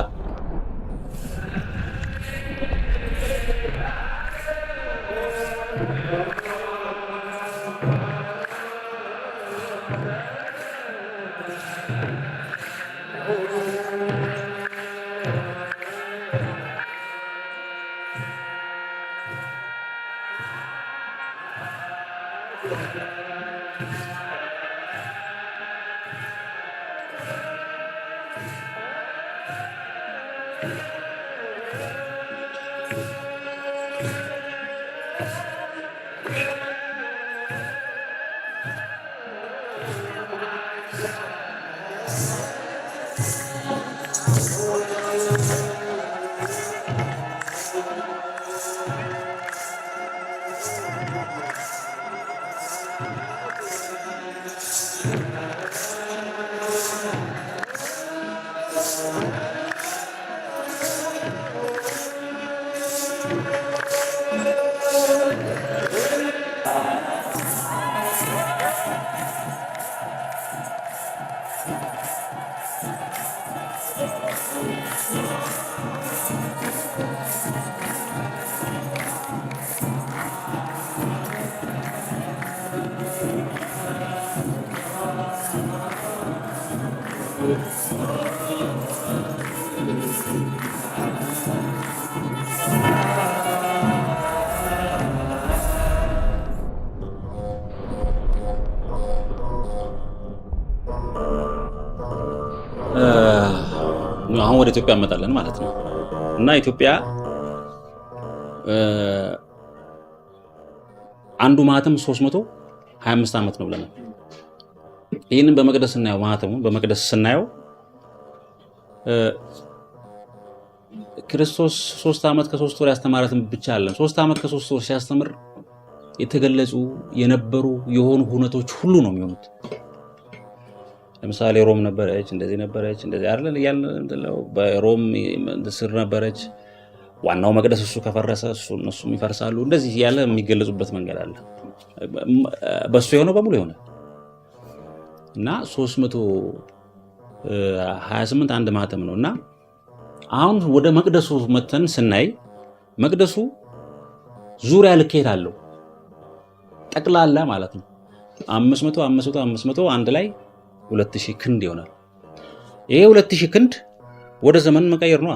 አሁን ወደ ኢትዮጵያ እንመጣለን ማለት ነው። እና ኢትዮጵያ አንዱ ማህተም 325 ዓመት ነው ብለናል። ይሄንን በመቅደስ ስናየው ማህተሙን በመቅደስ ስናየው ክርስቶስ 3 ዓመት ከ3 ወር ያስተማረትን ብቻ አይደለም 3 ዓመት ከ3 ወር ሲያስተምር የተገለጹ የነበሩ የሆኑ ሁነቶች ሁሉ ነው የሚሆኑት። ለምሳሌ ሮም ነበረች፣ እንደዚህ ነበረች፣ እንደዚህ አይደል ያለው በሮም ስር ነበረች። ዋናው መቅደስ እሱ ከፈረሰ እነሱም ይፈርሳሉ። እንደዚህ ያለ የሚገለጹበት መንገድ አለ። በሱ የሆነው በሙሉ የሆነ እና 328 አንድ ማህተም ነው። እና አሁን ወደ መቅደሱ መተን ስናይ መቅደሱ ዙሪያ ልኬት አለው ጠቅላላ ማለት ነው 500 አንድ ላይ 2000 ክንድ ይሆናል። ይሄ 2000 ክንድ ወደ ዘመን መቀየር ነው።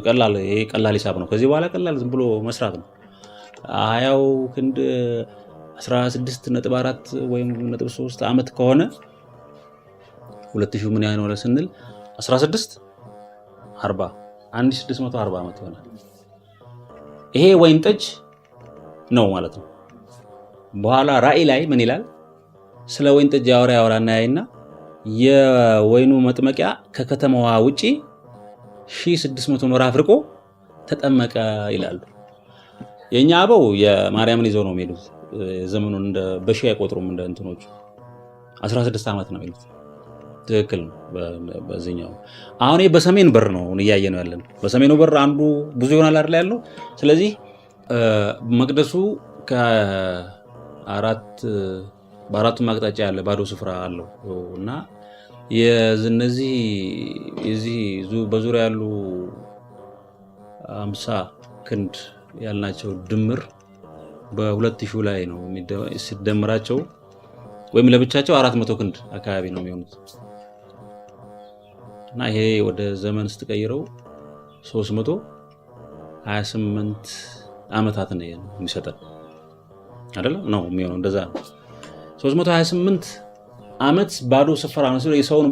ቀላል ይሄ ቀላል ሂሳብ ነው። ከዚህ በኋላ ቀላል ዝም ብሎ መስራት ነው። 20 ክንድ 16.4 ወይም 3 ዓመት ከሆነ 2000 ምን ያህል ነው ስንል 1640 ዓመት ይሆናል። ይሄ ወይን ጠጅ ነው ማለት ነው። በኋላ ራእይ ላይ ምን ይላል? ስለ ወይን ጠጅ ያወራና ያይና የወይኑ መጥመቂያ ከከተማዋ ውጪ 1600 ምዕራፍ ርቆ ተጠመቀ ይላሉ። የኛ አበው የማርያምን ይዘው ነው የሚሄዱት። ዘመኑን እንደ በሺህ አይቆጥሩም። እንደ እንትኖቹ 16 ዓመት ነው የሚሉት። ትክክል ነው። በዚህኛው አሁን በሰሜን በር ነው እያየነው ያለን። በሰሜኑ በር አንዱ ብዙ ይሆናል አይደል ያለው። ስለዚህ መቅደሱ በአራቱም አቅጣጫ ያለ ባዶ ስፍራ አለው እና የዚህ በዙሪያ ያሉ 50 ክንድ ያልናቸው ድምር በ2000 ላይ ነው ሲደምራቸው ወይም ለብቻቸው 400 ክንድ አካባቢ ነው የሚሆኑት። እና ይሄ ወደ ዘመን ስትቀይረው 328 ዓመታት ነው የሚሰጠን አይደል? ነው የሚሆነው እንደዛ ነው። 328 ዓመት ባዶ ስፍራ ነው። የሰውን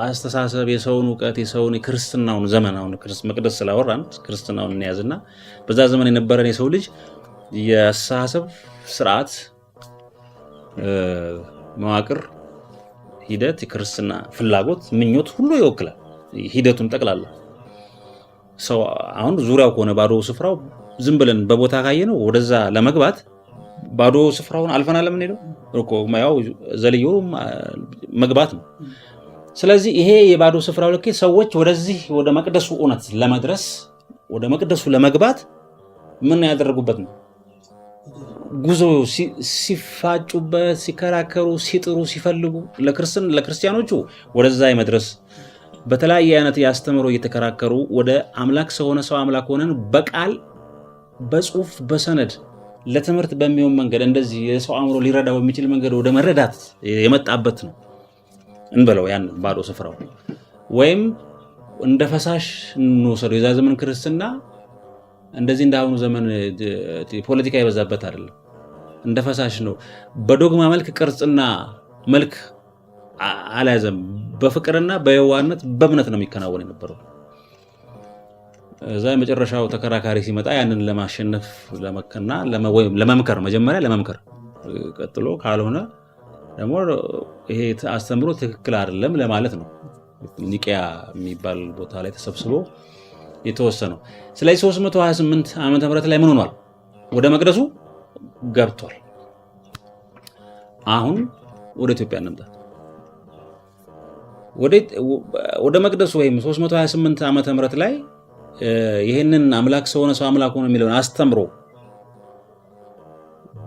አስተሳሰብ፣ የሰውን ዕውቀት፣ የሰውን ክርስትናውን ዘመን አሁን መቅደስ ስላወራን ክርስትናውን እንያዝና በዛ ዘመን የነበረን የሰው ልጅ የአስተሳሰብ ስርዓት፣ መዋቅር፣ ሂደት፣ የክርስትና ፍላጎት፣ ምኞት ሁሉ ይወክላል። ሂደቱን ጠቅላላ ሰው አሁን ዙሪያው ከሆነ ባዶ ስፍራው ዝም ብለን በቦታ ካየነው ወደዛ ለመግባት ባዶ ስፍራውን አልፈናል። ለምን ሄደው እኮ ያው ዘልዮ መግባት ነው። ስለዚህ ይሄ የባዶ ስፍራው ልኬት ሰዎች ወደዚህ ወደ መቅደሱ እውነት ለመድረስ ወደ መቅደሱ ለመግባት ምን ያደረጉበት ነው? ጉዞ ሲፋጩበት፣ ሲከራከሩ፣ ሲጥሩ፣ ሲፈልጉ ለክርስቲያኖቹ ወደዛ የመድረስ በተለያየ አይነት ያስተምሮ እየተከራከሩ ወደ አምላክ ሰው ሆነ ሰው አምላክ ሆነን በቃል በጽሁፍ በሰነድ ለትምህርት በሚሆን መንገድ እንደዚህ የሰው አእምሮ ሊረዳው በሚችል መንገድ ወደ መረዳት የመጣበት ነው እንበለው ያን ባዶ ስፍራው። ወይም እንደ ፈሳሽ እንወሰደው። የዛ ዘመን ክርስትና እንደዚህ እንዳሁኑ ዘመን ፖለቲካ የበዛበት አይደለም። እንደ ፈሳሽ ነው። በዶግማ መልክ ቅርጽና መልክ አልያዘም። በፍቅርና በየዋህነት በእምነት ነው የሚከናወን የነበረው። እዛ የመጨረሻው ተከራካሪ ሲመጣ ያንን ለማሸነፍ ለመከና ለመምከር መጀመሪያ ለመምከር ቀጥሎ ካልሆነ ደግሞ ይሄ አስተምሮ ትክክል አይደለም ለማለት ነው ኒቂያ የሚባል ቦታ ላይ ተሰብስቦ የተወሰነው። ስለዚህ 328 ዓመተ ምህረት ላይ ምን ሆኗል? ወደ መቅደሱ ገብቷል። አሁን ወደ ኢትዮጵያ እንምጣ። ወደ መቅደሱ ወይም 328 ዓመተ ምህረት ላይ ይህንን አምላክ ሰው ሆነ ሰው አምላክ ሆነ የሚለውን አስተምሮ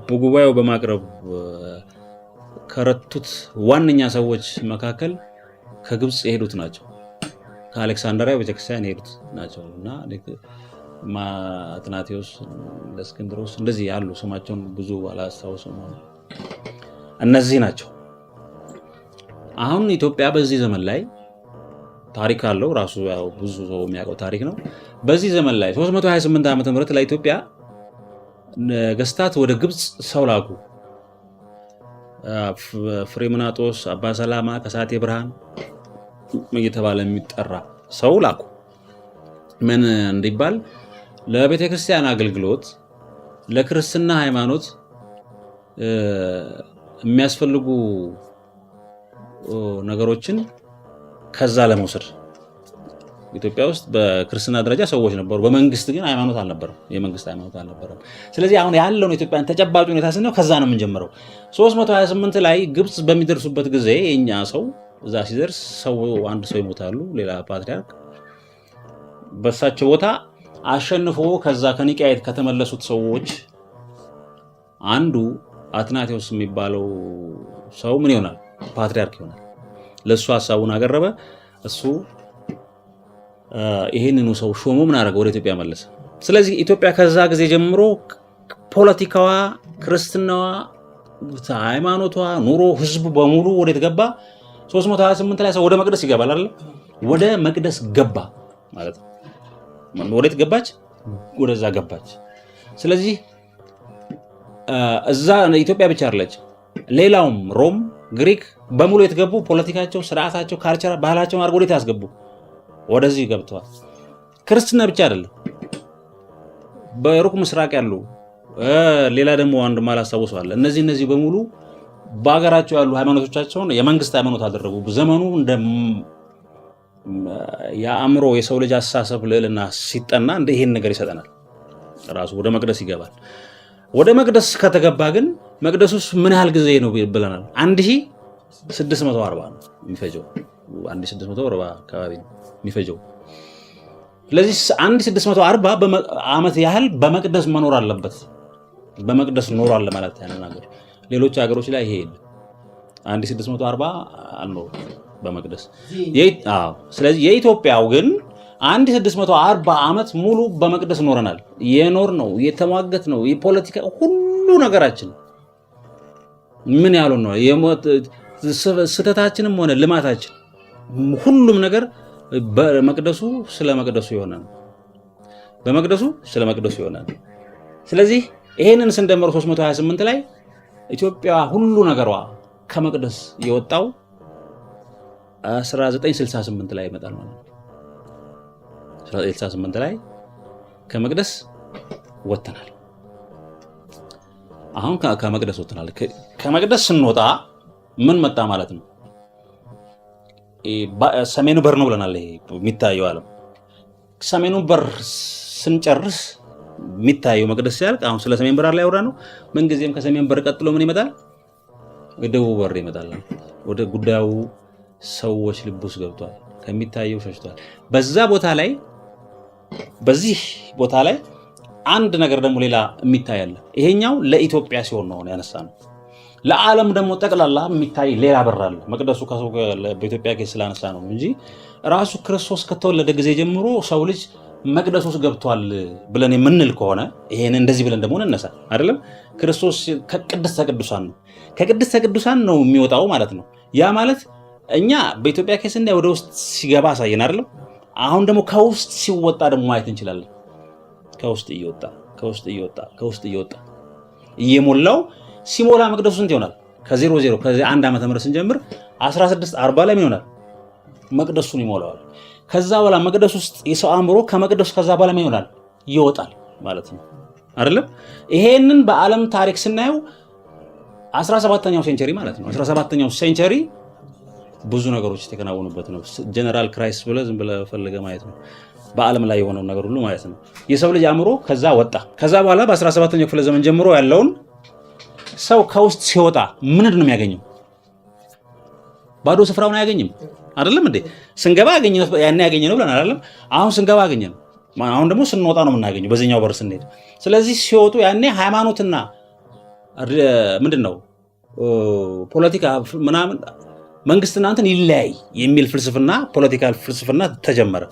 በጉባኤው በማቅረብ ከረቱት ዋነኛ ሰዎች መካከል ከግብፅ የሄዱት ናቸው። ከአሌክሳንድሪያ ቤተክርስቲያን የሄዱት ናቸው እና አትናቴዎስ፣ እስክንድሮስ እንደዚህ ያሉ ስማቸውን ብዙ አላስታውስም። እነዚህ ናቸው። አሁን ኢትዮጵያ በዚህ ዘመን ላይ ታሪክ አለው ራሱ ብዙ ሰው የሚያውቀው ታሪክ ነው። በዚህ ዘመን ላይ 328 ዓመተ ምህረት ላይ ኢትዮጵያ ነገስታት ወደ ግብፅ ሰው ላኩ። ፍሬምናጦስ፣ አባ ሰላማ፣ ከሳቴ ብርሃን እየተባለ የሚጠራ ሰው ላኩ። ምን እንዲባል? ለቤተ ክርስቲያን አገልግሎት ለክርስትና ሃይማኖት የሚያስፈልጉ ነገሮችን ከዛ ለመውሰድ። ኢትዮጵያ ውስጥ በክርስትና ደረጃ ሰዎች ነበሩ፣ በመንግስት ግን ሃይማኖት አልነበረም። የመንግስት ሃይማኖት አልነበረም። ስለዚህ አሁን ያለውን ኢትዮጵያን ተጨባጭ ሁኔታ ስናየው ከዛ ነው የምንጀምረው። 328 ላይ ግብፅ በሚደርሱበት ጊዜ የኛ ሰው እዛ ሲደርስ አንድ ሰው ይሞታሉ። ሌላ ፓትሪያርክ በሳቸው ቦታ አሸንፎ ከዛ ከኒቃየት ከተመለሱት ሰዎች አንዱ አትናቴዎስ የሚባለው ሰው ምን ይሆናል? ፓትሪያርክ ይሆናል። ለሱ ሐሳቡን አቀረበ። እሱ ይሄንኑ ሰው ሾሞ ምን አደረገ? ወደ ኢትዮጵያ መለሰ። ስለዚህ ኢትዮጵያ ከዛ ጊዜ ጀምሮ ፖለቲካዋ፣ ክርስትናዋ፣ ሃይማኖቷ፣ ኑሮ፣ ህዝቡ በሙሉ ወደ ገባ? 328 ላይ ሰው ወደ መቅደስ ይገባል አይደል? ወደ መቅደስ ገባ ማለት ነው። ወዴት ገባች? ወደዛ ገባች። ስለዚህ እዛ ኢትዮጵያ ብቻ አይደለች፣ ሌላውም ሮም፣ ግሪክ በሙሉ የተገቡ ፖለቲካቸው፣ ስርዓታቸው፣ ካልቸር፣ ባህላቸውን አድርገው ወዴት ያስገቡ? ወደዚህ ገብተዋል። ክርስትና ብቻ አይደለም፣ በሩቅ ምስራቅ ያሉ ሌላ ደግሞ አንድ ማላስታውሰው አለ። እነዚህ በሙሉ በአገራቸው ያሉ ሃይማኖቶቻቸውን የመንግስት ሃይማኖት አደረጉ። ዘመኑ እንደ የአእምሮ የሰው ልጅ አስተሳሰብ ልዕልና ሲጠና እንደ ይሄን ነገር ይሰጠናል። ራሱ ወደ መቅደስ ይገባል። ወደ መቅደስ ከተገባ ግን መቅደሱስ ምን ያህል ጊዜ ነው ብለናል? 1640 ነው የሚፈጀው። 1640 አካባቢ ነው የሚፈጀው። ስለዚህ 1640 ዓመት ያህል በመቅደስ መኖር አለበት። በመቅደስ ኖሯል ለማለት ያንን ነገር ሌሎች ሀገሮች ላይ ይሄ 1640 አልኖር በመቅደስ። ስለዚህ የኢትዮጵያው ግን 1640 ዓመት ሙሉ በመቅደስ ኖረናል። የኖር ነው የተሟገት ነው የፖለቲካ ሁሉ ነገራችን ምን ያለው ነው ስህተታችንም ሆነ ልማታችን ሁሉም ነገር በመቅደሱ ስለ መቅደሱ የሆነ ነው። በመቅደሱ ስለ መቅደሱ የሆነ ነው። ስለዚህ ይሄንን ስንደምር 328 ላይ ኢትዮጵያ ሁሉ ነገሯ ከመቅደስ የወጣው 1968 ላይ ይመጣል ማለት ነው። 1968 ላይ ከመቅደስ ወጥተናል። አሁን ከመቅደስ ወጥተናል። ከመቅደስ ስንወጣ ምን መጣ ማለት ነው? ሰሜኑ በር ነው ብለናል። ይሄ የሚታየው ዓለም ሰሜኑ በር ስንጨርስ የሚታየው መቅደስ ሲያልቅ፣ አሁን ስለ ሰሜን በር ላይ ያወራ ነው። ምንጊዜም ከሰሜን በር ቀጥሎ ምን ይመጣል? ደቡብ በር ይመጣል። ወደ ጉዳዩ ሰዎች ልብ ውስጥ ገብቷል፣ ከሚታየው ሸሽቷል። በዚህ ቦታ ላይ አንድ ነገር ደግሞ ሌላ የሚታይ አለ። ይሄኛው ለኢትዮጵያ ሲሆን ነው ያነሳነው። ለዓለም ደግሞ ጠቅላላ የሚታይ ሌላ በር አለ። መቅደሱ በኢትዮጵያ ኬስ ስላነሳ ነው እንጂ ራሱ ክርስቶስ ከተወለደ ጊዜ ጀምሮ ሰው ልጅ መቅደስ ውስጥ ገብቷል ብለን የምንል ከሆነ ይሄን እንደዚህ ብለን ደግሞ እንነሳ አይደለም። ክርስቶስ ከቅድስተ ቅዱሳን ነው፣ ከቅድስተ ቅዱሳን ነው የሚወጣው ማለት ነው። ያ ማለት እኛ በኢትዮጵያ ኬስ እንደ ወደ ውስጥ ሲገባ አሳየን አይደለም። አሁን ደግሞ ከውስጥ ሲወጣ ደግሞ ማየት እንችላለን። ከውስጥ እየወጣ እየሞላው ሲሞላ መቅደሱ ስንት ይሆናል? ከ00 ከ1 ዓመተ ምህረት ስንጀምር 1640 ላይ ምን ይሆናል? መቅደሱን ይሞላዋል። ከዛ በኋላ መቅደስ ውስጥ የሰው አእምሮ ከመቅደሱ ከዛ በኋላ ምን ይሆናል? ይወጣል ማለት ነው አይደለም። ይሄንን በዓለም ታሪክ ስናየው 17ኛው ሴንቸሪ ማለት ነው። 17ኛው ሴንቸሪ ብዙ ነገሮች የተከናወኑበት ነው። ጀነራል ክራይሲስ ብለህ ዝም ብለህ ፈልገህ ማየት ነው። በዓለም ላይ የሆነው ነገር ሁሉ ማለት ነው። የሰው ልጅ አእምሮ ከዛ ወጣ። ከዛ በኋላ በ17ኛው ክፍለ ዘመን ጀምሮ ያለውን ሰው ከውስጥ ሲወጣ ምንድን ነው የሚያገኘው? ባዶ ስፍራውን አያገኝም አይደለም እንዴ? ስንገባ ያኔ ያገኘ ነው ብለን አይደለም። አሁን ስንገባ አገኘ ነው። አሁን ደግሞ ስንወጣ ነው የምናገኘው በዚህኛው በር ስንሄድ። ስለዚህ ሲወጡ ያኔ ሃይማኖትና ምንድን ነው ፖለቲካ ምናምን መንግስትና እንትን ይለያይ የሚል ፍልስፍና ፖለቲካል ፍልስፍና ተጀመረ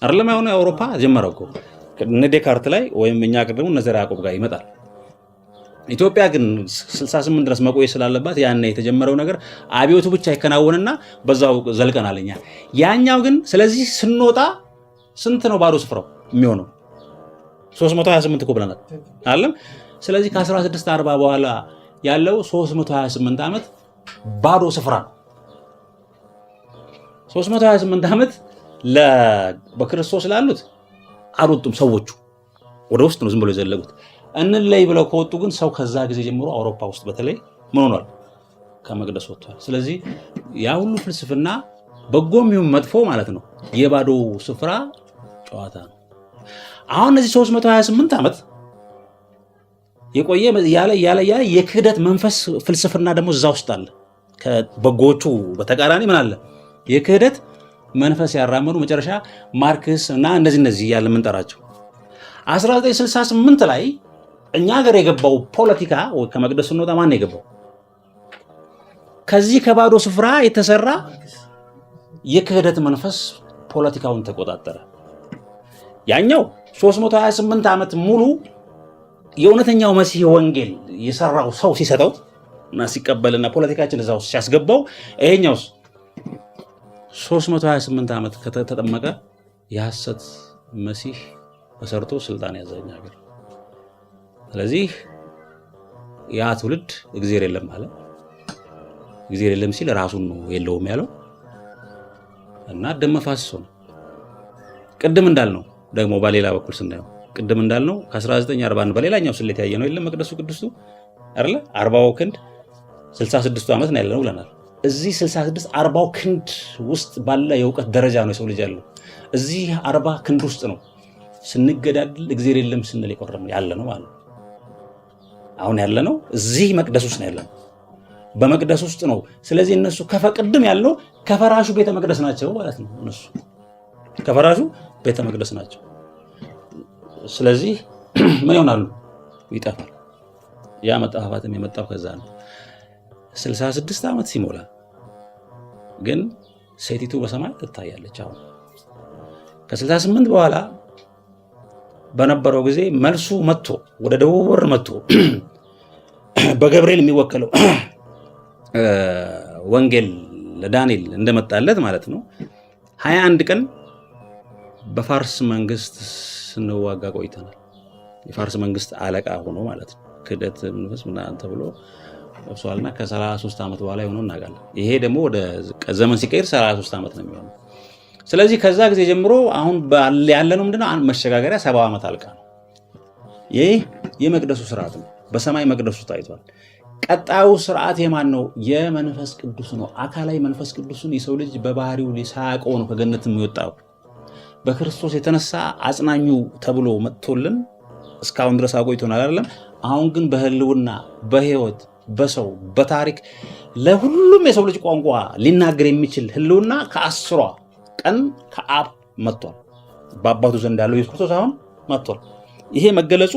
አይደለም። አሁን አውሮፓ ጀመረ እኮ እነ ዴካርት ላይ ወይም እኛ ደግሞ እነ ዘርዓ ያዕቆብ ጋር ይመጣል። ኢትዮጵያ ግን 68 ድረስ መቆየት ስላለባት ያኔ የተጀመረው ነገር አብዮቱ ብቻ ይከናወንና በዛው ዘልቀናል እኛ። ያኛው ግን ስለዚህ ስንወጣ ስንት ነው ባዶ ስፍራው የሚሆነው? 328 እኮ ብለናል አይደለም። ስለዚህ ከ1640 በኋላ ያለው 328 ዓመት ባዶ ስፍራ ነው። 328 ዓመት በክርስቶስ ላሉት አልወጡም። ሰዎቹ ወደ ውስጥ ነው ዝም ብሎ የዘለጉት። እንለይ ብለው ከወጡ ግን ሰው ከዛ ጊዜ ጀምሮ አውሮፓ ውስጥ በተለይ ምን ሆኗል? ከመቅደስ ወጥቷል። ስለዚህ ያ ሁሉ ፍልስፍና በጎም ይሁን መጥፎ ማለት ነው የባዶ ስፍራ ጨዋታ ነው። አሁን እነዚህ 328 ዓመት የቆየ ያለ የክህደት መንፈስ ፍልስፍና ደግሞ እዛ ውስጥ አለ። ከበጎቹ በተቃራኒ ምን አለ? የክህደት መንፈስ ያራመዱ መጨረሻ ማርክስ እና እነዚህ እያለ የምንጠራቸው 1968 ላይ እኛ ሀገር የገባው ፖለቲካ ከመቅደስ ስንወጣ ማን የገባው? ከዚህ ከባዶ ስፍራ የተሰራ የክህደት መንፈስ ፖለቲካውን ተቆጣጠረ። ያኛው 328 ዓመት ሙሉ የእውነተኛው መሲህ ወንጌል የሰራው ሰው ሲሰጠው እና ሲቀበልና ፖለቲካችን እዛው ሲያስገባው፣ ይሄኛውስ 328 ዓመት ከተጠመቀ የሐሰት መሲህ ተሰርቶ ስልጣን ያዘኛ ሀገር። ስለዚህ ያ ትውልድ እግዚአብሔር የለም አለ። እግዚአብሔር የለም ሲል ራሱን ነው የለውም ያለው እና ደም መፋሰስ ነው። ቅድም እንዳልነው ደግሞ በሌላ በኩል ስናየው ቅድም እንዳልነው ከ1940 በሌላኛው ስሌት ያየነው የለም መቅደሱ ቅዱስቱ አይደለ 40 ክንድ 66 ዓመት ነው ያለነው ብለናል። እዚህ 66 40 ክንድ ውስጥ ባለ የእውቀት ደረጃ ነው የሰው ልጅ ያለው። እዚህ 40 ክንድ ውስጥ ነው ስንገዳድል እግዚአብሔር የለም ስንል የቆረም ያለነው ማለት ነው። አሁን ያለነው እዚህ መቅደስ ውስጥ ነው ያለነው፣ በመቅደስ ውስጥ ነው። ስለዚህ እነሱ ከፈቅድም ያለው ከፈራሹ ቤተ መቅደስ ናቸው ማለት ነው። እነሱ ከፈራሹ ቤተ መቅደስ ናቸው። ስለዚህ ምን ይሆናሉ? ይጠፋል። ያ መጣፋትም የመጣው ከዛ ነው። 66 ዓመት ሲሞላ ግን ሴቲቱ በሰማይ ትታያለች። አሁን ከ68 በኋላ በነበረው ጊዜ መልሱ መጥቶ ወደ ደቡብ በር መጥቶ በገብርኤል የሚወከለው ወንጌል ለዳንኤል እንደመጣለት ማለት ነው 21 ቀን በፋርስ መንግስት ስንዋጋ ቆይተናል። የፋርስ መንግስት አለቃ ሆኖ ማለት ነው። ክህደት መንፈስ ምናምን ተብሎ ለብሷልና ከ33 ዓመት በኋላ የሆነው እናውቃለን። ይሄ ደግሞ ወደ ዘመን ሲቀይር 33 ዓመት ነው የሚሆነው። ስለዚህ ከዛ ጊዜ ጀምሮ አሁን ያለነው ምንድነው? መሸጋገሪያ 70 ዓመት አልቃ ነው። ይህ የመቅደሱ ስርዓት ነው። በሰማይ መቅደሱ ታይቷል። ቀጣዩ ስርዓት የማን ነው? የመንፈስ ቅዱስ ነው። አካላዊ መንፈስ ቅዱስን የሰው ልጅ በባህሪው ሳያውቀው ነው ከገነት የሚወጣው። በክርስቶስ የተነሳ አጽናኙ ተብሎ መጥቶልን እስካሁን ድረስ አቆይቶናል አይደለም? አሁን ግን በህልውና በህይወት በሰው በታሪክ ለሁሉም የሰው ልጅ ቋንቋ ሊናገር የሚችል ህልውና ከ10ሯ ቀን ከአብ መጥቷል። በአባቱ ዘንድ ያለው ኢየሱስ ክርስቶስ አሁን መጥቷል። ይሄ መገለጹ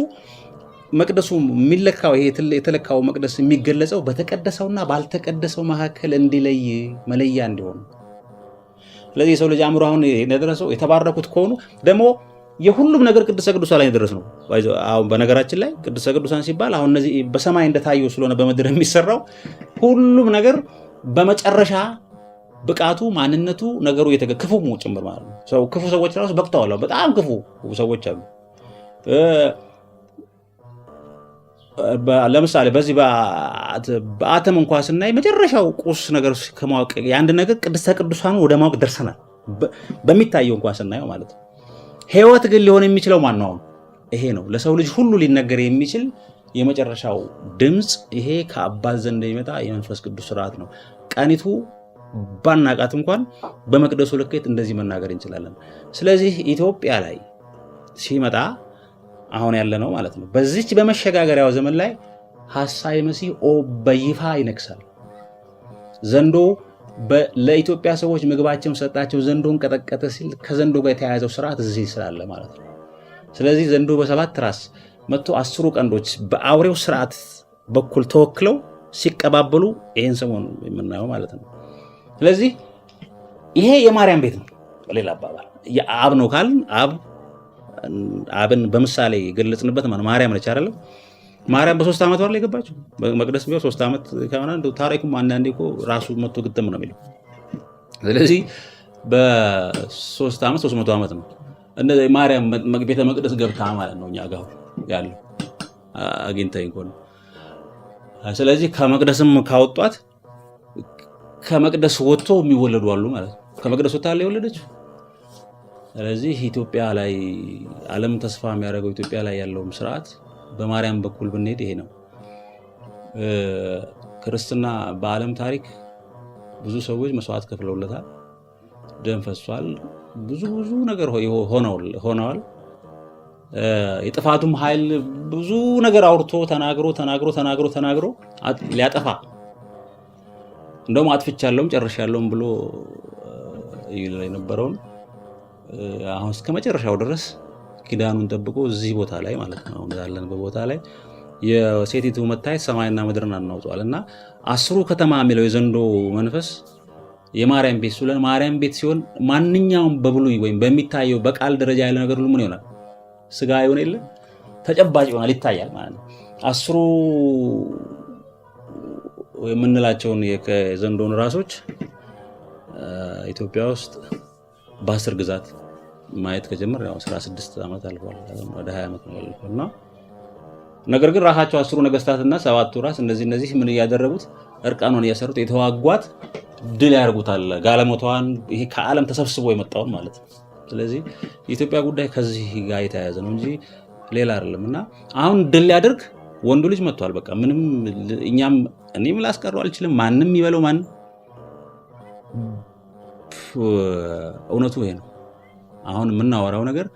መቅደሱ የሚለካው ይሄ የተለካው መቅደስ የሚገለጸው በተቀደሰውና ባልተቀደሰው መካከል እንዲለይ መለያ እንዲሆን። ስለዚህ የሰው ልጅ አእምሮ አሁን የደረሰው የተባረኩት ከሆኑ ደግሞ የሁሉም ነገር ቅድስተ ቅዱሳን ላይ ደረስ ነው። አሁን በነገራችን ላይ ቅድስተ ቅዱሳን ሲባል አሁን እነዚህ በሰማይ እንደታየው ስለሆነ በምድር የሚሰራው ሁሉም ነገር በመጨረሻ ብቃቱ ማንነቱ ነገሩ ክፉ ጭምር ማለት ነው። ሰው ክፉ ሰዎች ራሱ በቅተዋል። በጣም ክፉ ሰዎች አሉ። ለምሳሌ በዚህ በአተም እንኳን ስናይ መጨረሻው ቁስ ነገር ከማወቅ የአንድ ነገር ቅድስተ ቅዱሳኑ ወደ ማወቅ ደርሰናል። በሚታየው እንኳን ስናየው ማለት ነው። ህይወት ግን ሊሆን የሚችለው ማን ነው? ይሄ ነው። ለሰው ልጅ ሁሉ ሊነገር የሚችል የመጨረሻው ድምፅ ይሄ ከአባት ዘንድ የሚመጣ የመንፈስ ቅዱስ ስርዓት ነው። ቀኒቱ ባናቃት እንኳን በመቅደሱ ልኬት እንደዚህ መናገር እንችላለን። ስለዚህ ኢትዮጵያ ላይ ሲመጣ አሁን ያለ ነው ማለት ነው። በዚች በመሸጋገሪያው ዘመን ላይ ሐሳዌ መሲህ በይፋ ይነግሳል። ዘንዶ ለኢትዮጵያ ሰዎች ምግባቸውን ሰጣቸው፣ ዘንዶን ቀጠቀጠ ሲል ከዘንዶ ጋር የተያያዘው ስርዓት እዚህ ስላለ ማለት ነው። ስለዚህ ዘንዶ በ7 ራስ መጥቶ 10 ቀንዶች በአውሬው ስርዓት በኩል ተወክለው ሲቀባበሉ ይሄን ሰሞን የምናየው ማለት ነው። ስለዚህ ይሄ የማርያም ቤት ነው። በሌላ አባባል የአብ ነው ካልን አብን በምሳሌ ገለጽንበት ማለት ማርያም ነች አይደለም። ማርያም በ3 ዓመት ወር ላይ ገባችው መቅደስ ቢሆን 3 ዓመት ከሆነ ታሪኩም አንዳንዴ እኮ ራሱ መጥቶ ግጥም ነው የሚለው። ስለዚህ በ3 ዓመት 300 ዓመት ነው እንደዚህ ማርያም ቤተ መቅደስ ገብታ ማለት ነው። እኛ ጋር ያለው አግኝተኝ እኮ ነው። ስለዚህ ከመቅደስም ካወጧት ከመቅደስ ወጥቶ የሚወለዱ አሉ ማለት ነው። ከመቅደስ ወጥታ የወለደች። ስለዚህ ኢትዮጵያ ላይ ዓለም ተስፋ የሚያደርገው ኢትዮጵያ ላይ ያለውም ስርዓት በማርያም በኩል ብንሄድ ይሄ ነው። ክርስትና በዓለም ታሪክ ብዙ ሰዎች መስዋዕት ከፍለውለታል፣ ደም ፈሷል፣ ብዙ ነገር ሆነዋል። የጥፋቱም ኃይል ብዙ ነገር አውርቶ ተናግሮ ሊያጠፋ እንደውም አጥፍቻለሁም ጨርሻለሁም ብሎ ይል የነበረውን አሁን እስከ መጨረሻው ድረስ ኪዳኑን ጠብቆ እዚህ ቦታ ላይ ማለት ነው ያለን በቦታ ላይ የሴቲቱ መታየት ሰማይና ምድርን አናውጧልና 10 ከተማ የሚለው የዘንዶ መንፈስ የማርያም ቤት ሲሆን ማርያም ቤት ሲሆን ማንኛውም በብሉይ ወይም በሚታየው በቃል ደረጃ ያለ ነገር ሁሉ ምን ይሆናል? ስጋ ይሆን የለ ተጨባጭ ይሆናል፣ ይታያል ማለት ነው። 10 የምንላቸውን የዘንዶን ራሶች ኢትዮጵያ ውስጥ በ10 ግዛት ማየት ከጀመረ ያው 16 ዓመት አልፏል፣ ወደ 20 ዓመት ነው ያለፈውና ነገር ግን ራሳቸው 10 ነገስታትና 7 ራስ እነዚህ ምን ያደረጉት እርቃኑን ያሰሩት የተዋጓት ድል ያርጉታል ጋለሞታዋን ይሄ ከዓለም ተሰብስቦ የመጣውን ማለት ነው። ስለዚህ የኢትዮጵያ ጉዳይ ከዚህ ጋር የተያያዘ ነው እንጂ ሌላ አይደለምና አሁን ድል ያድርግ ወንዱ ልጅ መጥቷል። በቃ ምንም እኔም ላስቀረው አልችልም። ማንም ይበለው ማን እውነቱ ይሄ ነው። አሁን የምናወራው ነገር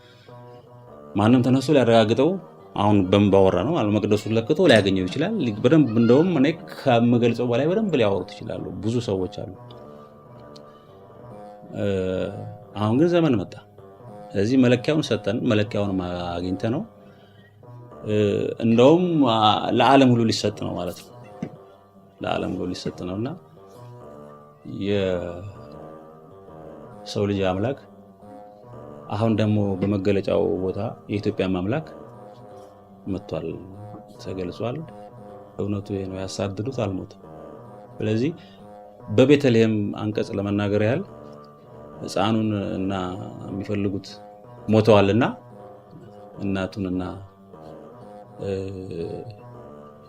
ማንም ተነስቶ ሊያረጋግጠው አሁን በመባወራ ነው ማለት መቅደሱን ለክቶ ሊያገኘው ይችላል። በደንብ እንደውም እኔ ከምገልጸው በላይ በደንብ ሊያወሩት ይችላሉ ብዙ ሰዎች አሉ። አሁን ግን ዘመን መጣ። ስለዚህ መለኪያውን ሰጠን፣ መለኪያውን አግኝተ ነው እንደውም ለዓለም ሁሉ ሊሰጥ ነው ማለት ነው። ለዓለም ሁሉ ሊሰጥ ነውና የሰው ልጅ አምላክ አሁን ደግሞ በመገለጫው ቦታ የኢትዮጵያ አምላክ መጥቷል፣ ተገልጿል። እውነቱ ይሄ ነው። ያሳድዱት አልሞተም። ስለዚህ በቤተልሔም አንቀጽ ለመናገር ያህል ሕፃኑን እና የሚፈልጉት ሞተዋልና እናቱንና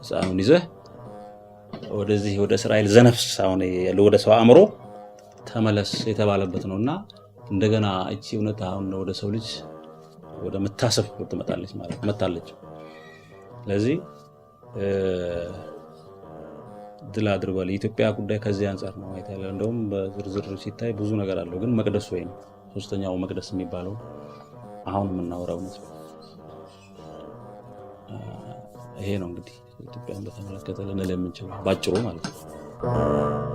ሕፃኑን ይዘህ ወደዚህ ወደ እስራኤል ዘነፍስ አሁን ወደ ሰው አእምሮ ተመለስ የተባለበት ነውና እንደገና እቺ እውነት አሁን ወደ ሰው ልጅ ወደ መታሰብ ትመጣለች ማለት መጣለች። ስለዚህ ድል አድርጓል። የኢትዮጵያ ጉዳይ ከዚህ አንፃር ነው አይታለ። እንደውም በዝርዝር ሲታይ ብዙ ነገር አለው። ግን መቅደሱ ወይ ሶስተኛው መቅደስ የሚባለው አሁን የምናወራው ነው። ይሄ ነው እንግዲህ ኢትዮጵያን በተመለከተ ልንል የምንችለው ባጭሩ ማለት ነው።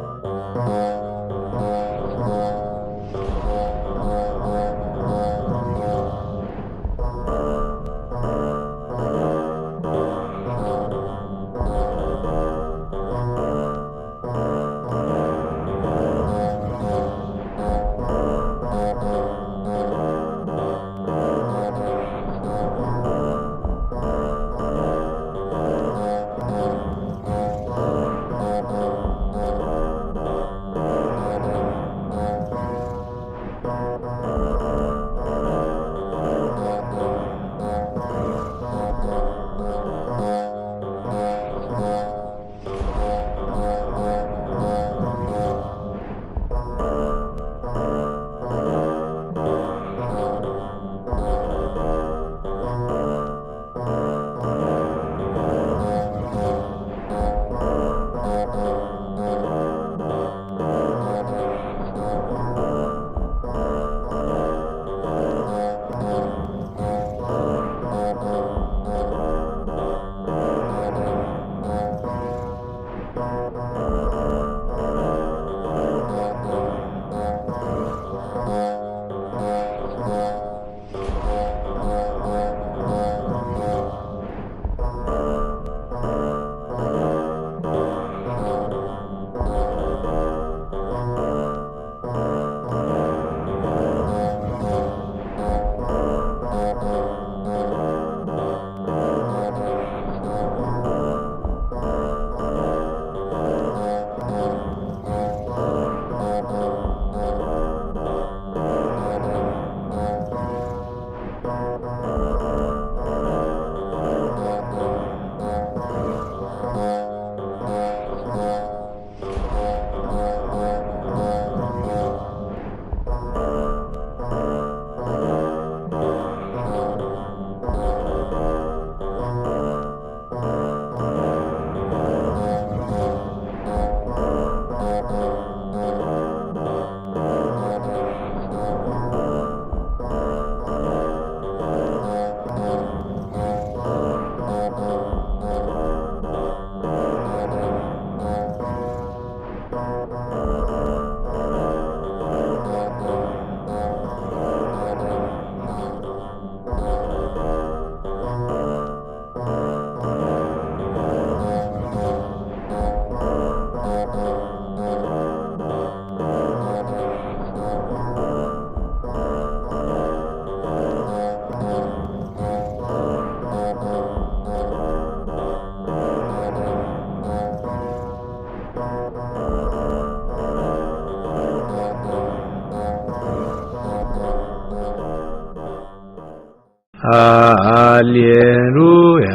ሃሌሉያ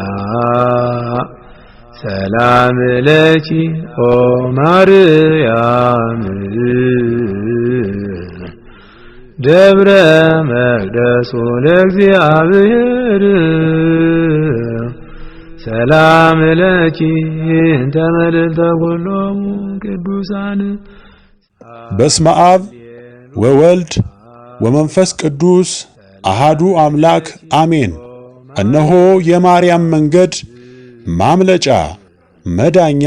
ሰላም ለኪ ኦ ማርያም ደብረ መቅደሱ ለእግዚአብሔር ሰላም ለኪ እንተ መልዕልተ ኩሎሙ ቅዱሳን። በስመ አብ ወወልድ ወመንፈስ ቅዱስ አሃዱ አምላክ አሜን። እነሆ የማርያም መንገድ ማምለጫ መዳኛ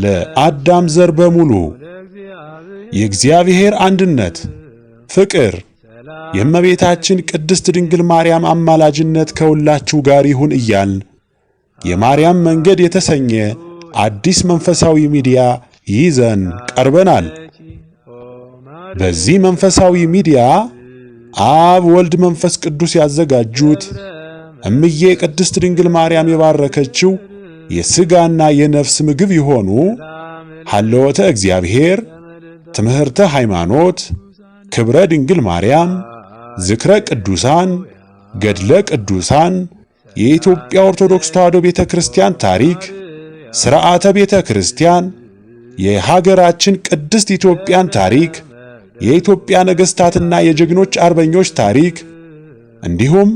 ለአዳም ዘር በሙሉ የእግዚአብሔር አንድነት ፍቅር የእመቤታችን ቅድስት ድንግል ማርያም አማላጅነት ከሁላችሁ ጋር ይሁን እያልን የማርያም መንገድ የተሰኘ አዲስ መንፈሳዊ ሚዲያ ይዘን ቀርበናል። በዚህ መንፈሳዊ ሚዲያ አብ ወልድ መንፈስ ቅዱስ ያዘጋጁት እምዬ ቅድስት ድንግል ማርያም የባረከችው የሥጋና የነፍስ ምግብ የሆኑ ሐልወተ እግዚአብሔር፣ ትምህርተ ሃይማኖት፣ ክብረ ድንግል ማርያም፣ ዝክረ ቅዱሳን፣ ገድለ ቅዱሳን፣ የኢትዮጵያ ኦርቶዶክስ ተዋሕዶ ቤተ ክርስቲያን ታሪክ፣ ሥርዓተ ቤተ ክርስቲያን፣ የሀገራችን ቅድስት ኢትዮጵያን ታሪክ፣ የኢትዮጵያ ነገሥታትና የጀግኖች አርበኞች ታሪክ እንዲሁም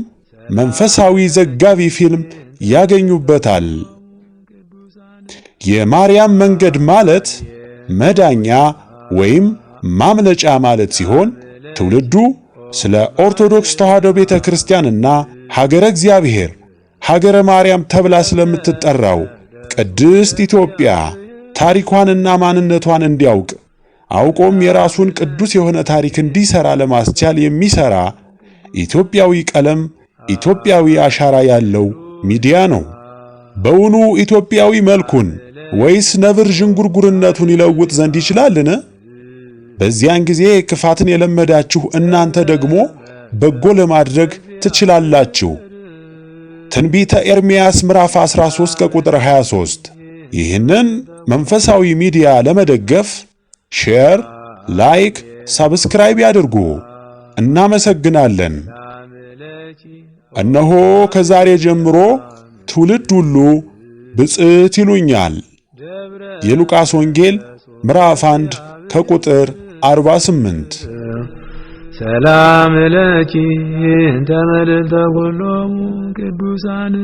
መንፈሳዊ ዘጋቢ ፊልም ያገኙበታል። የማርያም መንገድ ማለት መዳኛ ወይም ማምለጫ ማለት ሲሆን ትውልዱ ስለ ኦርቶዶክስ ተዋሕዶ ቤተ ክርስቲያንና ሀገረ እግዚአብሔር ሀገረ ማርያም ተብላ ስለምትጠራው ቅድስት ኢትዮጵያ ታሪኳንና ማንነቷን እንዲያውቅ አውቆም የራሱን ቅዱስ የሆነ ታሪክ እንዲሰራ ለማስቻል የሚሰራ ኢትዮጵያዊ ቀለም፣ ኢትዮጵያዊ አሻራ ያለው ሚዲያ ነው። በውኑ ኢትዮጵያዊ መልኩን ወይስ ነብር ዥንጉርጉርነቱን ይለውጥ ዘንድ ይችላልን? በዚያን ጊዜ ክፋትን የለመዳችሁ እናንተ ደግሞ በጎ ለማድረግ ትችላላችሁ። ትንቢተ ኤርምያስ ምዕራፍ 13 ከቁጥር 23። ይህንን መንፈሳዊ ሚዲያ ለመደገፍ ሼር፣ ላይክ፣ ሰብስክራይብ ያድርጉ። እናመሰግናለን። እነሆ ከዛሬ ጀምሮ ትውልድ ሁሉ ብፅዕት ይሉኛል። የሉቃስ ወንጌል ምዕራፍ 1 ከቁጥር 48። ሰላም ለኪ እንተ መልዕልተ ኩሎሙ ቅዱሳን